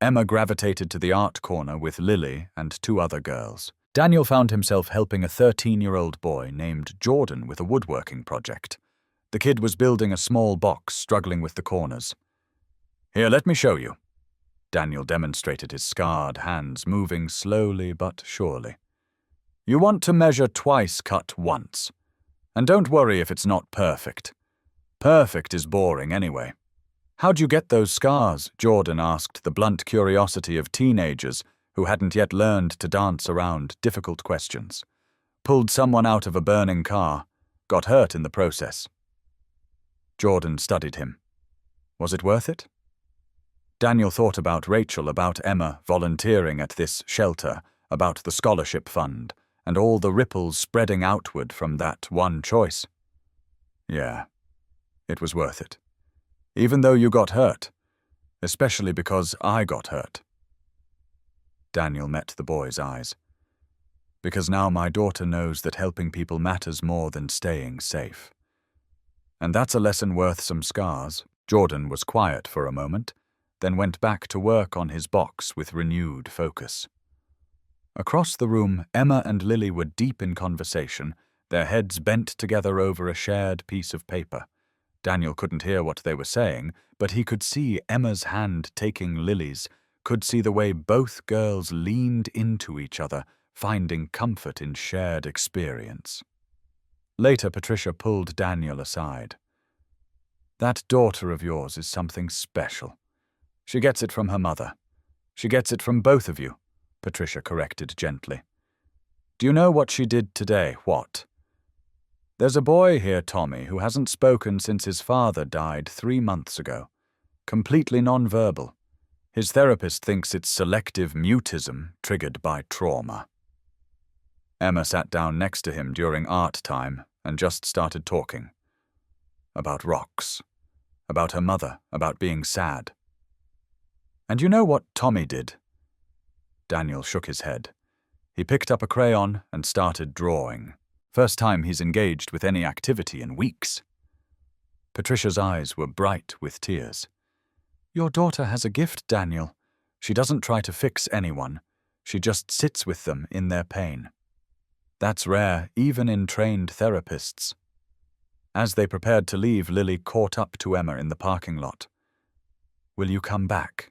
Emma gravitated to the art corner with Lily and 2 other girls. Daniel found himself helping a 13-year-old boy named Jordan with a woodworking project. The kid was building a small box, struggling with the corners. Here, let me show you. Daniel demonstrated his scarred hands, moving slowly but surely. You want to measure twice, cut once. And don't worry if it's not perfect. Perfect is boring anyway. How'd you get those scars? Jordan asked, the blunt curiosity of teenagers who hadn't yet learned to dance around difficult questions. Pulled someone out of a burning car. Got hurt in the process. Jordan studied him. Was it worth it? Daniel thought about Rachel, about Emma volunteering at this shelter, about the scholarship fund, and all the ripples spreading outward from that one choice. Yeah, it was worth it. Even though you got hurt, especially because I got hurt. Daniel met the boy's eyes. Because now my daughter knows that helping people matters more than staying safe. And that's a lesson worth some scars. Jordan was quiet for a moment, then went back to work on his box with renewed focus. Across the room, Emma and Lily were deep in conversation, their heads bent together over a shared piece of paper. Daniel couldn't hear what they were saying, but he could see Emma's hand taking Lily's, could see the way both girls leaned into each other, finding comfort in shared experience. Later, Patricia pulled Daniel aside. That daughter of yours is something special. She gets it from her mother. She gets it from both of you, Patricia corrected gently. Do you know what she did today? What? There's a boy here, Tommy, who hasn't spoken since his father died 3 months ago. Completely nonverbal. His therapist thinks it's selective mutism triggered by trauma. Emma sat down next to him during art time and just started talking. About rocks. About her mother. About being sad. And you know what Tommy did? Daniel shook his head. He picked up a crayon and started drawing. First time he's engaged with any activity in weeks. Patricia's eyes were bright with tears. Your daughter has a gift, Daniel. She doesn't try to fix anyone. She just sits with them in their pain. That's rare, even in trained therapists. As they prepared to leave, Lily caught up to Emma in the parking lot. Will you come back?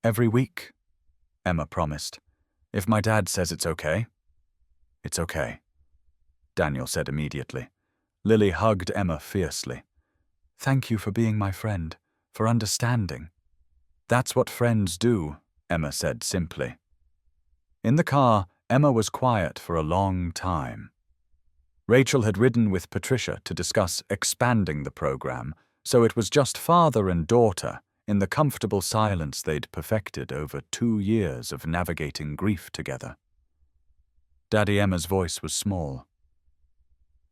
Every week, Emma promised. If my dad says it's okay. It's okay, Daniel said immediately. Lily hugged Emma fiercely. Thank you for being my friend, for understanding. That's what friends do, Emma said simply. In the car, Emma was quiet for a long time. Rachel had ridden with Patricia to discuss expanding the program, so it was just father and daughter in the comfortable silence they'd perfected over 2 years of navigating grief together. Daddy Emma's voice was small.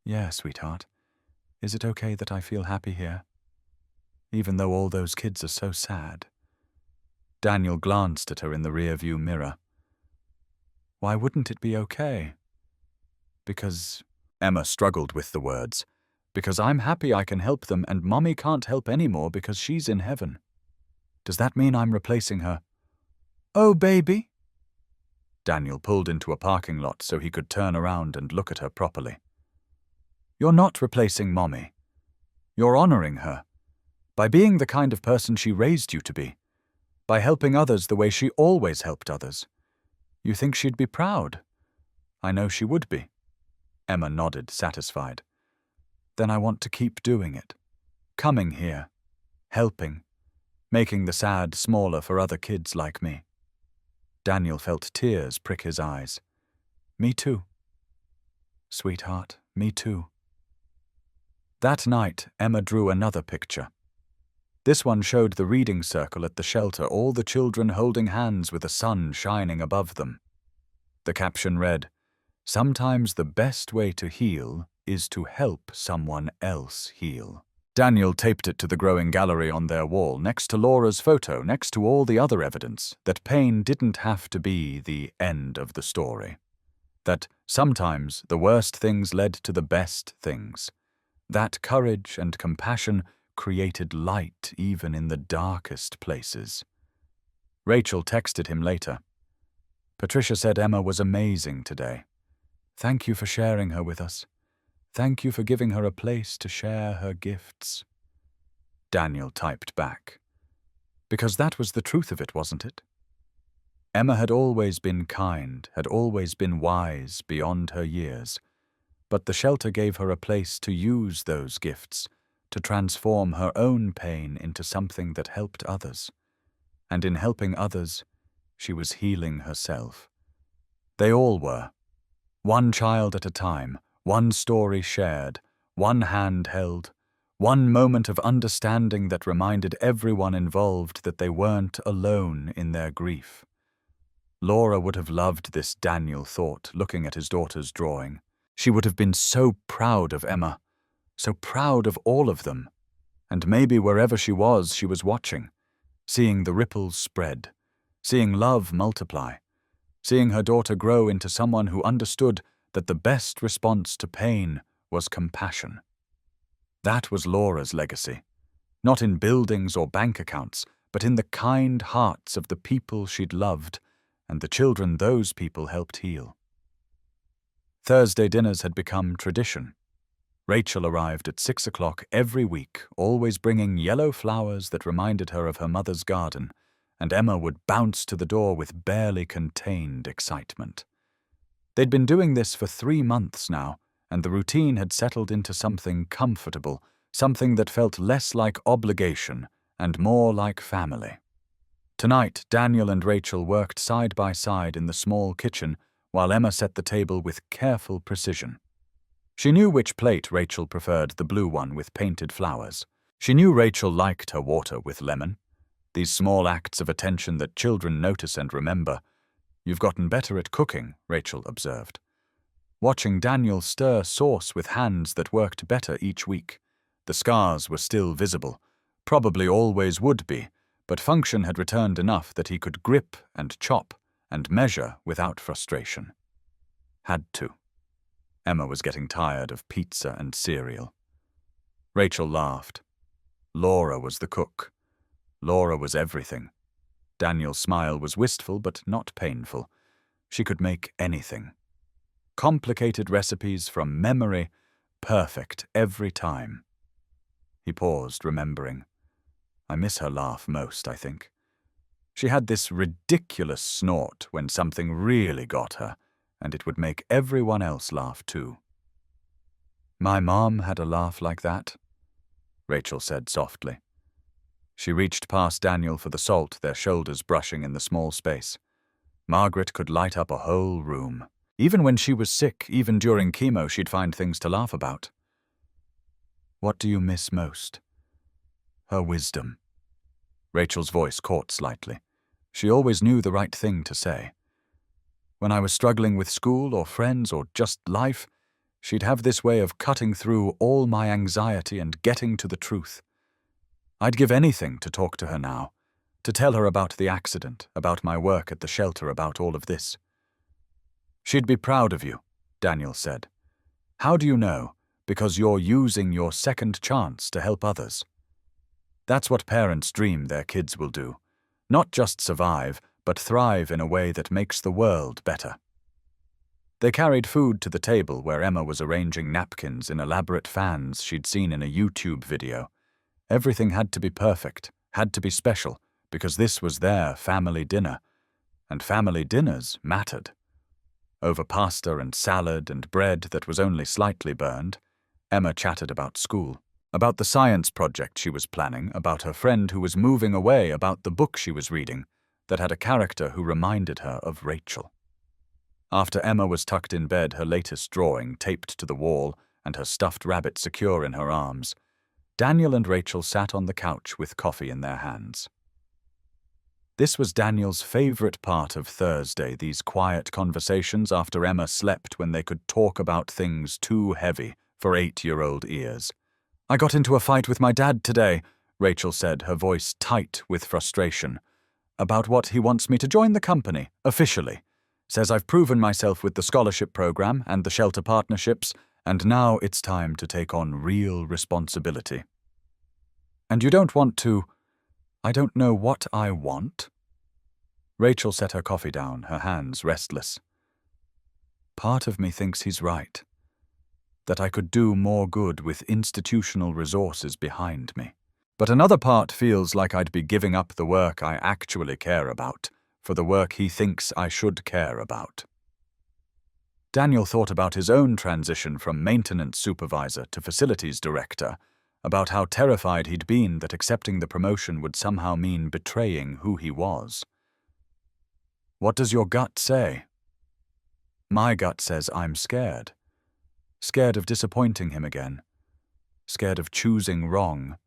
Yeah, sweetheart. Is it okay that I feel happy here? Even though all those kids are so sad. Daniel glanced at her in the rearview mirror. Why wouldn't it be okay? Because... Emma struggled with the words. Because I'm happy I can help them and Mommy can't help anymore because she's in heaven. Does that mean I'm replacing her? Oh, baby. Daniel pulled into a parking lot so he could turn around and look at her properly. You're not replacing Mommy. You're honoring her. By being the kind of person she raised you to be. By helping others the way she always helped others. You think she'd be proud? I know she would be. Emma nodded, satisfied. Then I want to keep doing it. Coming here. Helping. Making the sad smaller for other kids like me. Daniel felt tears prick his eyes. Me too. Sweetheart, me too. That night, Emma drew another picture. This one showed the reading circle at the shelter, all the children holding hands with the sun shining above them. The caption read, "Sometimes the best way to heal is to help someone else heal." Daniel taped it to the growing gallery on their wall, next to Laura's photo, next to all the other evidence that pain didn't have to be the end of the story. That sometimes the worst things led to the best things. That courage and compassion created light even in the darkest places. Rachel texted him later. Patricia said Emma was amazing today. Thank you for sharing her with us. Thank you for giving her a place to share her gifts. Daniel typed back. Because that was the truth of it, wasn't it? Emma had always been kind, had always been wise beyond her years, but the shelter gave her a place to use those gifts, to transform her own pain into something that helped others. And in helping others, she was healing herself. They all were. One child at a time, one story shared, one hand held, one moment of understanding that reminded everyone involved that they weren't alone in their grief. Laura would have loved this, Daniel thought, looking at his daughter's drawing. She would have been so proud of Emma, so proud of all of them. And maybe wherever she was watching, seeing the ripples spread, seeing love multiply, seeing her daughter grow into someone who understood that the best response to pain was compassion. That was Laura's legacy, not in buildings or bank accounts, but in the kind hearts of the people she'd loved and the children those people helped heal. Thursday dinners had become tradition. Rachel arrived at 6 o'clock every week, always bringing yellow flowers that reminded her of her mother's garden, and Emma would bounce to the door with barely contained excitement. They'd been doing this for 3 months now, and the routine had settled into something comfortable, something that felt less like obligation and more like family. Tonight, Daniel and Rachel worked side by side in the small kitchen while Emma set the table with careful precision. She knew which plate Rachel preferred, the blue one with painted flowers. She knew Rachel liked her water with lemon. These small acts of attention that children notice and remember. You've gotten better at cooking, Rachel observed. Watching Daniel stir sauce with hands that worked better each week. The scars were still visible, probably always would be, but function had returned enough that he could grip and chop and measure without frustration. Had to. Emma was getting tired of pizza and cereal. Rachel laughed. Laura was the cook. Laura was everything. Daniel's smile was wistful but not painful. She could make anything. Complicated recipes from memory, perfect every time. He paused, remembering. I miss her laugh most, I think. She had this ridiculous snort when something really got her, and it would make everyone else laugh too. My mom had a laugh like that, Rachel said softly. She reached past Daniel for the salt, their shoulders brushing in the small space. Margaret could light up a whole room. Even when she was sick, even during chemo, she'd find things to laugh about. What do you miss most? Her wisdom. Rachel's voice caught slightly. She always knew the right thing to say. When I was struggling with school or friends or just life, she'd have this way of cutting through all my anxiety and getting to the truth. I'd give anything to talk to her now, to tell her about the accident, about my work at the shelter, about all of this. She'd be proud of you, Daniel said. How do you know? Because you're using your second chance to help others. That's what parents dream their kids will do. Not just survive, but thrive in a way that makes the world better. They carried food to the table where Emma was arranging napkins in elaborate fans she'd seen in a YouTube video. Everything had to be perfect, had to be special, because this was their family dinner. And family dinners mattered. Over pasta and salad and bread that was only slightly burned, Emma chatted about school, about the science project she was planning, about her friend who was moving away, about the book she was reading that had a character who reminded her of Rachel. After Emma was tucked in bed, her latest drawing taped to the wall and her stuffed rabbit secure in her arms, Daniel and Rachel sat on the couch with coffee in their hands. This was Daniel's favorite part of Thursday, these quiet conversations after Emma slept when they could talk about things too heavy for 8-year-old ears. "I got into a fight with my dad today," Rachel said, her voice tight with frustration. "About what he wants me to join the company, officially. Says I've proven myself with the scholarship program and the shelter partnerships, and now it's time to take on real responsibility." "And you don't want to—" "I don't know what I want." Rachel set her coffee down, her hands restless. "Part of me thinks he's right. That I could do more good with institutional resources behind me. But another part feels like I'd be giving up the work I actually care about for the work he thinks I should care about." Daniel thought about his own transition from maintenance supervisor to facilities director, about how terrified he'd been that accepting the promotion would somehow mean betraying who he was. "What does your gut say?" "My gut says I'm scared. Scared of disappointing him again. Scared of choosing wrong.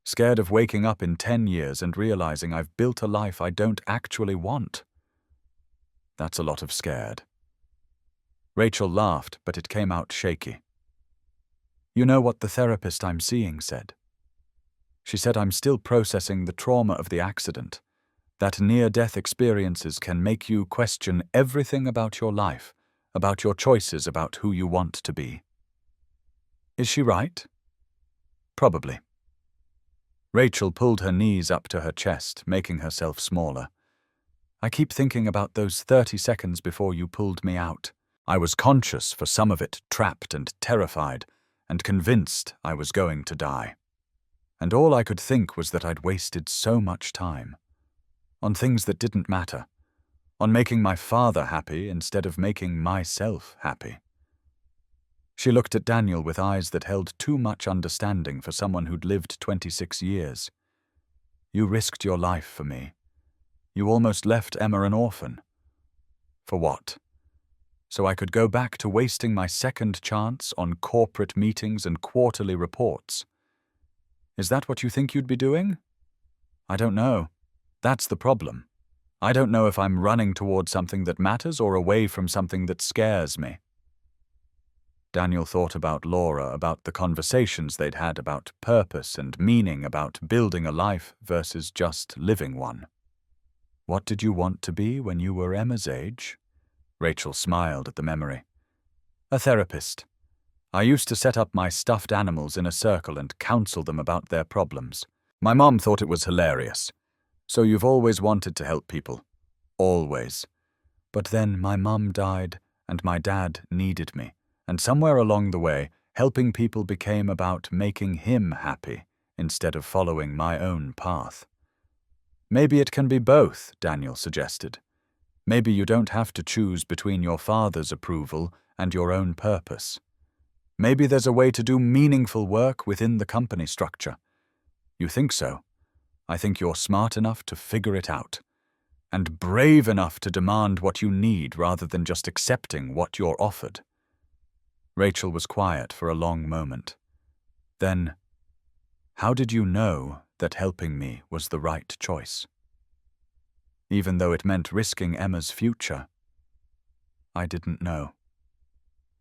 Scared of waking up in 10 years and realizing I've built a life I don't actually want." "That's a lot of scared." Rachel laughed, but it came out shaky. "You know what the therapist I'm seeing said? She said I'm still processing the trauma of the accident, that near-death experiences can make you question everything about your life, about your choices, about who you want to be." "Is she right?" "Probably." Rachel pulled her knees up to her chest, making herself smaller. "I keep thinking about those 30 seconds before you pulled me out. I was conscious for some of it, trapped and terrified, and convinced I was going to die. And all I could think was that I'd wasted so much time. On things that didn't matter. On making my father happy instead of making myself happy." She looked at Daniel with eyes that held too much understanding for someone who'd lived 26 years. "You risked your life for me. You almost left Emma an orphan. For what? So I could go back to wasting my second chance on corporate meetings and quarterly reports. Is that what you think you'd be doing? I don't know. That's the problem. I don't know if I'm running toward something that matters or away from something that scares me." Daniel thought about Laura, about the conversations they'd had about purpose and meaning, about building a life versus just living one. "What did you want to be when you were Emma's age?" Rachel smiled at the memory. "A therapist. I used to set up my stuffed animals in a circle and counsel them about their problems. My mom thought it was hilarious. So you've always wanted to help people. Always. But then my mum died and my dad needed me. And somewhere along the way, helping people became about making him happy instead of following my own path." "Maybe it can be both," Daniel suggested. "Maybe you don't have to choose between your father's approval and your own purpose. Maybe there's a way to do meaningful work within the company structure. You think so? I think you're smart enough to figure it out. And brave enough to demand what you need rather than just accepting what you're offered." Rachel was quiet for a long moment. Then, "How did you know that helping me was the right choice? Even though it meant risking Emma's future?" "I didn't know."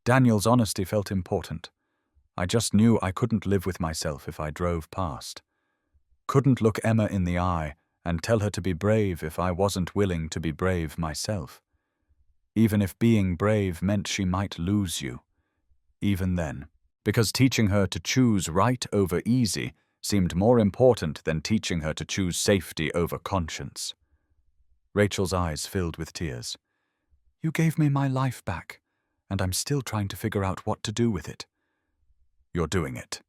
Daniel's honesty felt important. "I just knew I couldn't live with myself if I drove past. Couldn't look Emma in the eye and tell her to be brave if I wasn't willing to be brave myself. Even if being brave meant she might lose you. Even then. Because teaching her to choose right over easy seemed more important than teaching her to choose safety over conscience. Rachel's eyes filled with tears. You gave me my life back, and I'm still trying to figure out what to do with it. You're doing it,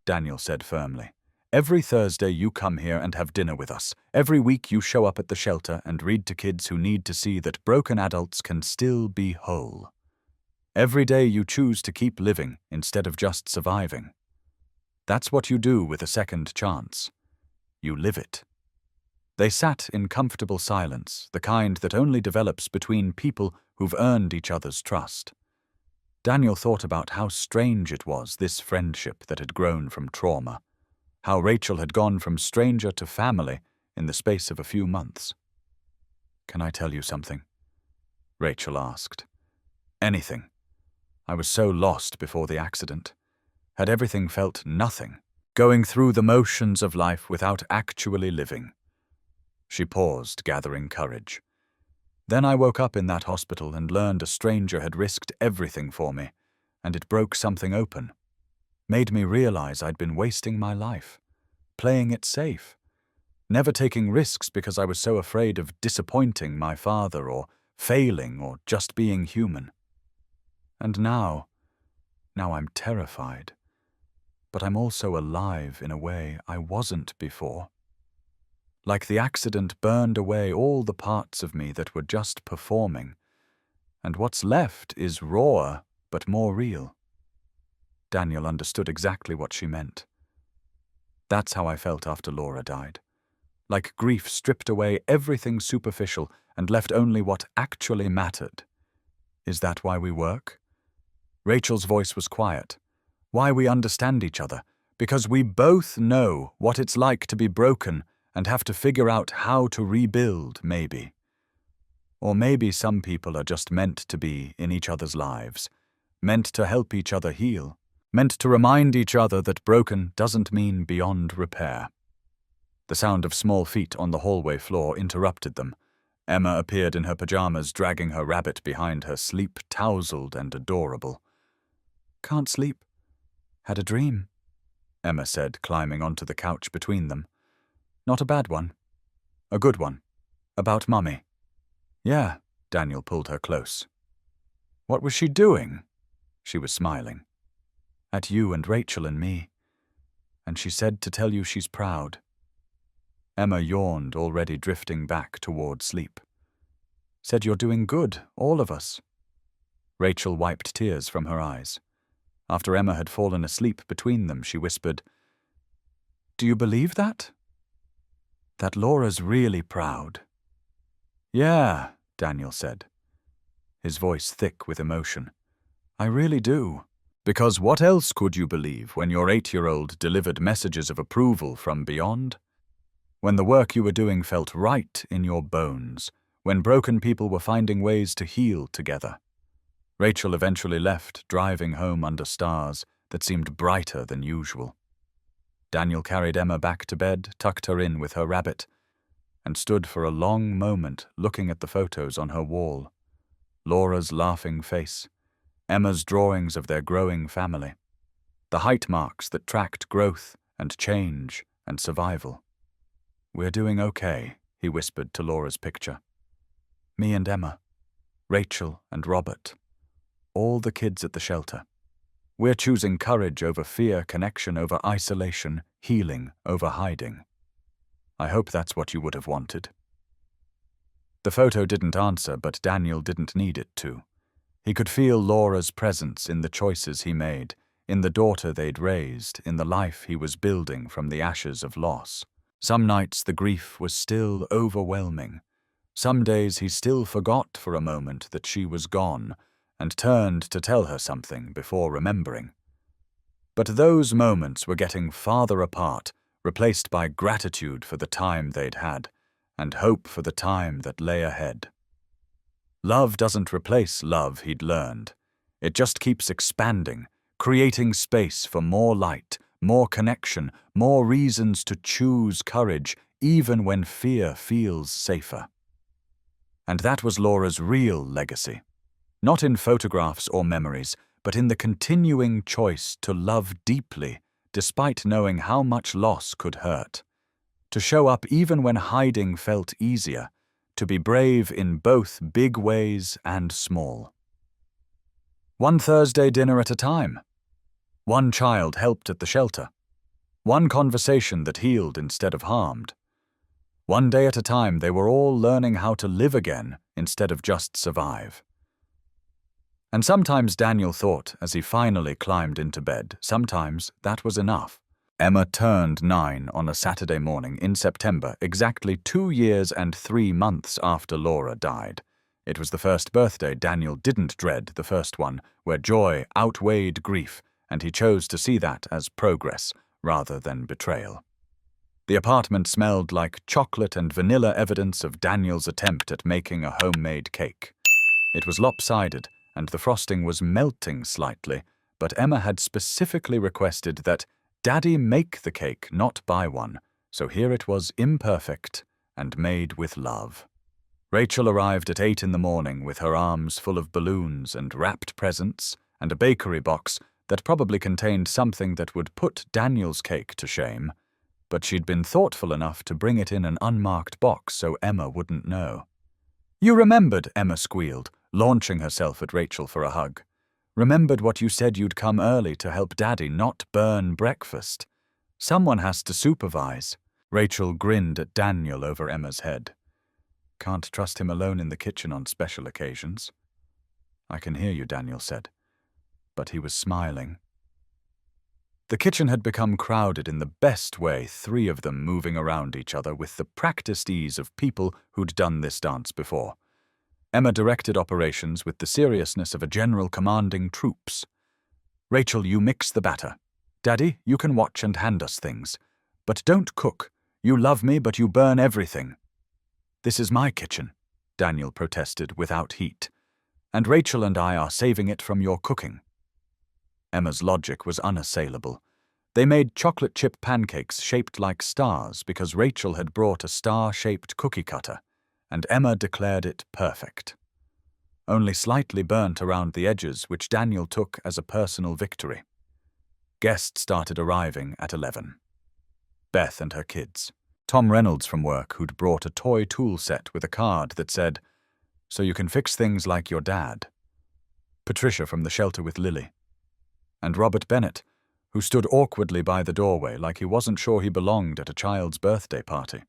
Daniel said firmly. Every Thursday you come here and have dinner with us. Every week you show up at the shelter and read to kids who need to see that broken adults can still be whole. Every day you choose to keep living instead of just surviving. That's what you do with a second chance. You live it. They sat in comfortable silence, the kind that only develops between people who've earned each other's trust. Daniel thought about how strange it was, this friendship that had grown from trauma. How Rachel had gone from stranger to family in the space of a few months. Can I tell you something? Rachel asked. Anything. I was so lost before the accident. Had everything felt nothing, going through the motions of life without actually living. She paused, gathering courage. Then I woke up in that hospital and learned a stranger had risked everything for me, and it broke something open. Made me realize I'd been wasting my life, playing it safe, never taking risks because I was so afraid of disappointing my father or failing or just being human. And now I'm terrified. But I'm also alive in a way I wasn't before. Like the accident burned away all the parts of me that were just performing, and what's left is rawer but more real. Daniel understood exactly what she meant. That's how I felt after Laura died. Like grief stripped away everything superficial and left only what actually mattered. Is that why we work? Rachel's voice was quiet. Why we understand each other, because we both know what it's like to be broken and have to figure out how to rebuild, maybe. Or maybe some people are just meant to be in each other's lives, meant to help each other heal, meant to remind each other that broken doesn't mean beyond repair. The sound of small feet on the hallway floor interrupted them. Emma appeared in her pajamas, dragging her rabbit behind her, sleep-tousled and adorable. Can't sleep. Had a dream, Emma said, climbing onto the couch between them. Not a bad one. A good one. About Mummy. Yeah, Daniel pulled her close. What was she doing? She was smiling. At you and Rachel and me. And she said to tell you she's proud. Emma yawned, already drifting back toward sleep. Said you're doing good, all of us. Rachel wiped tears from her eyes. After Emma had fallen asleep between them, she whispered, Do you believe that? That Laura's really proud. Yeah, Daniel said, his voice thick with emotion. I really do. Because what else could you believe when your 8-year-old delivered messages of approval from beyond? When the work you were doing felt right in your bones, when broken people were finding ways to heal together. Rachel eventually left, driving home under stars that seemed brighter than usual. Daniel carried Emma back to bed, tucked her in with her rabbit, and stood for a long moment looking at the photos on her wall. Laura's laughing face, Emma's drawings of their growing family, the height marks that tracked growth and change and survival. We're doing okay, he whispered to Laura's picture. Me and Emma, Rachel and Robert, all the kids at the shelter. We're choosing courage over fear, connection over isolation, healing over hiding. I hope that's what you would have wanted. The photo didn't answer, but Daniel didn't need it to. He could feel Laura's presence in the choices he made, in the daughter they'd raised, in the life he was building from the ashes of loss. Some nights the grief was still overwhelming. Some days he still forgot for a moment that she was gone, and turned to tell her something before remembering. But those moments were getting farther apart, replaced by gratitude for the time they'd had, and hope for the time that lay ahead. Love doesn't replace love, he'd learned. It just keeps expanding, creating space for more light, more connection, more reasons to choose courage, even when fear feels safer. And that was Laura's real legacy. Not in photographs or memories, but in the continuing choice to love deeply, despite knowing how much loss could hurt. To show up even when hiding felt easier, to be brave in both big ways and small. One Thursday dinner at a time. One child helped at the shelter. One conversation that healed instead of harmed. One day at a time, they were all learning how to live again instead of just survive. And sometimes Daniel thought, as he finally climbed into bed, sometimes that was enough. Emma turned 9 on a Saturday morning in September, exactly 2 years and 3 months after Laura died. It was the first birthday Daniel didn't dread, the first one, where joy outweighed grief, and he chose to see that as progress rather than betrayal. The apartment smelled like chocolate and vanilla, evidence of Daniel's attempt at making a homemade cake. It was lopsided, and the frosting was melting slightly, but Emma had specifically requested that Daddy make the cake, not buy one, so here it was, imperfect and made with love. Rachel arrived at 8 in the morning with her arms full of balloons and wrapped presents and a bakery box that probably contained something that would put Daniel's cake to shame, but she'd been thoughtful enough to bring it in an unmarked box so Emma wouldn't know. "You remembered," Emma squealed, launching herself at Rachel for a hug. "Remembered what you said you'd come early to help Daddy not burn breakfast. Someone has to supervise." Rachel grinned at Daniel over Emma's head. "Can't trust him alone in the kitchen on special occasions." "I can hear you," Daniel said, but he was smiling. The kitchen had become crowded in the best way, 3 of them moving around each other with the practiced ease of people who'd done this dance before. Emma directed operations with the seriousness of a general commanding troops. "Rachel, you mix the batter. Daddy, you can watch and hand us things. But don't cook. You love me, but you burn everything." "This is my kitchen," Daniel protested without heat. "And Rachel and I are saving it from your cooking." Emma's logic was unassailable. They made chocolate chip pancakes shaped like stars because Rachel had brought a star-shaped cookie cutter, and Emma declared it perfect. Only slightly burnt around the edges, which Daniel took as a personal victory. Guests started arriving at 11. Beth and her kids. Tom Reynolds from work, who'd brought a toy tool set with a card that said, "So you can fix things like your dad." Patricia from the shelter with Lily. And Robert Bennett, who stood awkwardly by the doorway like he wasn't sure he belonged at a child's birthday party.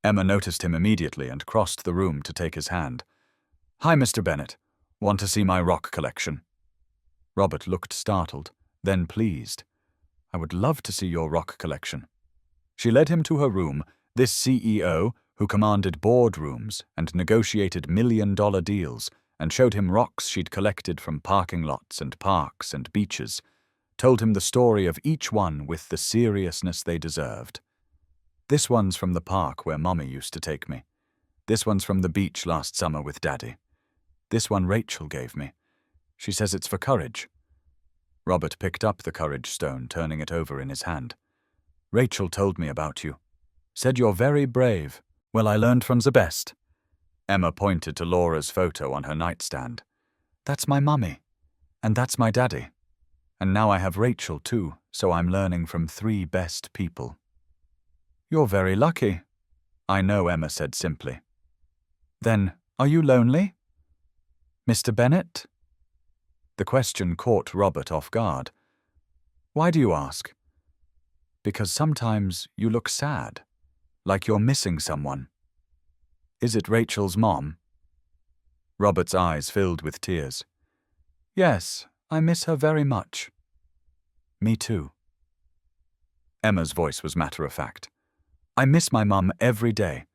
Emma noticed him immediately and crossed the room to take his hand. "Hi, Mr. Bennett. Want to see my rock collection?" Robert looked startled, then pleased. "I would love to see your rock collection." She led him to her room, this CEO who commanded boardrooms and negotiated million-dollar deals, and showed him rocks she'd collected from parking lots and parks and beaches, told him the story of each one with the seriousness they deserved. "This one's from the park where Mommy used to take me. This one's from the beach last summer with Daddy. This one Rachel gave me. She says it's for courage." Robert picked up the courage stone, turning it over in his hand. "Rachel told me about you. Said you're very brave. Well, I learned from the best." Emma pointed to Laura's photo on her nightstand. "That's my mummy. And that's my daddy. And now I have Rachel too, so I'm learning from 3 best people." "You're very lucky." "I know," Emma said simply. "Then, are you lonely?" "Mr. Bennett?" The question caught Robert off guard. "Why do you ask?" "Because sometimes you look sad, like you're missing someone." "Is it Rachel's mom?" Robert's eyes filled with tears. "Yes, I miss her very much." "Me too." Emma's voice was matter-of-fact. "I miss my mum every day,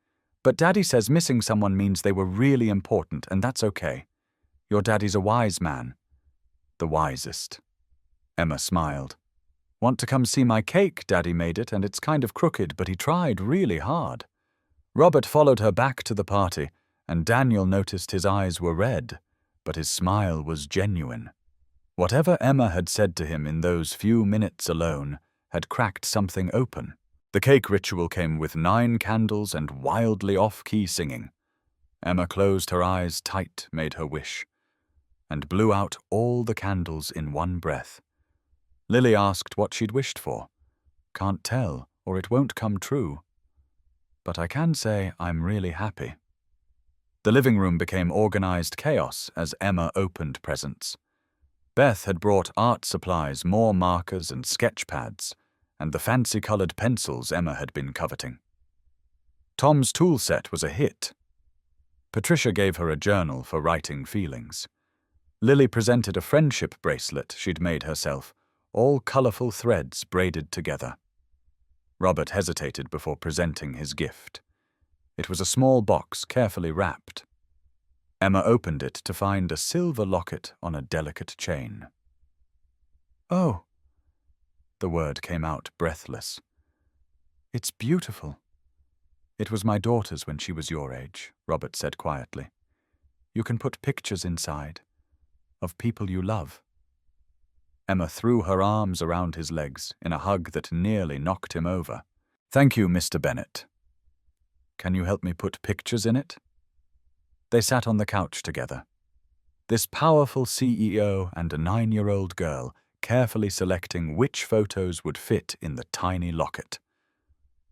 but Daddy says missing someone means they were really important, and that's okay. Your daddy's a wise man." "The wisest." Emma smiled. "Want to come see my cake? Daddy made it, and it's kind of crooked, but he tried really hard." Robert followed her back to the party, and Daniel noticed his eyes were red, but his smile was genuine. Whatever Emma had said to him in those few minutes alone had cracked something open. The cake ritual came with 9 candles and wildly off-key singing. Emma closed her eyes tight, made her wish, and blew out all the candles in one breath. Lily asked what she'd wished for. Can't tell, or it won't come true. But I can say I'm really happy. The living room became organized chaos as Emma opened presents. Beth had brought art supplies, more markers and sketch pads, and the fancy-colored pencils Emma had been coveting. Tom's tool set was a hit. Patricia gave her a journal for writing feelings. Lily presented a friendship bracelet she'd made herself, all colorful threads braided together. Robert hesitated before presenting his gift. It was a small box, carefully wrapped. Emma opened it to find a silver locket on a delicate chain. "Oh," the word came out breathless. "It's beautiful." "It was my daughter's when she was your age," Robert said quietly. "You can put pictures inside, of people you love." Emma threw her arms around his legs in a hug that nearly knocked him over. "Thank you, Mr. Bennett. Can you help me put pictures in it?" They sat on the couch together. This powerful CEO and a 9-year-old girl carefully selecting which photos would fit in the tiny locket.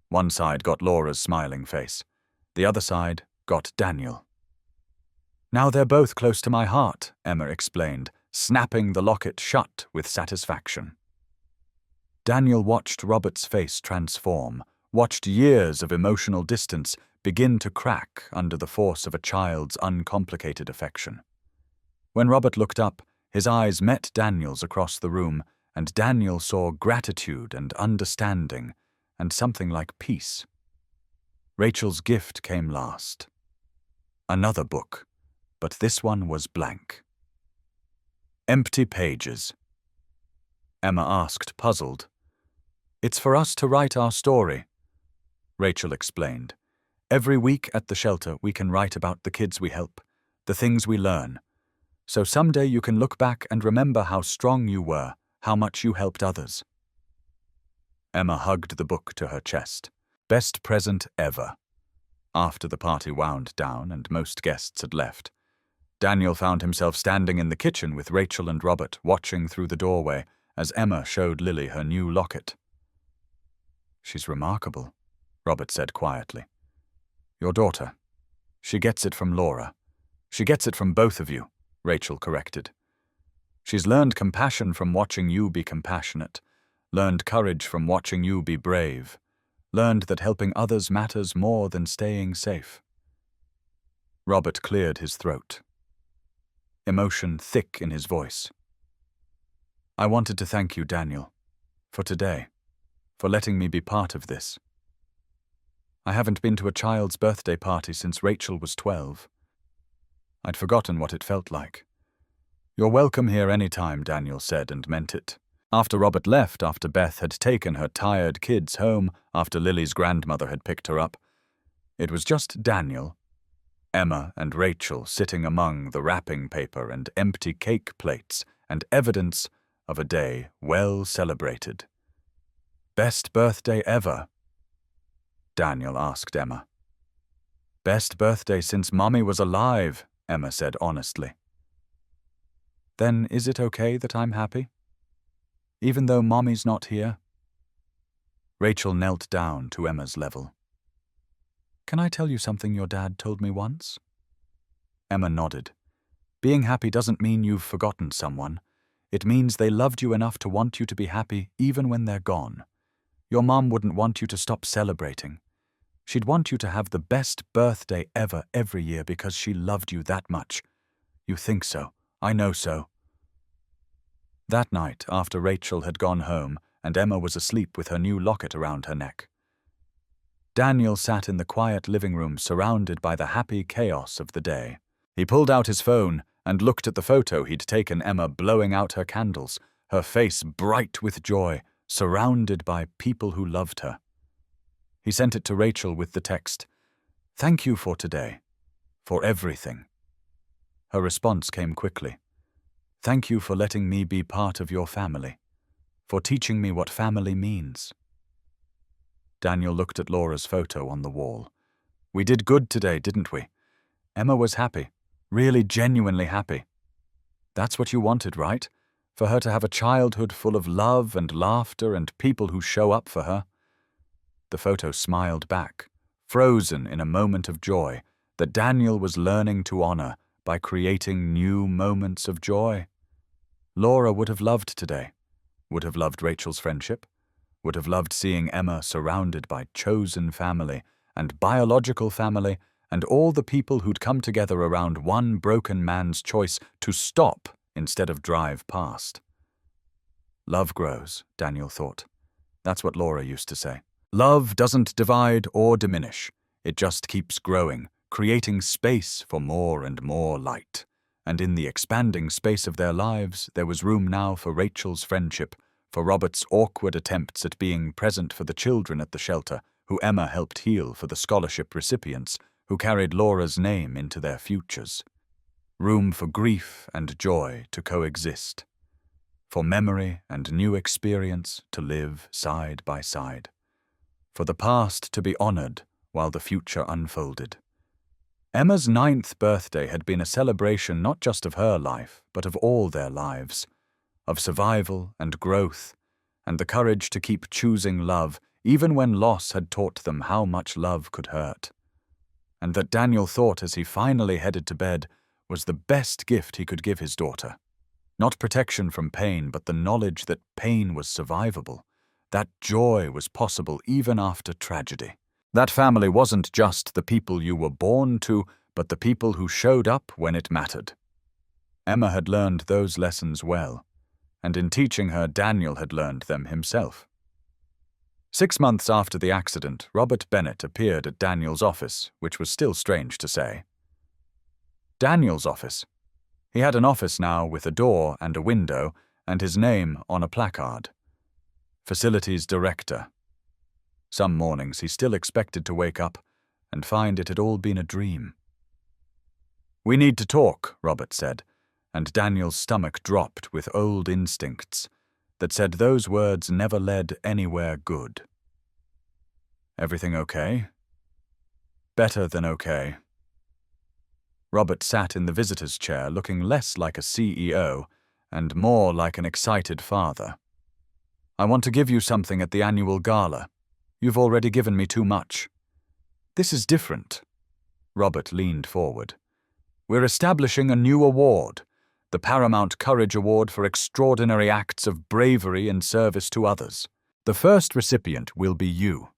One side got Laura's smiling face. The other side got Daniel. "Now they're both close to my heart," Emma explained, snapping the locket shut with satisfaction. Daniel watched Robert's face transform, watched years of emotional distance begin to crack under the force of a child's uncomplicated affection. When Robert looked up, his eyes met Daniel's across the room, and Daniel saw gratitude and understanding and something like peace. Rachel's gift came last. Another book, but this one was blank. Empty pages. Emma asked, puzzled. "It's for us to write our story," Rachel explained. "Every week at the shelter we can write about the kids we help, the things we learn. So someday you can look back and remember how strong you were, how much you helped others." Emma hugged the book to her chest. Best present ever. After the party wound down and most guests had left, Daniel found himself standing in the kitchen with Rachel and Robert watching through the doorway as Emma showed Lily her new locket. "She's remarkable," Robert said quietly. "Your daughter. She gets it from Laura. She gets it from both of you," Rachel corrected. "She's learned compassion from watching you be compassionate, learned courage from watching you be brave, learned that helping others matters more than staying safe." Robert cleared his throat, emotion thick in his voice. "I wanted to thank you, Daniel, for today, for letting me be part of this. I haven't been to a child's birthday party since Rachel was 12. I'd forgotten what it felt like." "You're welcome here any time," Daniel said, and meant it. After Robert left, after Beth had taken her tired kids home, after Lily's grandmother had picked her up, it was just Daniel, Emma and Rachel sitting among the wrapping paper and empty cake plates and evidence of a day well celebrated. "Best birthday ever?" Daniel asked Emma. "Best birthday since Mommy was alive," Emma said honestly. "Then is it okay that I'm happy? Even though Mommy's not here?" Rachel knelt down to Emma's level. "Can I tell you something your dad told me once?" Emma nodded. "Being happy doesn't mean you've forgotten someone. It means they loved you enough to want you to be happy even when they're gone. Your mom wouldn't want you to stop celebrating. She'd want you to have the best birthday ever every year because she loved you that much. You think so. I know so." That night, after Rachel had gone home and Emma was asleep with her new locket around her neck, Daniel sat in the quiet living room surrounded by the happy chaos of the day. He pulled out his phone and looked at the photo he'd taken Emma blowing out her candles, her face bright with joy, surrounded by people who loved her. He sent it to Rachel with the text, "Thank you for today, for everything." Her response came quickly. "Thank you for letting me be part of your family, for teaching me what family means." Daniel looked at Laura's photo on the wall. "We did good today, didn't we?" Emma was happy, really genuinely happy. That's what you wanted, right? For her to have a childhood full of love and laughter and people who show up for her. The photo smiled back, frozen in a moment of joy that Daniel was learning to honor by creating new moments of joy. Laura would have loved today, would have loved Rachel's friendship, would have loved seeing Emma surrounded by chosen family and biological family and all the people who'd come together around one broken man's choice to stop instead of drive past. Love grows, Daniel thought. That's what Laura used to say. Love doesn't divide or diminish. It just keeps growing, creating space for more and more light. And in the expanding space of their lives, there was room now for Rachel's friendship, for Robert's awkward attempts at being present for the children at the shelter, who Emma helped heal, for the scholarship recipients, who carried Laura's name into their futures. Room for grief and joy to coexist. For memory and new experience to live side by side. For the past to be honored while the future unfolded. Emma's 9th birthday had been a celebration not just of her life, but of all their lives. Of survival and growth, and the courage to keep choosing love, even when loss had taught them how much love could hurt. And that Daniel thought as he finally headed to bed was the best gift he could give his daughter. Not protection from pain, but the knowledge that pain was survivable, that joy was possible even after tragedy. That family wasn't just the people you were born to, but the people who showed up when it mattered. Emma had learned those lessons well, and in teaching her, Daniel had learned them himself. 6 months after the accident, Robert Bennett appeared at Daniel's office, which was still strange to say. Daniel's office. He had an office now with a door and a window, and his name on a placard. Facilities Director. Some mornings he still expected to wake up and find it had all been a dream. "We need to talk," Robert said, and Daniel's stomach dropped with old instincts that said those words never led anywhere good. "Everything okay?" "Better than okay." Robert sat in the visitor's chair, looking less like a CEO and more like an excited father. "I want to give you something at the annual gala. You've already given me too much." "This is different." Robert leaned forward. "We're establishing a new award, the Paramount Courage Award for extraordinary acts of bravery in service to others. The first recipient will be you."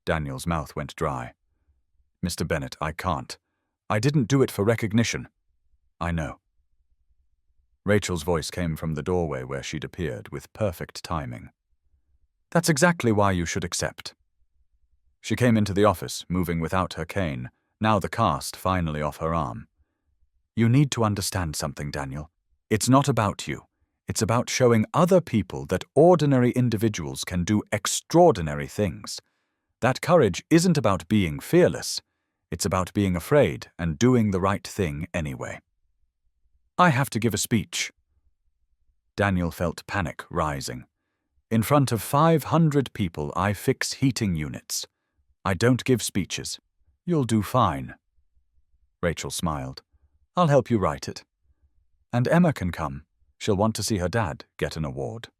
Daniel's mouth went dry. "Mr. Bennett, I can't. I didn't do it for recognition." "I know." Rachel's voice came from the doorway where she'd appeared, with perfect timing. "That's exactly why you should accept." She came into the office, moving without her cane, now the cast finally off her arm. "You need to understand something, Daniel. It's not about you. It's about showing other people that ordinary individuals can do extraordinary things. That courage isn't about being fearless. It's about being afraid and doing the right thing anyway." "I have to give a speech." Daniel felt panic rising. "In front of 500 people, I fix heating units. I don't give speeches. You'll do fine." Rachel smiled. "I'll help you write it. And Emma can come. She'll want to see her dad get an award."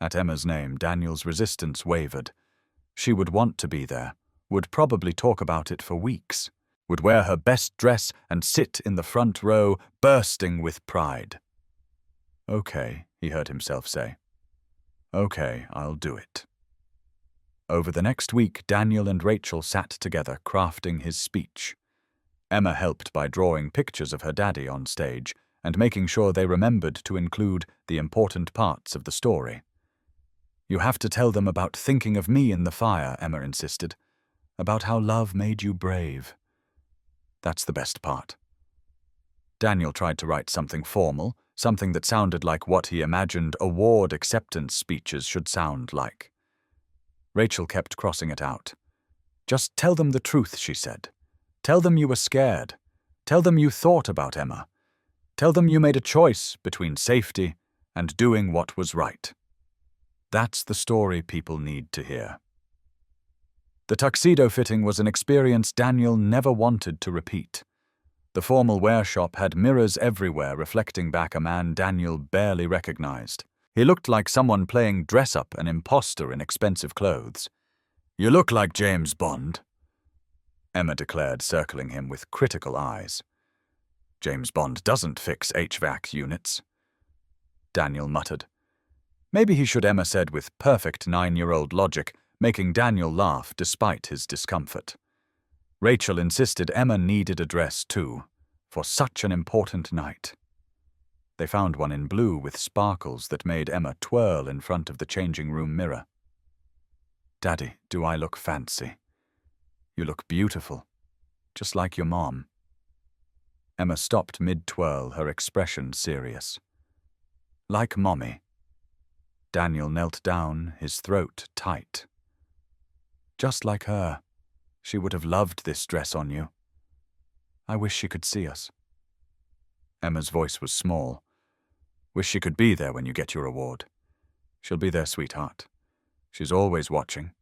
At Emma's name, Daniel's resistance wavered. She would want to be there, would probably talk about it for weeks, would wear her best dress and sit in the front row, bursting with pride. "Okay," he heard himself say. "Okay, I'll do it." Over the next week, Daniel and Rachel sat together, crafting his speech. Emma helped by drawing pictures of her daddy on stage and making sure they remembered to include the important parts of the story. "You have to tell them about thinking of me in the fire," Emma insisted. "About how love made you brave. That's the best part." Daniel tried to write something formal, something that sounded like what he imagined award acceptance speeches should sound like. Rachel kept crossing it out. "Just tell them the truth," she said. "Tell them you were scared. Tell them you thought about Emma. Tell them you made a choice between safety and doing what was right." That's the story people need to hear. The tuxedo fitting was an experience Daniel never wanted to repeat. The formal wear shop had mirrors everywhere reflecting back a man Daniel barely recognized. He looked like someone playing dress-up an imposter in expensive clothes. "You look like James Bond," Emma declared, circling him with critical eyes. "James Bond doesn't fix HVAC units," Daniel muttered. "Maybe he should," Emma said with perfect 9-year-old logic, making Daniel laugh despite his discomfort. Rachel insisted Emma needed a dress too, for such an important night. They found one in blue with sparkles that made Emma twirl in front of the changing room mirror. "Daddy, do I look fancy?" "You look beautiful, just like your mom." Emma stopped mid-twirl, her expression serious. "Like Mommy." Daniel knelt down, his throat tight. "Just like her. She would have loved this dress on you. I wish she could see us." Emma's voice was small. "Wish she could be there when you get your award." "She'll be there, sweetheart. She's always watching."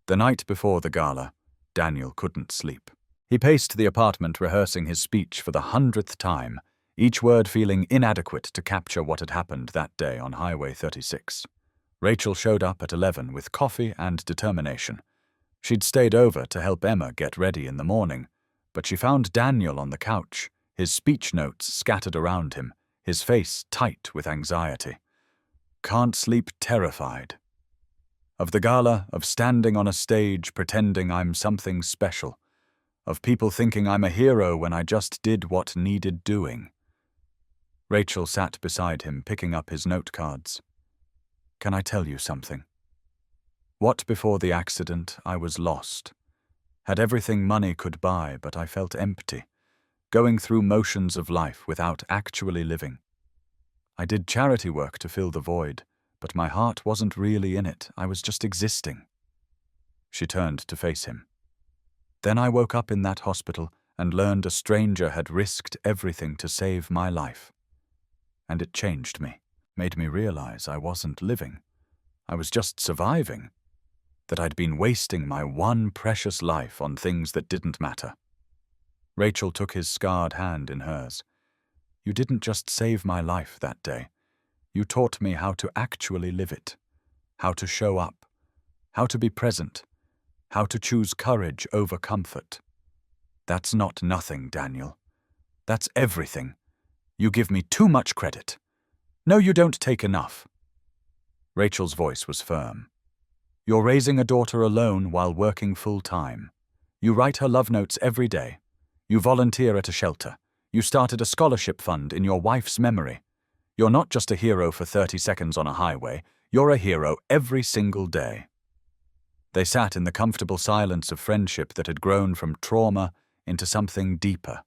The night before the gala, Daniel couldn't sleep. He paced the apartment rehearsing his speech for the 100th time, each word feeling inadequate to capture what had happened that day on Highway 36. Rachel showed up at 11 with coffee and determination. She'd stayed over to help Emma get ready in the morning, but she found Daniel on the couch, his speech notes scattered around him, his face tight with anxiety. "Can't sleep, terrified." Of the gala, of standing on a stage pretending I'm something special, of people thinking I'm a hero when I just did what needed doing. Rachel sat beside him, picking up his note cards. "Can I tell you something? What before the accident, I was lost. Had everything money could buy, but I felt empty, going through motions of life without actually living. I did charity work to fill the void, but my heart wasn't really in it, I was just existing." She turned to face him. "Then I woke up in that hospital and learned a stranger had risked everything to save my life. And it changed me, made me realize I wasn't living. I was just surviving, that I'd been wasting my one precious life on things that didn't matter." Rachel took his scarred hand in hers. "You didn't just save my life that day. You taught me how to actually live it, how to show up, how to be present, how to choose courage over comfort. That's not nothing, Daniel. That's everything. You give me too much credit. No, you don't take enough." Rachel's voice was firm. "You're raising a daughter alone while working full-time. You write her love notes every day. You volunteer at a shelter. You started a scholarship fund in your wife's memory. You're not just a hero for 30 seconds on a highway. You're a hero every single day." They sat in the comfortable silence of friendship that had grown from trauma into something deeper,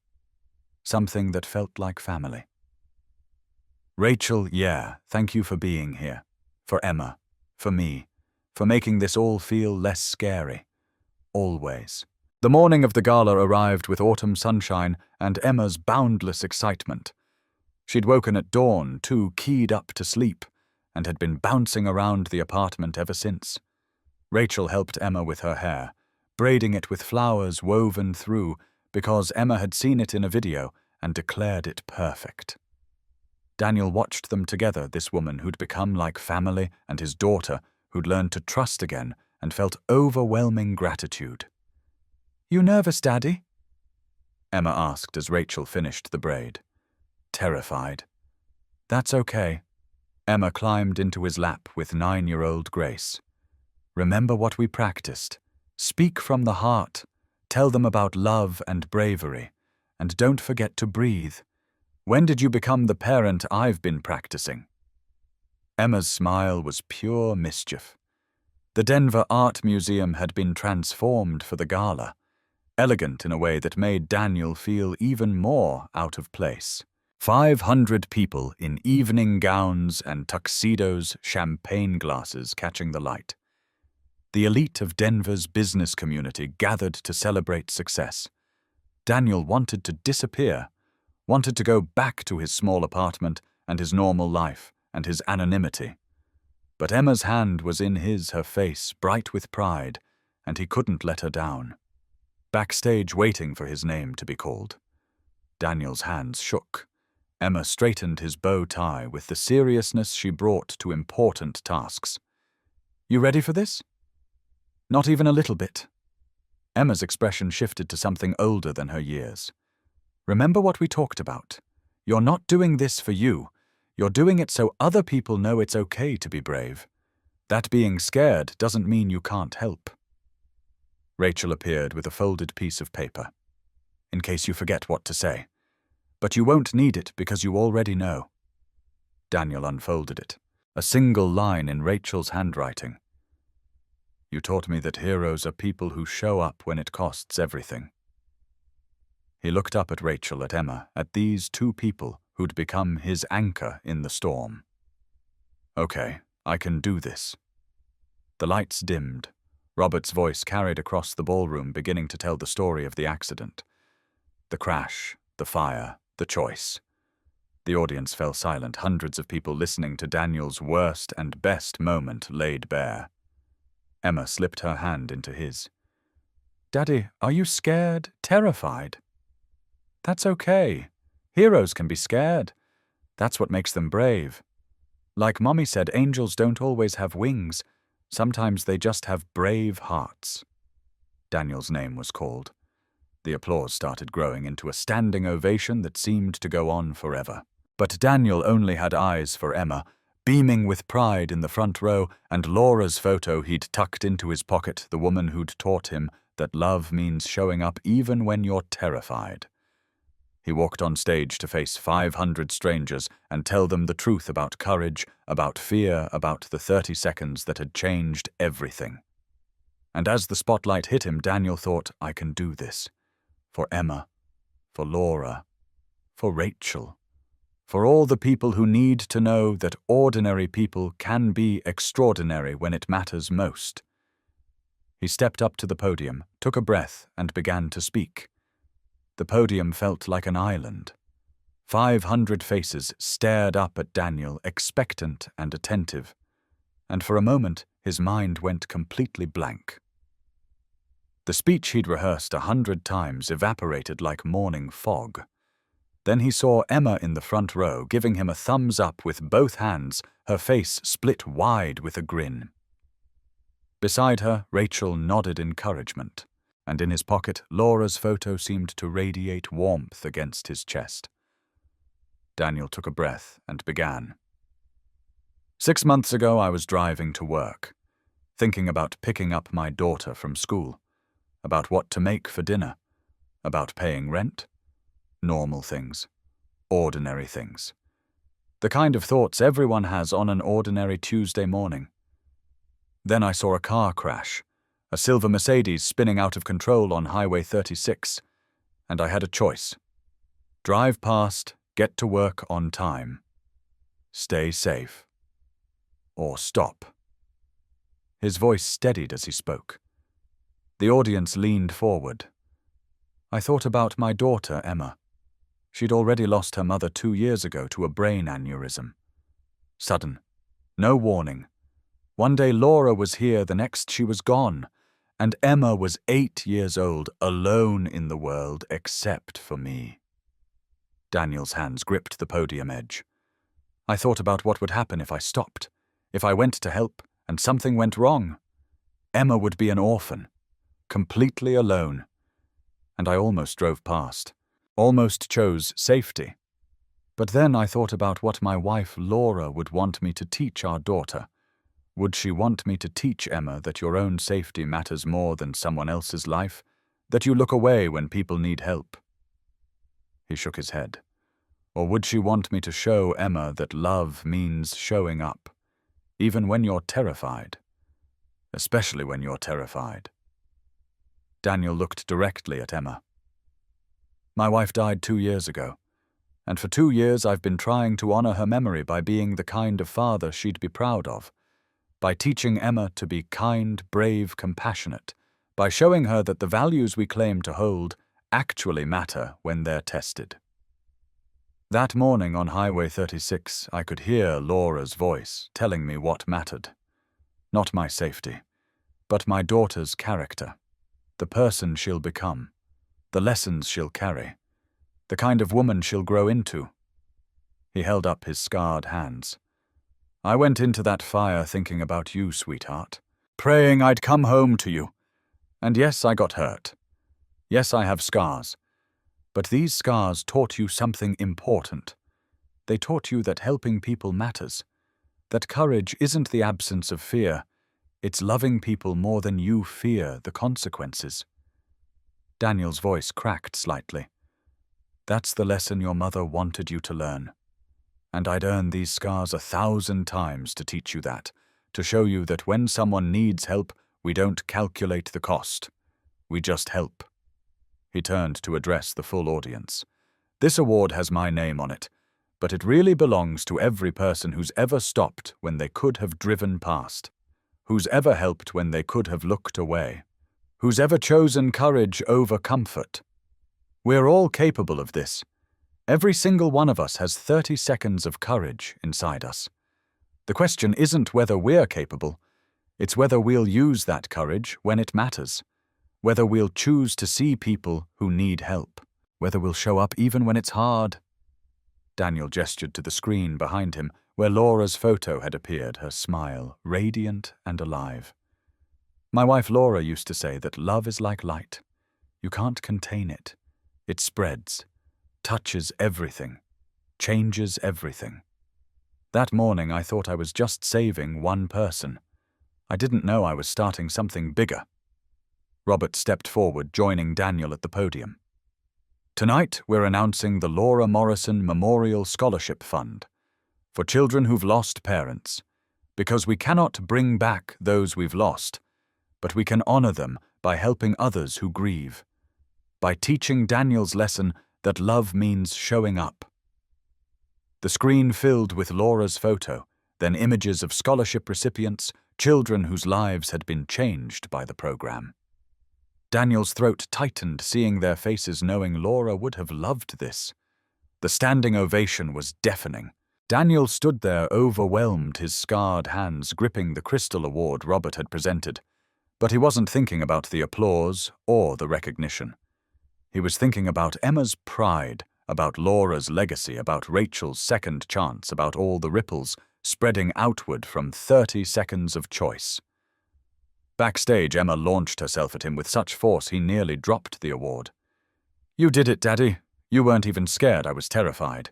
something that felt like family. "Rachel, yeah, thank you for being here. For Emma, for me, for making this all feel less scary. Always." The morning of the gala arrived with autumn sunshine and Emma's boundless excitement. She'd woken at dawn, too keyed up to sleep, and had been bouncing around the apartment ever since. Rachel helped Emma with her hair, braiding it with flowers woven through because Emma had seen it in a video and declared it perfect. Daniel watched them together, this woman who'd become like family and his daughter who'd learned to trust again and felt overwhelming gratitude. "You nervous, Daddy?" Emma asked as Rachel finished the braid. Terrified. "That's okay." Emma climbed into his lap with 9-year-old grace. "Remember what we practiced. Speak from the heart. Tell them about love and bravery. And don't forget to breathe. When did you become the parent I've been practicing?" Emma's smile was pure mischief. The Denver Art Museum had been transformed for the gala, elegant in a way that made Daniel feel even more out of place. 500 people in evening gowns and tuxedos, champagne glasses catching the light. The elite of Denver's business community gathered to celebrate success. Daniel wanted to disappear, wanted to go back to his small apartment and his normal life and his anonymity. But Emma's hand was in his, her face bright with pride, and he couldn't let her down. Backstage waiting for his name to be called. Daniel's hands shook. Emma straightened his bow tie with the seriousness she brought to important tasks. "You ready for this?" "Not even a little bit." Emma's expression shifted to something older than her years. "Remember what we talked about. You're not doing this for you. You're doing it so other people know it's okay to be brave. That being scared doesn't mean you can't help." Rachel appeared with a folded piece of paper. "In case you forget what to say. But you won't need it because you already know." Daniel unfolded it, a single line in Rachel's handwriting. "You taught me that heroes are people who show up when it costs everything." He looked up at Rachel, at Emma, at these two people who'd become his anchor in the storm. "Okay, I can do this." The lights dimmed. Robert's voice carried across the ballroom, beginning to tell the story of the accident. The crash, the fire, the choice. The audience fell silent, hundreds of people listening to Daniel's worst and best moment laid bare. Emma slipped her hand into his. "Daddy, are you scared, terrified?" "That's okay. Heroes can be scared. That's what makes them brave. Like Mommy said, angels don't always have wings. Sometimes they just have brave hearts." Daniel's name was called. The applause started growing into a standing ovation that seemed to go on forever. But Daniel only had eyes for Emma, beaming with pride in the front row, and Laura's photo he'd tucked into his pocket, the woman who'd taught him that love means showing up even when you're terrified. He walked on stage to face 500 strangers and tell them the truth about courage, about fear, about the 30 seconds that had changed everything. And as the spotlight hit him, Daniel thought, "I can do this. For Emma, for Laura, for Rachel, for all the people who need to know that ordinary people can be extraordinary when it matters most." He stepped up to the podium, took a breath, and began to speak. The podium felt like an island. 500 faces stared up at Daniel, expectant and attentive, and for a moment his mind went completely blank. The speech he'd rehearsed 100 times evaporated like morning fog. Then he saw Emma in the front row, giving him a thumbs up with both hands, her face split wide with a grin. Beside her, Rachel nodded encouragement, and in his pocket, Laura's photo seemed to radiate warmth against his chest. Daniel took a breath and began. "6 months ago, I was driving to work, thinking about picking up my daughter from school, about what to make for dinner, about paying rent. Normal things, ordinary things. The kind of thoughts everyone has on an ordinary Tuesday morning. Then I saw a car crash, a silver Mercedes spinning out of control on Highway 36, and I had a choice. Drive past, get to work on time, stay safe, or stop." His voice steadied as he spoke. The audience leaned forward. "I thought about my daughter, Emma. She'd already lost her mother 2 years ago to a brain aneurysm. Sudden, no warning. One day Laura was here, the next she was gone. And Emma was 8 years old, alone in the world except for me." Daniel's hands gripped the podium edge. "I thought about what would happen if I stopped, if I went to help, and something went wrong. Emma would be an orphan, completely alone. And I almost drove past, almost chose safety. But then I thought about what my wife Laura would want me to teach our daughter. Would she want me to teach Emma that your own safety matters more than someone else's life, that you look away when people need help?" He shook his head. "Or would she want me to show Emma that love means showing up, even when you're terrified, especially when you're terrified?" Daniel looked directly at Emma. "My wife died 2 years ago, and for 2 years I've been trying to honor her memory by being the kind of father she'd be proud of, by teaching Emma to be kind, brave, compassionate, by showing her that the values we claim to hold actually matter when they're tested." That morning on Highway 36, I could hear Laura's voice telling me what mattered. Not my safety, but my daughter's character, the person she'll become, the lessons she'll carry, the kind of woman she'll grow into. He held up his scarred hands. I went into that fire thinking about you, sweetheart, praying I'd come home to you. And yes, I got hurt. Yes, I have scars. But these scars taught you something important. They taught you that helping people matters, that courage isn't the absence of fear, it's loving people more than you fear the consequences. Daniel's voice cracked slightly. That's the lesson your mother wanted you to learn. And I'd earn these scars 1,000 times to teach you that, to show you that when someone needs help, we don't calculate the cost. We just help. He turned to address the full audience. This award has my name on it, but it really belongs to every person who's ever stopped when they could have driven past, who's ever helped when they could have looked away, who's ever chosen courage over comfort. We're all capable of this. Every single one of us has 30 seconds of courage inside us. The question isn't whether we're capable, it's whether we'll use that courage when it matters, whether we'll choose to see people who need help, whether we'll show up even when it's hard. Daniel gestured to the screen behind him, where Laura's photo had appeared, her smile radiant and alive. My wife Laura used to say that love is like light. You can't contain it. It spreads, touches everything, changes everything. That morning I thought I was just saving one person. I didn't know I was starting something bigger. Robert stepped forward, joining Daniel at the podium. Tonight we're announcing the Laura Morrison Memorial Scholarship Fund for children who've lost parents, because we cannot bring back those we've lost, but we can honor them by helping others who grieve, by teaching Daniel's lesson that love means showing up. The screen filled with Laura's photo, then images of scholarship recipients, children whose lives had been changed by the program. Daniel's throat tightened, seeing their faces, knowing Laura would have loved this. The standing ovation was deafening. Daniel stood there, overwhelmed, his scarred hands gripping the crystal award Robert had presented. But he wasn't thinking about the applause or the recognition. He was thinking about Emma's pride, about Laura's legacy, about Rachel's second chance, about all the ripples spreading outward from 30 seconds of choice. Backstage, Emma launched herself at him with such force he nearly dropped the award. "You did it, Daddy. You weren't even scared, I was terrified.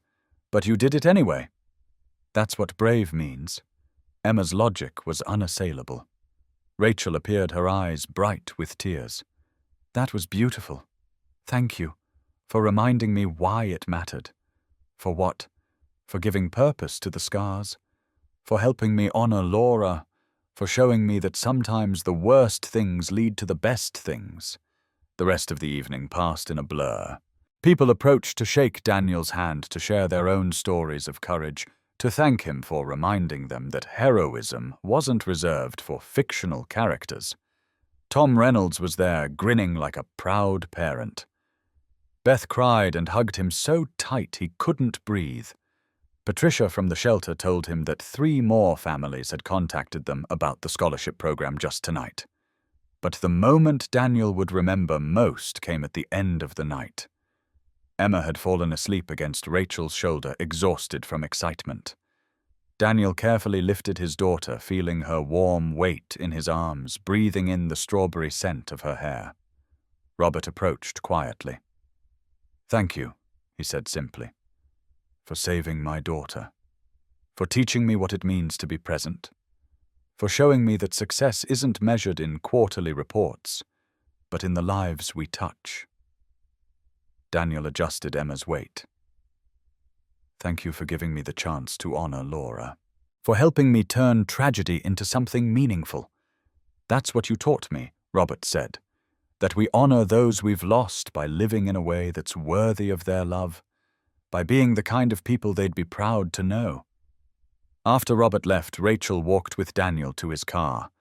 But you did it anyway." That's what brave means. Emma's logic was unassailable. Rachel appeared, her eyes bright with tears. "That was beautiful. Thank you for reminding me why it mattered. For what? For giving purpose to the scars. For helping me honor Laura. For showing me that sometimes the worst things lead to the best things." The rest of the evening passed in a blur. People approached to shake Daniel's hand, to share their own stories of courage, to thank him for reminding them that heroism wasn't reserved for fictional characters. Tom Reynolds was there, grinning like a proud parent. Beth cried and hugged him so tight he couldn't breathe. Patricia from the shelter told him that 3 more families had contacted them about the scholarship program just tonight. But the moment Daniel would remember most came at the end of the night. Emma had fallen asleep against Rachel's shoulder, exhausted from excitement. Daniel carefully lifted his daughter, feeling her warm weight in his arms, breathing in the strawberry scent of her hair. Robert approached quietly. "Thank you," he said simply, "for saving my daughter, for teaching me what it means to be present, for showing me that success isn't measured in quarterly reports, but in the lives we touch." Daniel adjusted Emma's weight. "Thank you for giving me the chance to honor Laura, for helping me turn tragedy into something meaningful. That's what you taught me," Robert said, "that we honor those we've lost by living in a way that's worthy of their love, by being the kind of people they'd be proud to know." After Robert left, Rachel walked with Daniel to his car.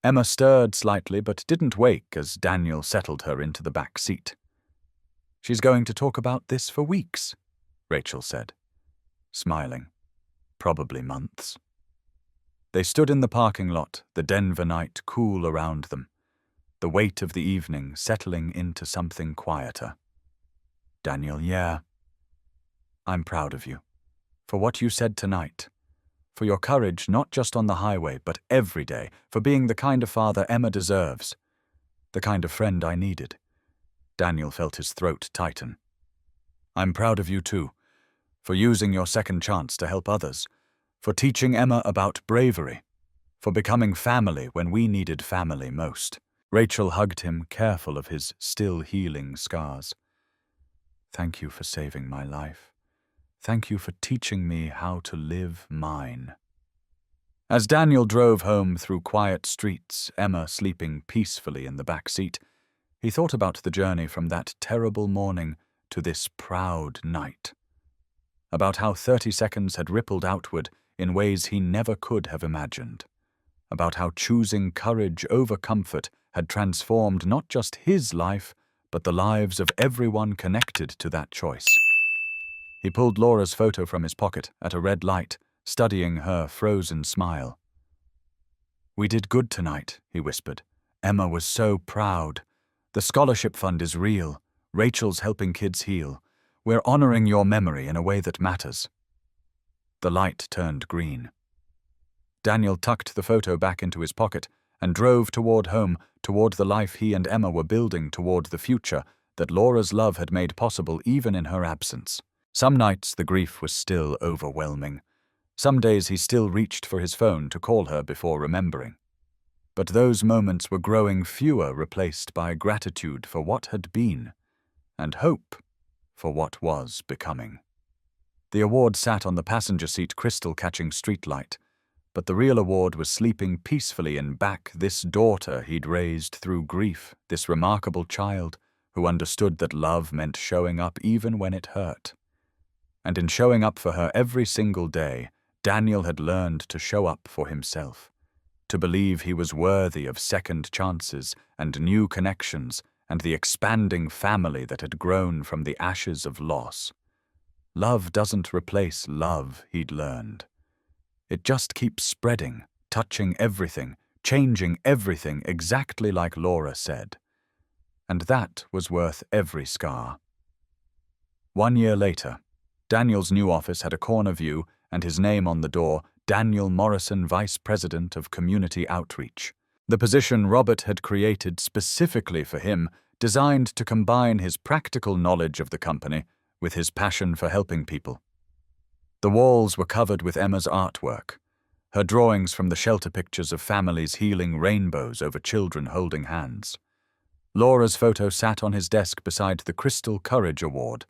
Emma stirred slightly but didn't wake as Daniel settled her into the back seat. "She's going to talk about this for weeks," Rachel said, smiling. Probably months. They stood in the parking lot, the Denver night cool around them, the weight of the evening settling into something quieter. Daniel, yeah. I'm proud of you. For what you said tonight. For your courage not just on the highway, but every day. For being the kind of father Emma deserves. The kind of friend I needed. Daniel felt his throat tighten. I'm proud of you too. For using your second chance to help others. For teaching Emma about bravery. For becoming family when we needed family most. Rachel hugged him, careful of his still healing scars. Thank you for saving my life. Thank you for teaching me how to live mine. As Daniel drove home through quiet streets, Emma sleeping peacefully in the back seat, he thought about the journey from that terrible morning to this proud night. About how 30 seconds had rippled outward in ways he never could have imagined. About how choosing courage over comfort had transformed not just his life, but the lives of everyone connected to that choice. He pulled Laura's photo from his pocket at a red light, studying her frozen smile. We did good tonight, he whispered. Emma was so proud. The scholarship fund is real. Rachel's helping kids heal. We're honoring your memory in a way that matters. The light turned green. Daniel tucked the photo back into his pocket and drove toward home, toward the life he and Emma were building, toward the future that Laura's love had made possible even in her absence. Some nights the grief was still overwhelming. Some days he still reached for his phone to call her before remembering. But those moments were growing fewer, replaced by gratitude for what had been, and hope for what was becoming. The award sat on the passenger seat, crystal-catching streetlight, but the real award was sleeping peacefully in back, this daughter he'd raised through grief, this remarkable child who understood that love meant showing up even when it hurt. And in showing up for her every single day, Daniel had learned to show up for himself, to believe he was worthy of second chances and new connections and the expanding family that had grown from the ashes of loss. Love doesn't replace love, he'd learned. It just keeps spreading, touching everything, changing everything, exactly like Laura said. And that was worth every scar. 1 year later, Daniel's new office had a corner view and his name on the door, Daniel Morrison, Vice President of Community Outreach. The position Robert had created specifically for him, designed to combine his practical knowledge of the company with his passion for helping people. The walls were covered with Emma's artwork, her drawings from the shelter pictures of families healing rainbows over children holding hands. Laura's photo sat on his desk beside the Crystal Courage Award,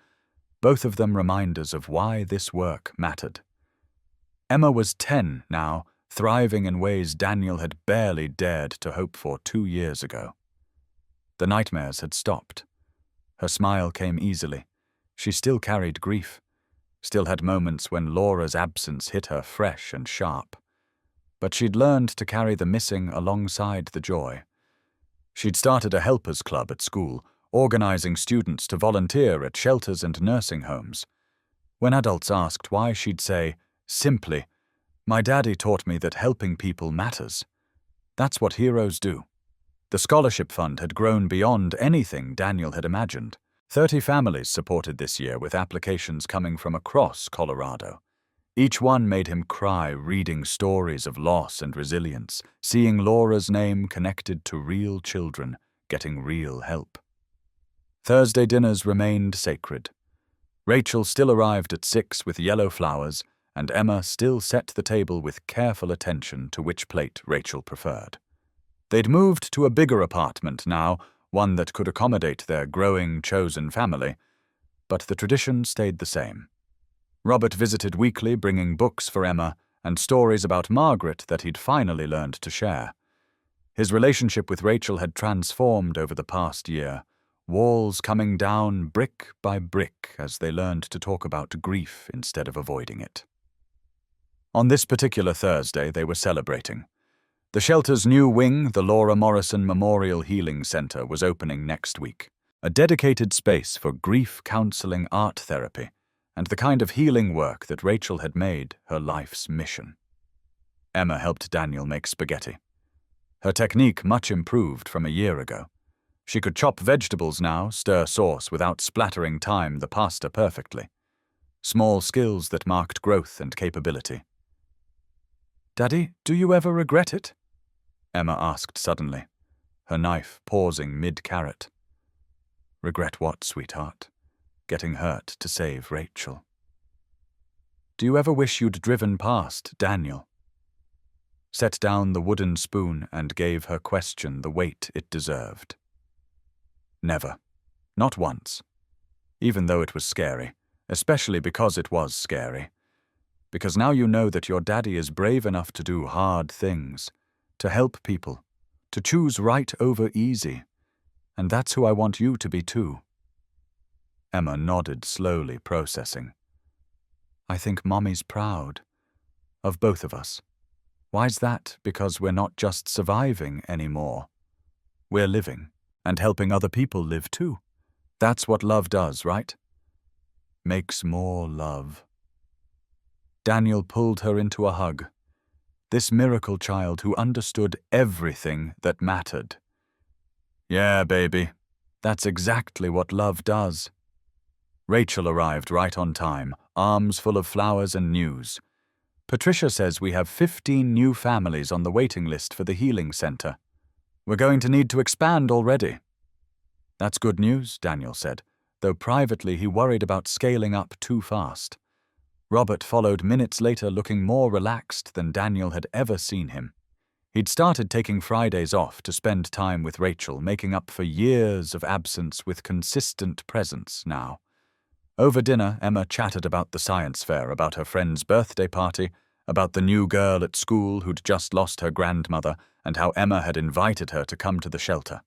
both of them reminders of why this work mattered. Emma was 10 now, thriving in ways Daniel had barely dared to hope for 2 years ago. The nightmares had stopped. Her smile came easily. She still carried grief, still had moments when Laura's absence hit her fresh and sharp. But she'd learned to carry the missing alongside the joy. She'd started a helpers club at school, organizing students to volunteer at shelters and nursing homes. When adults asked why, she'd say, simply, "My daddy taught me that helping people matters. That's what heroes do." The scholarship fund had grown beyond anything Daniel had imagined. 30 families supported this year, with applications coming from across Colorado. Each one made him cry, reading stories of loss and resilience, seeing Laura's name connected to real children getting real help. Thursday dinners remained sacred. Rachel still arrived at 6 with yellow flowers, and Emma still set the table with careful attention to which plate Rachel preferred. They'd moved to a bigger apartment now, one that could accommodate their growing chosen family, but the tradition stayed the same. Robert visited weekly, bringing books for Emma and stories about Margaret that he'd finally learned to share. His relationship with Rachel had transformed over the past year, walls coming down brick by brick as they learned to talk about grief instead of avoiding it. On this particular Thursday, they were celebrating. The shelter's new wing, the Laura Morrison Memorial Healing Center, was opening next week, a dedicated space for grief counseling, art therapy, and the kind of healing work that Rachel had made her life's mission. Emma helped Daniel make spaghetti. Her technique much improved from a year ago. She could chop vegetables now, stir sauce without splattering the pasta perfectly. Small skills that marked growth and capability. "Daddy, do you ever regret it?" Emma asked suddenly, her knife pausing mid-carrot. "Regret what, sweetheart?" Getting hurt to save Rachel. "Do you ever wish you'd driven past Daniel?" Set down the wooden spoon and gave her question the weight it deserved. Never. Not once. Even though it was scary, especially because it was scary. Because now you know that your daddy is brave enough to do hard things, to help people, to choose right over easy, and that's who I want you to be too. Emma nodded slowly, processing. "I think Mommy's proud. Of both of us. Why's that? Because we're not just surviving anymore. We're living, and helping other people live too. That's what love does, right? Makes more love." Daniel pulled her into a hug. This miracle child who understood everything that mattered. "Yeah, baby. That's exactly what love does." Rachel arrived right on time, arms full of flowers and news. "Patricia says we have 15 new families on the waiting list for the healing center. We're going to need to expand already." "That's good news," Daniel said, though privately he worried about scaling up too fast. Robert followed minutes later, looking more relaxed than Daniel had ever seen him. He'd started taking Fridays off to spend time with Rachel, making up for years of absence with consistent presence now. Over dinner, Emma chatted about the science fair, about her friend's birthday party, about the new girl at school who'd just lost her grandmother, and how Emma had invited her to come to the shelter.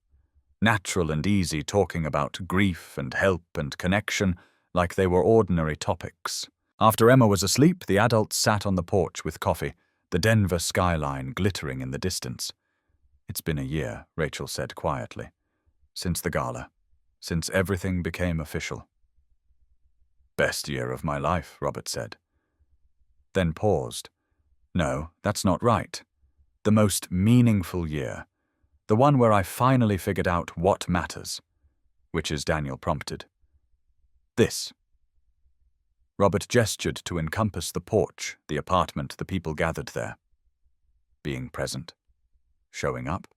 Natural and easy, talking about grief and help and connection like they were ordinary topics. After Emma was asleep, the adults sat on the porch with coffee, the Denver skyline glittering in the distance. "It's been a year," Rachel said quietly. "Since the gala. Since everything became official." "Best year of my life," Robert said. Then paused. "No, that's not right. The most meaningful year. The one where I finally figured out what matters." "Which is," Daniel prompted. "This." Robert gestured to encompass the porch, the apartment, the people gathered there. "Being present. Showing up.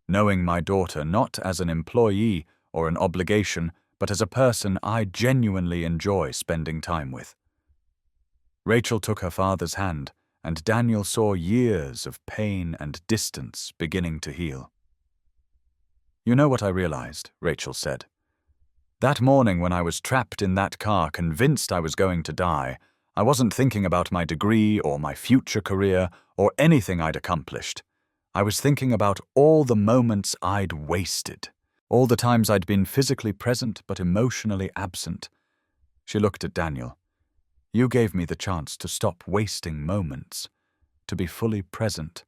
Knowing my daughter not as an employee or an obligation, but as a person I genuinely enjoy spending time with." Rachel took her father's hand, and Daniel saw years of pain and distance beginning to heal. "You know what I realized," Rachel said. "That morning when I was trapped in that car, convinced I was going to die, I wasn't thinking about my degree or my future career or anything I'd accomplished. I was thinking about all the moments I'd wasted, all the times I'd been physically present but emotionally absent." She looked at Daniel. "You gave me the chance to stop wasting moments, to be fully present,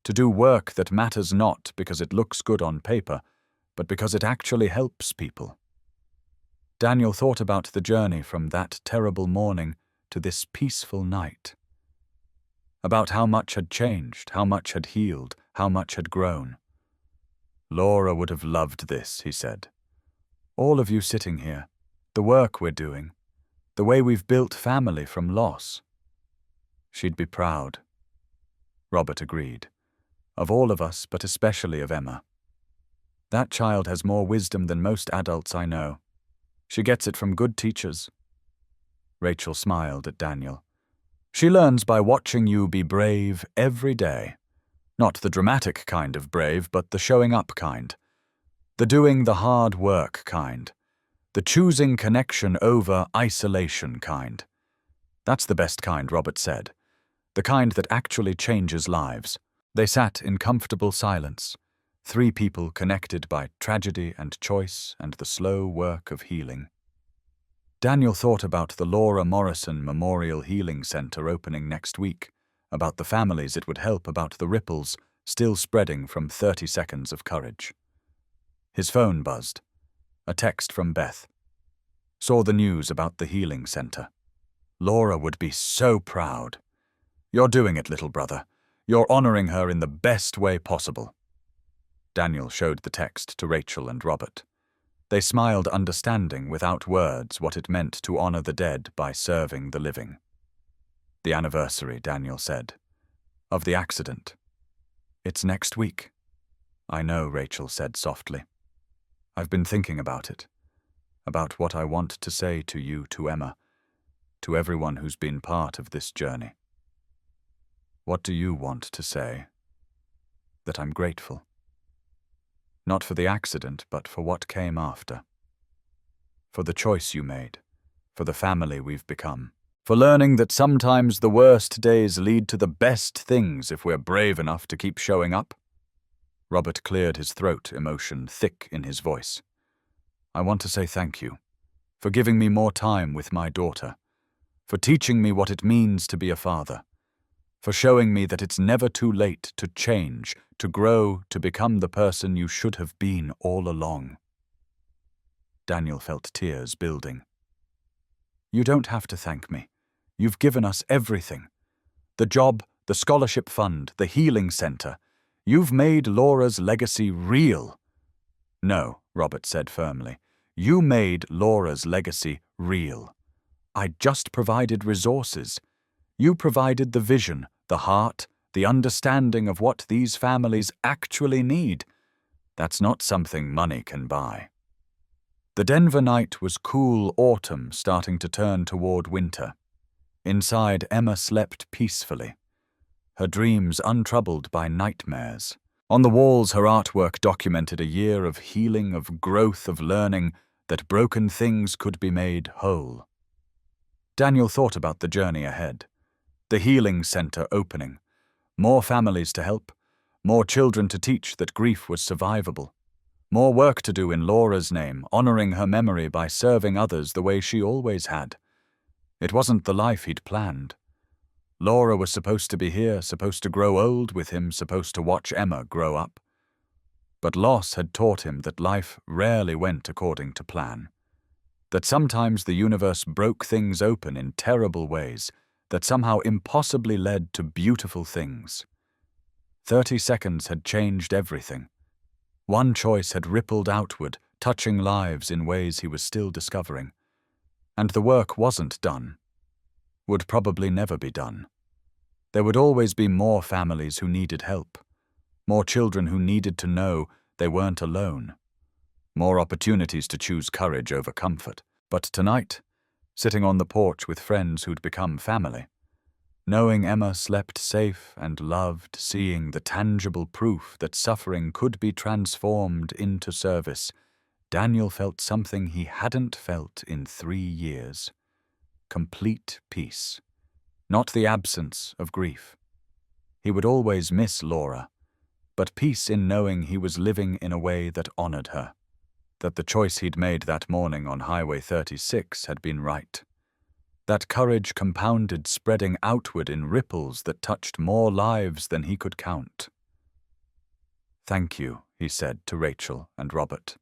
to do work that matters not because it looks good on paper, but because it actually helps people." Daniel thought about the journey from that terrible morning to this peaceful night. About how much had changed, how much had healed, how much had grown. "Laura would have loved this," he said. "All of you sitting here, the work we're doing, the way we've built family from loss. She'd be proud." Robert agreed. "Of all of us, but especially of Emma. That child has more wisdom than most adults I know. She gets it from good teachers." Rachel smiled at Daniel. "She learns by watching you be brave every day. Not the dramatic kind of brave, but the showing up kind. The doing the hard work kind. The choosing connection over isolation kind. That's the best kind," Robert said. "The kind that actually changes lives." They sat in comfortable silence. 3 people connected by tragedy and choice and the slow work of healing. Daniel thought about the Laura Morrison Memorial Healing Center opening next week, about the families it would help, about the ripples still spreading from 30 seconds of courage. His phone buzzed. A text from Beth. Saw the news about the healing center. Laura would be so proud. You're doing it, little brother. You're honoring her in the best way possible. Daniel showed the text to Rachel and Robert. They smiled, understanding without words what it meant to honor the dead by serving the living. The anniversary, Daniel said. Of the accident. It's next week. I know, Rachel said softly. I've been thinking about it. About what I want to say to you, to Emma, to everyone who's been part of this journey. What do you want to say? That I'm grateful. Not for the accident, but for what came after. For the choice you made, for the family we've become, for learning that sometimes the worst days lead to the best things if we're brave enough to keep showing up. Robert cleared his throat, emotion thick in his voice. I want to say thank you, for giving me more time with my daughter, for teaching me what it means to be a father, for showing me that it's never too late to change, to grow, to become the person you should have been all along. Daniel felt tears building. You don't have to thank me. You've given us everything. The job, the scholarship fund, the healing center. You've made Laura's legacy real. No, Robert said firmly. You made Laura's legacy real. I just provided resources. You provided the vision, the heart, the understanding of what these families actually need. That's not something money can buy. The Denver night was cool autumn starting to turn toward winter. Inside, Emma slept peacefully, her dreams untroubled by nightmares. On the walls, her artwork documented a year of healing, of growth, of learning, that broken things could be made whole. Daniel thought about the journey ahead. The healing center opening. More families to help. More children to teach that grief was survivable. More work to do in Laura's name, honoring her memory by serving others the way she always had. It wasn't the life he'd planned. Laura was supposed to be here, supposed to grow old with him, supposed to watch Emma grow up. But loss had taught him that life rarely went according to plan. That sometimes the universe broke things open in terrible ways, that somehow impossibly led to beautiful things. 30 seconds had changed everything. One choice had rippled outward, touching lives in ways he was still discovering. And the work wasn't done. Would probably never be done. There would always be more families who needed help. More children who needed to know they weren't alone. More opportunities to choose courage over comfort. But tonight, sitting on the porch with friends who'd become family, knowing Emma slept safe and loved, seeing the tangible proof that suffering could be transformed into service, Daniel felt something he hadn't felt in 3 years. Complete peace. Not the absence of grief. He would always miss Laura, but peace in knowing he was living in a way that honored her. That the choice he'd made that morning on Highway 36 had been right. That courage compounded, spreading outward in ripples that touched more lives than he could count. Thank you, he said to Rachel and Robert,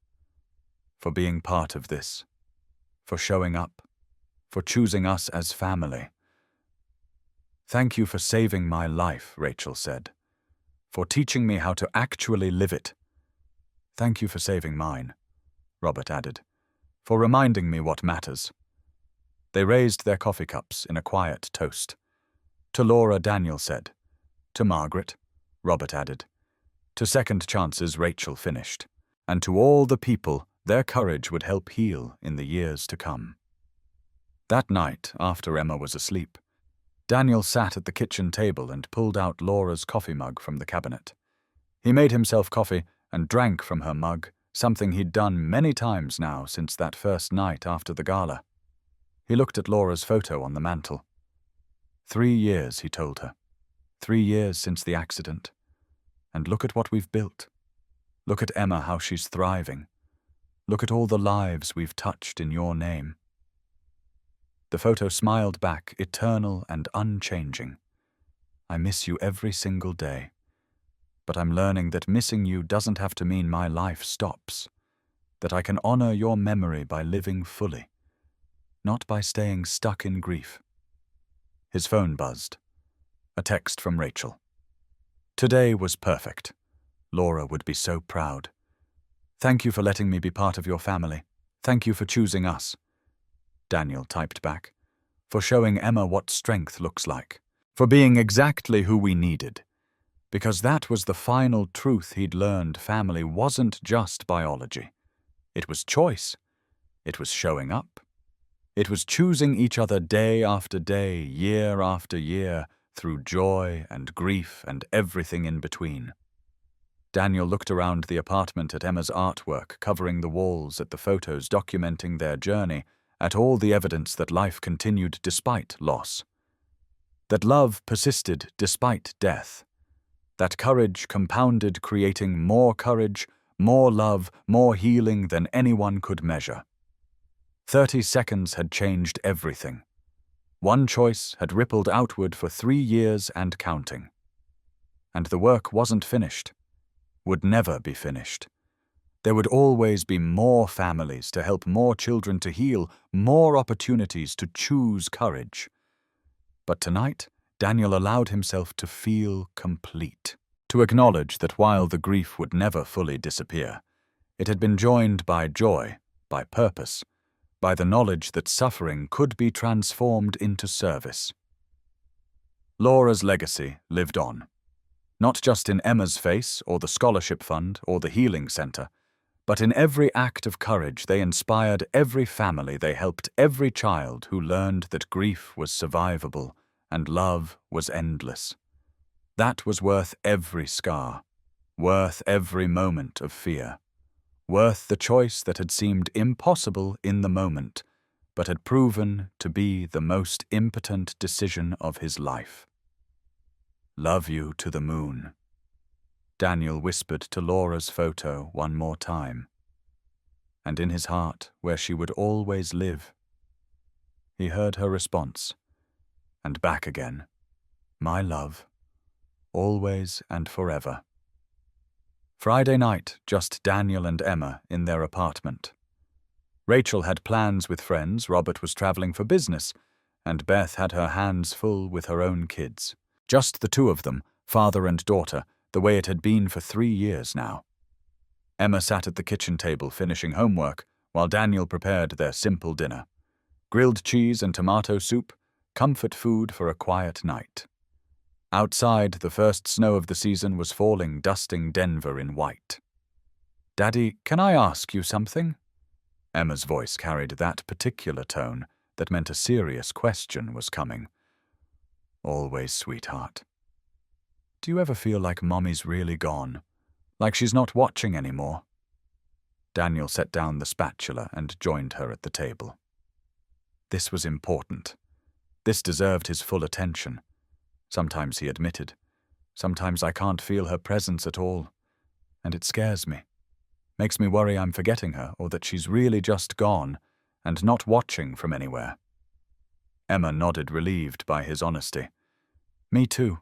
for being part of this, for showing up, for choosing us as family. Thank you for saving my life, Rachel said, for teaching me how to actually live it. Thank you for saving mine, Robert added, for reminding me what matters. They raised their coffee cups in a quiet toast. To Laura, Daniel said. To Margaret, Robert added. To second chances, Rachel finished. And to all the people, their courage would help heal in the years to come. That night, after Emma was asleep, Daniel sat at the kitchen table and pulled out Laura's coffee mug from the cabinet. He made himself coffee and drank from her mug, something he'd done many times now since that first night after the gala. He looked at Laura's photo on the mantel. 3 years, he told her. 3 years since the accident. And look at what we've built. Look at Emma, how she's thriving. Look at all the lives we've touched in your name. The photo smiled back, eternal and unchanging. I miss you every single day. But I'm learning that missing you doesn't have to mean my life stops. That I can honor your memory by living fully. Not by staying stuck in grief. His phone buzzed. A text from Rachel. "Today was perfect. Laura would be so proud. Thank you for letting me be part of your family. Thank you for choosing us." Daniel typed back. "For showing Emma what strength looks like. For being exactly who we needed." Because that was the final truth he'd learned. Family wasn't just biology. It was choice. It was showing up. It was choosing each other day after day, year after year, through joy and grief and everything in between. Daniel looked around the apartment at Emma's artwork covering the walls, at the photos documenting their journey, at all the evidence that life continued despite loss. That love persisted despite death. That courage compounded, creating more courage, more love, more healing than anyone could measure. 30 seconds had changed everything. One choice had rippled outward for 3 years and counting. And the work wasn't finished. Would never be finished. There would always be more families to help, more children to heal, more opportunities to choose courage. But tonight, Daniel allowed himself to feel complete, to acknowledge that while the grief would never fully disappear, it had been joined by joy, by purpose, by the knowledge that suffering could be transformed into service. Laura's legacy lived on. Not just in Emma's face, or the scholarship fund, or the healing center, but in every act of courage they inspired, every family they helped, every child who learned that grief was survivable and love was endless. That was worth every scar, worth every moment of fear, worth the choice that had seemed impossible in the moment, but had proven to be the most impotent decision of his life. "Love you to the moon," Daniel whispered to Laura's photo one more time. And in his heart, where she would always live, he heard her response, and back again, "My love, always and forever." Friday night, just Daniel and Emma in their apartment. Rachel had plans with friends, Robert was traveling for business, and Beth had her hands full with her own kids. Just the two of them, father and daughter, the way it had been for 3 years now. Emma sat at the kitchen table finishing homework, while Daniel prepared their simple dinner. Grilled cheese and tomato soup, comfort food for a quiet night. Outside, the first snow of the season was falling, dusting Denver in white. "Daddy, can I ask you something?" Emma's voice carried that particular tone that meant a serious question was coming. "Always, sweetheart." "Do you ever feel like Mommy's really gone? Like she's not watching anymore?" Daniel set down the spatula and joined her at the table. This was important. This deserved his full attention. Sometimes he admitted, "Sometimes I can't feel her presence at all, and it scares me. Makes me worry I'm forgetting her, or that she's really just gone and not watching from anywhere." Emma nodded, relieved by his honesty. "Me too.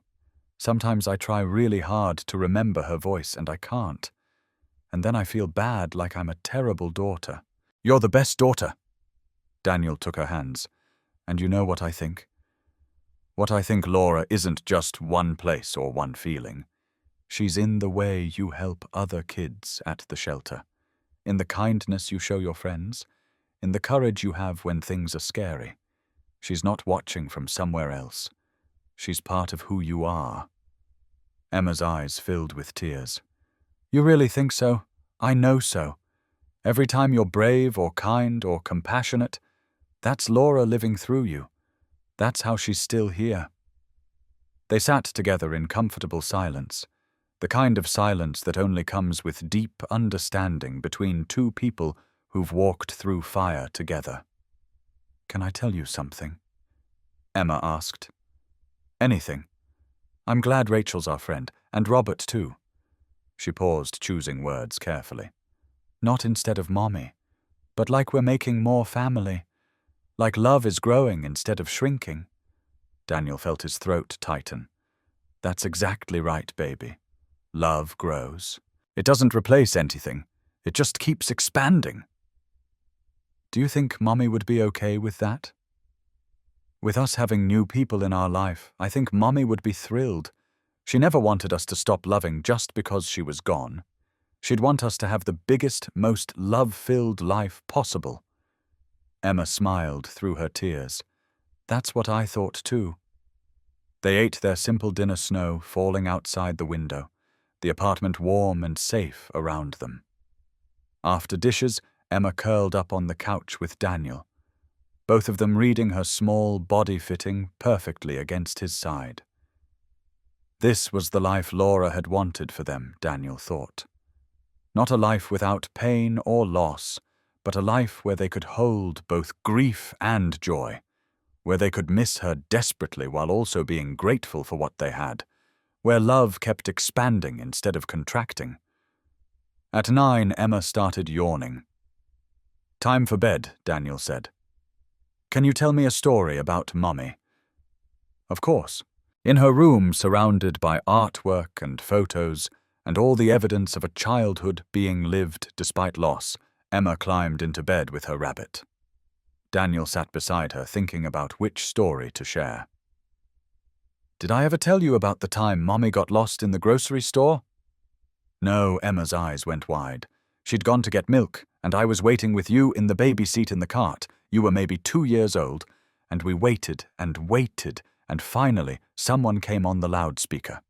Sometimes I try really hard to remember her voice, and I can't. And then I feel bad, like I'm a terrible daughter." "You're the best daughter." Daniel took her hands. "And you know what I think? What I think Laura isn't just one place or one feeling. She's in the way you help other kids at the shelter, in the kindness you show your friends, in the courage you have when things are scary. She's not watching from somewhere else. She's part of who you are." Emma's eyes filled with tears. "You really think so? I know so. Every time you're brave or kind or compassionate, that's Laura living through you. That's how she's still here." They sat together in comfortable silence, the kind of silence that only comes with deep understanding between two people who've walked through fire together. "Can I tell you something?" Emma asked. "Anything. I'm glad Rachel's our friend, and Robert too." She paused, choosing words carefully. "Not instead of Mommy, but like we're making more family. Like love is growing instead of shrinking." Daniel felt his throat tighten. "That's exactly right, baby. Love grows. It doesn't replace anything. It just keeps expanding." "Do you think Mommy would be okay with that?" With us having new people in our life, I think Mommy would be thrilled. She never wanted us to stop loving just because she was gone. She'd want us to have the biggest, most love-filled life possible. Emma smiled through her tears. That's what I thought too. They ate their simple dinner, snow falling outside the window, the apartment warm and safe around them. After dishes, Emma curled up on the couch with Daniel, both of them reading her small body fitting perfectly against his side. This was the life Laura had wanted for them, Daniel thought. Not a life without pain or loss, but a life where they could hold both grief and joy, where they could miss her desperately while also being grateful for what they had, where love kept expanding instead of contracting. At 9, Emma started yawning. "Time for bed," Daniel said. "Can you tell me a story about Mommy?" Of course. In her room, surrounded by artwork and photos, and all the evidence of a childhood being lived despite loss, Emma climbed into bed with her rabbit. Daniel sat beside her, thinking about which story to share. "Did I ever tell you about the time Mommy got lost in the grocery store?" No, Emma's eyes went wide. "She'd gone to get milk, and I was waiting with you in the baby seat in the cart. You were maybe 2 years old, and we waited, and finally someone came on the loudspeaker.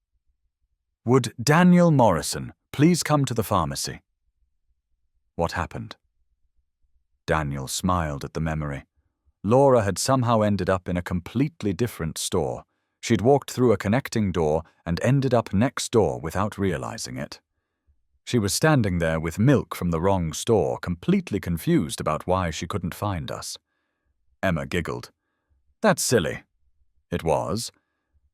'Would Daniel Morrison please come to the pharmacy?' What happened?" Daniel smiled at the memory. Laura had somehow ended up in a completely different store. She'd walked through a connecting door and ended up next door without realizing it. She was standing there with milk from the wrong store, completely confused about why she couldn't find us. Emma giggled. "That's silly." It was.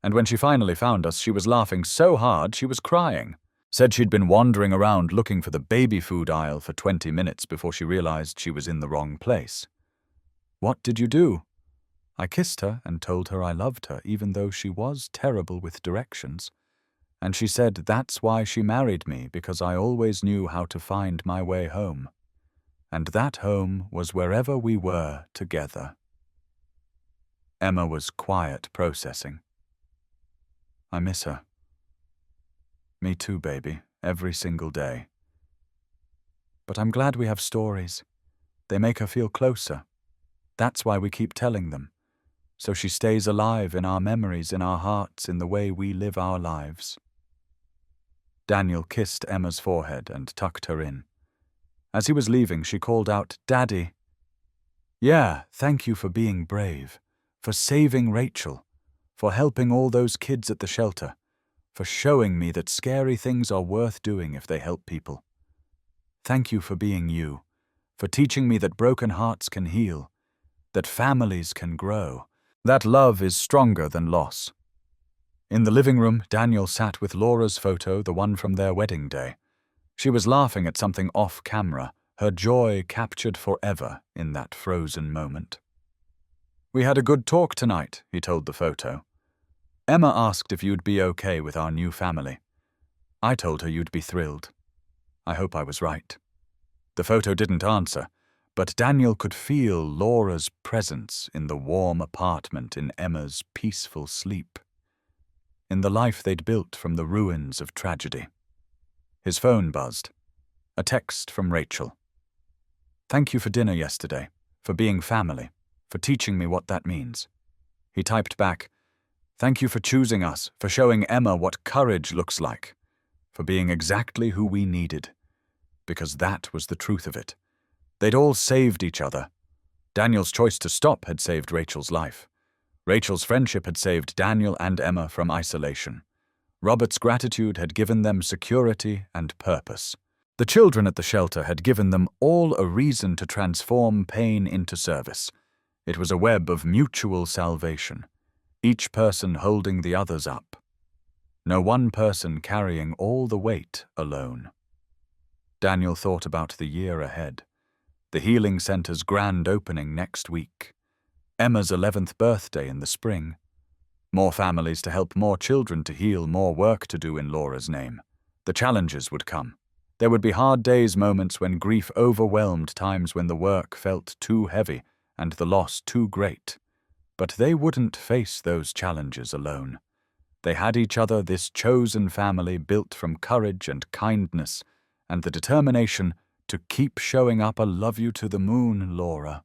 And when she finally found us, she was laughing so hard she was crying. Said she'd been wandering around looking for the baby food aisle for 20 minutes before she realized she was in the wrong place. "What did you do?" "I kissed her and told her I loved her, even though she was terrible with directions. And she said that's why she married me, because I always knew how to find my way home. And that home was wherever we were together." Emma was quiet, processing. "I miss her." "Me too, baby, every single day. But I'm glad we have stories. They make her feel closer. That's why we keep telling them. So she stays alive in our memories, in our hearts, in the way we live our lives." Daniel kissed Emma's forehead and tucked her in. As he was leaving, she called out, "Daddy." "Yeah, thank you for being brave, for saving Rachel, for helping all those kids at the shelter, for showing me that scary things are worth doing if they help people. Thank you for being you, for teaching me that broken hearts can heal, that families can grow, that love is stronger than loss." In the living room, Daniel sat with Laura's photo, the one from their wedding day. She was laughing at something off camera, her joy captured forever in that frozen moment. "We had a good talk tonight," he told the photo. "Emma asked if you'd be okay with our new family. I told her you'd be thrilled. I hope I was right." The photo didn't answer, but Daniel could feel Laura's presence in the warm apartment, in Emma's peaceful sleep, in the life they'd built from the ruins of tragedy. His phone buzzed. A text from Rachel. "Thank you for dinner yesterday, for being family, for teaching me what that means." He typed back, "Thank you for choosing us, for showing Emma what courage looks like, for being exactly who we needed." Because that was the truth of it. They'd all saved each other. Daniel's choice to stop had saved Rachel's life. Rachel's friendship had saved Daniel and Emma from isolation. Robert's gratitude had given them security and purpose. The children at the shelter had given them all a reason to transform pain into service. It was a web of mutual salvation, each person holding the others up. No one person carrying all the weight alone. Daniel thought about the year ahead. The healing center's grand opening next week. Emma's 11th birthday in the spring. More families to help more children to heal, more work to do in Laura's name. The challenges would come. There would be hard days, moments when grief overwhelmed, times when the work felt too heavy and the loss too great. But they wouldn't face those challenges alone. They had each other, this chosen family built from courage and kindness and the determination to keep showing up. "I love you to the moon, Laura,"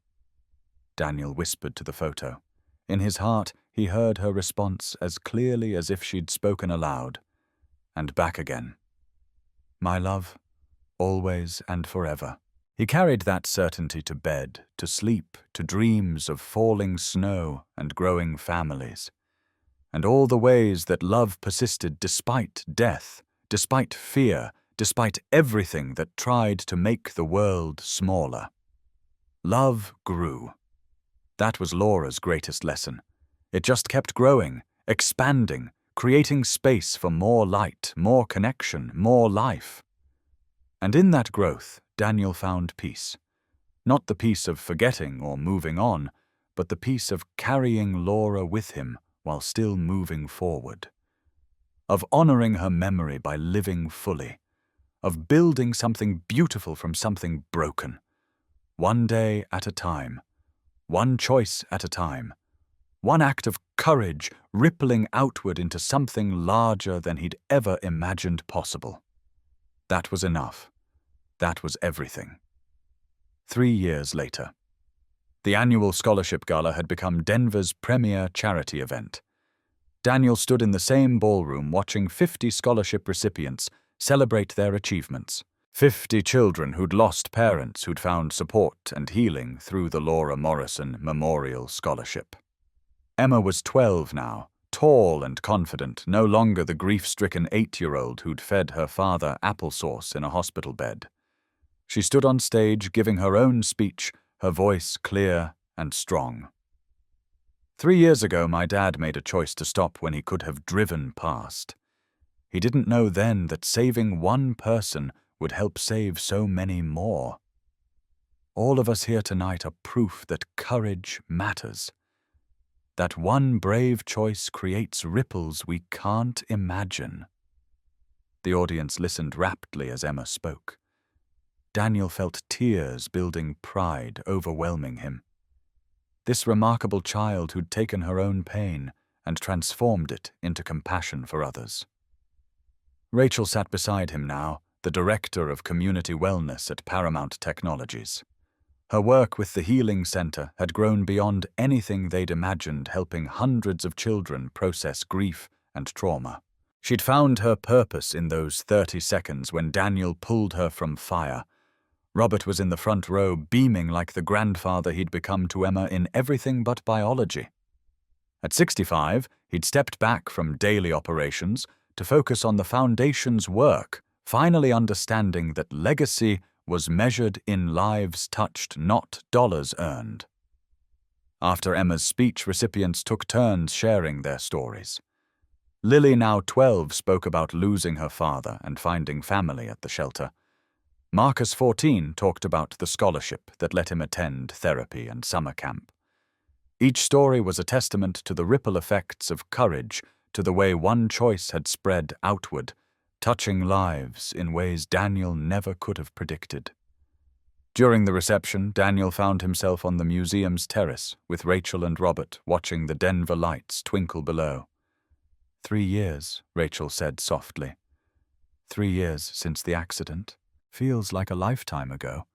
Daniel whispered to the photo. In his heart, he heard her response as clearly as if she'd spoken aloud. And back again. "My love, always and forever." He carried that certainty to bed, to sleep, to dreams of falling snow and growing families. And all the ways that love persisted despite death, despite fear, despite everything that tried to make the world smaller. Love grew. That was Laura's greatest lesson. It just kept growing, expanding, creating space for more light, more connection, more life. And in that growth, Daniel found peace. Not the peace of forgetting or moving on, but the peace of carrying Laura with him while still moving forward. Of honoring her memory by living fully. Of building something beautiful from something broken. One day at a time. One choice at a time. One act of courage rippling outward into something larger than he'd ever imagined possible. That was enough. That was everything. 3 years later. The annual scholarship gala had become Denver's premier charity event. Daniel stood in the same ballroom watching 50 scholarship recipients celebrate their achievements. 50 children who'd lost parents who'd found support and healing through the Laura Morrison Memorial Scholarship. Emma was 12 now, tall and confident, no longer the grief-stricken 8-year-old who'd fed her father applesauce in a hospital bed. She stood on stage giving her own speech, her voice clear and strong. 3 years ago, my dad made a choice to stop when he could have driven past. He didn't know then that saving one person would help save so many more. All of us here tonight are proof that courage matters. That one brave choice creates ripples we can't imagine. The audience listened raptly as Emma spoke. Daniel felt tears building pride, overwhelming him. This remarkable child who'd taken her own pain and transformed it into compassion for others. Rachel sat beside him now, the director of community wellness at Paramount Technologies. Her work with the Healing Center had grown beyond anything they'd imagined, helping hundreds of children process grief and trauma. She'd found her purpose in those 30 seconds when Daniel pulled her from fire. Robert was in the front row, beaming like the grandfather he'd become to Emma in everything but biology. At 65, he'd stepped back from daily operations to focus on the foundation's work, finally understanding that legacy was measured in lives touched, not dollars earned. After Emma's speech, recipients took turns sharing their stories. Lily, now 12, spoke about losing her father and finding family at the shelter. Marcus, 14, talked about the scholarship that let him attend therapy and summer camp. Each story was a testament to the ripple effects of courage, to the way one choice had spread outward, touching lives in ways Daniel never could have predicted. During the reception, Daniel found himself on the museum's terrace with Rachel and Robert watching the Denver lights twinkle below. 3 years, Rachel said softly. 3 years since the accident. Feels like a lifetime ago.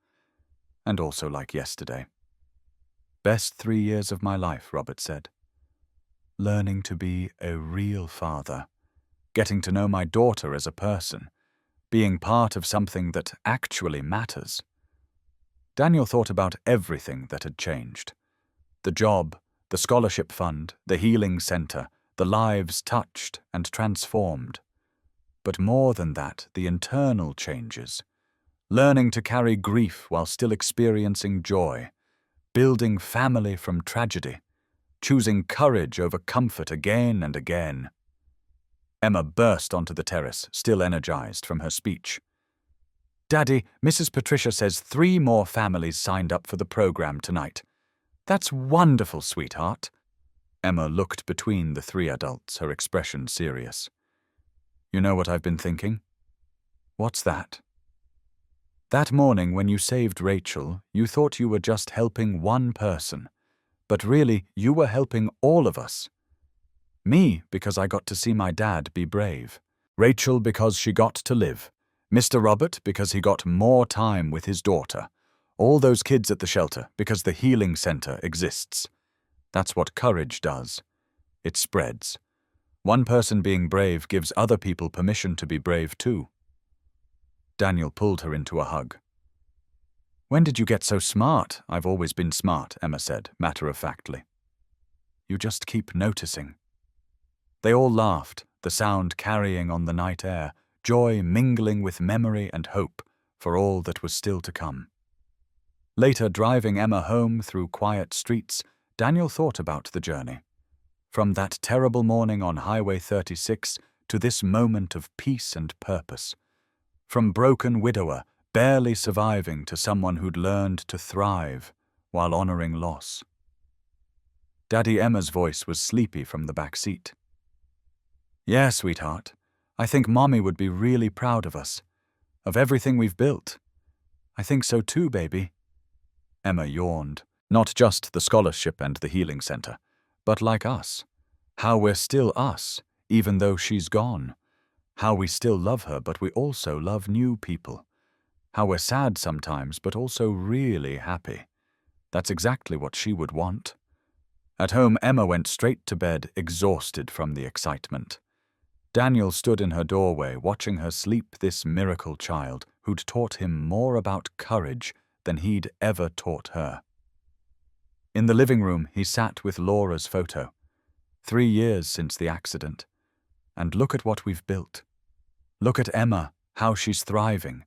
And also like yesterday. Best 3 years of my life, Robert said. Learning to be a real father. Getting to know my daughter as a person. Being part of something that actually matters. Daniel thought about everything that had changed. The job, the scholarship fund, the healing center, the lives touched and transformed. But more than that, the internal changes. Learning to carry grief while still experiencing joy. Building family from tragedy. Choosing courage over comfort again and again. Emma burst onto the terrace, still energized from her speech. Daddy, Mrs. Patricia says 3 more families signed up for the program tonight. That's wonderful, sweetheart. Emma looked between the 3 adults, her expression serious. You know what I've been thinking? What's that? That morning when you saved Rachel, you thought you were just helping one person. But really, you were helping all of us. Me, because I got to see my dad be brave. Rachel, because she got to live. Mr. Robert, because he got more time with his daughter. All those kids at the shelter, because the healing center exists. That's what courage does. It spreads. One person being brave gives other people permission to be brave too. Daniel pulled her into a hug. "When did you get so smart?" "I've always been smart," Emma said, matter-of-factly. "You just keep noticing." They all laughed, the sound carrying on the night air, joy mingling with memory and hope for all that was still to come. Later, driving Emma home through quiet streets, Daniel thought about the journey. From that terrible morning on Highway 36 to this moment of peace and purpose. From broken widower, barely surviving, to someone who'd learned to thrive while honoring loss. Daddy Emma's voice was sleepy from the back seat. "Yeah, sweetheart, I think Mommy would be really proud of us, of everything we've built. I think so too, baby." Emma yawned. Not just the scholarship and the healing center, but like us. How we're still us, even though she's gone. How we still love her, but we also love new people. How we're sad sometimes, but also really happy. That's exactly what she would want. At home, Emma went straight to bed, exhausted from the excitement. Daniel stood in her doorway, watching her sleep, this miracle child who'd taught him more about courage than he'd ever taught her. In the living room, he sat with Laura's photo. 3 years since the accident. And look at what we've built. Look at Emma, how she's thriving.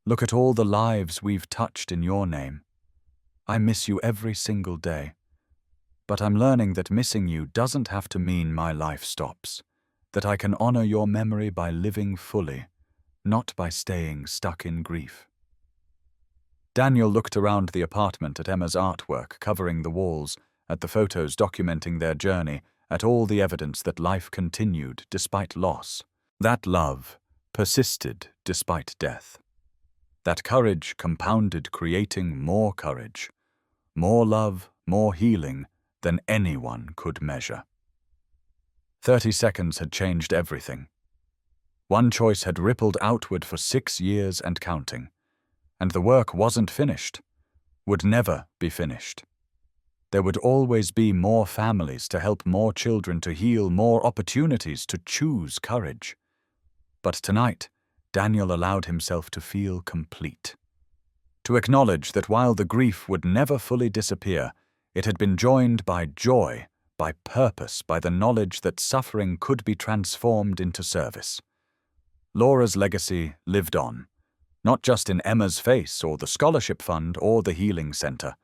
Look at all the lives we've touched in your name. I miss you every single day. But I'm learning that missing you doesn't have to mean my life stops. That I can honor your memory by living fully, not by staying stuck in grief. Daniel looked around the apartment at Emma's artwork covering the walls, at the photos documenting their journey, at all the evidence that life continued despite loss. That love persisted despite death. That courage compounded, creating more courage, more love, more healing than anyone could measure. 30 seconds had changed everything. One choice had rippled outward for 6 years and counting. And the work wasn't finished, would never be finished. There would always be more families to help, more children to heal, more opportunities to choose courage. But tonight, Daniel allowed himself to feel complete. To acknowledge that while the grief would never fully disappear, it had been joined by joy, by purpose, by the knowledge that suffering could be transformed into service. Laura's legacy lived on. Not just in Emma's face or the scholarship fund or the healing center,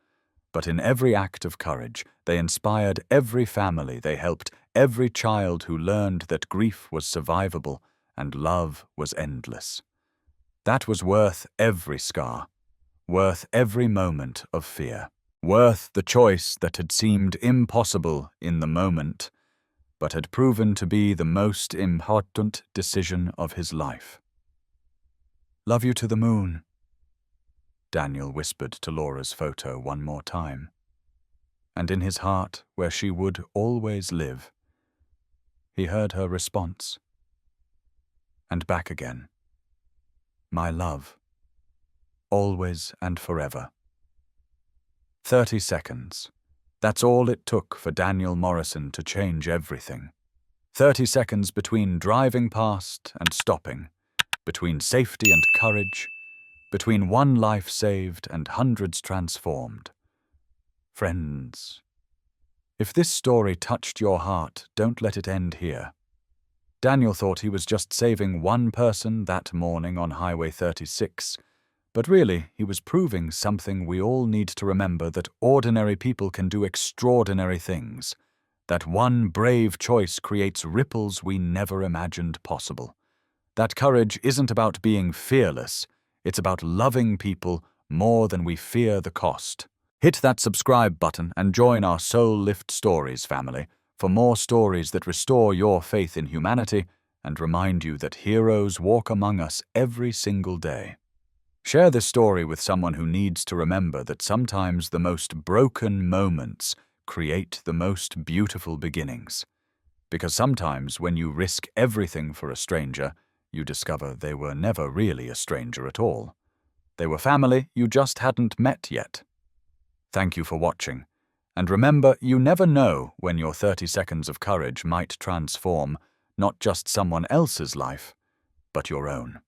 but in every act of courage. They inspired every family they helped, every child who learned that grief was survivable and love was endless. That was worth every scar, worth every moment of fear, worth the choice that had seemed impossible in the moment, but had proven to be the most important decision of his life. "Love you to the moon," Daniel whispered to Laura's photo one more time. And in his heart, where she would always live, he heard her response. And back again. "My love, always and forever." 30 seconds. That's all it took for Daniel Morrison to change everything. 30 seconds between driving past and stopping, between safety and courage, between one life saved and hundreds transformed. Friends, if this story touched your heart, don't let it end here. Daniel thought he was just saving one person that morning on Highway 36, but really he was proving something we all need to remember, that ordinary people can do extraordinary things, that one brave choice creates ripples we never imagined possible. That courage isn't about being fearless, it's about loving people more than we fear the cost. Hit that subscribe button and join our Soul Lift Stories family for more stories that restore your faith in humanity and remind you that heroes walk among us every single day. Share this story with someone who needs to remember that sometimes the most broken moments create the most beautiful beginnings. Because sometimes when you risk everything for a stranger, you discover they were never really a stranger at all. They were family you just hadn't met yet. Thank you for watching. And remember, you never know when your 30 seconds of courage might transform not just someone else's life, but your own.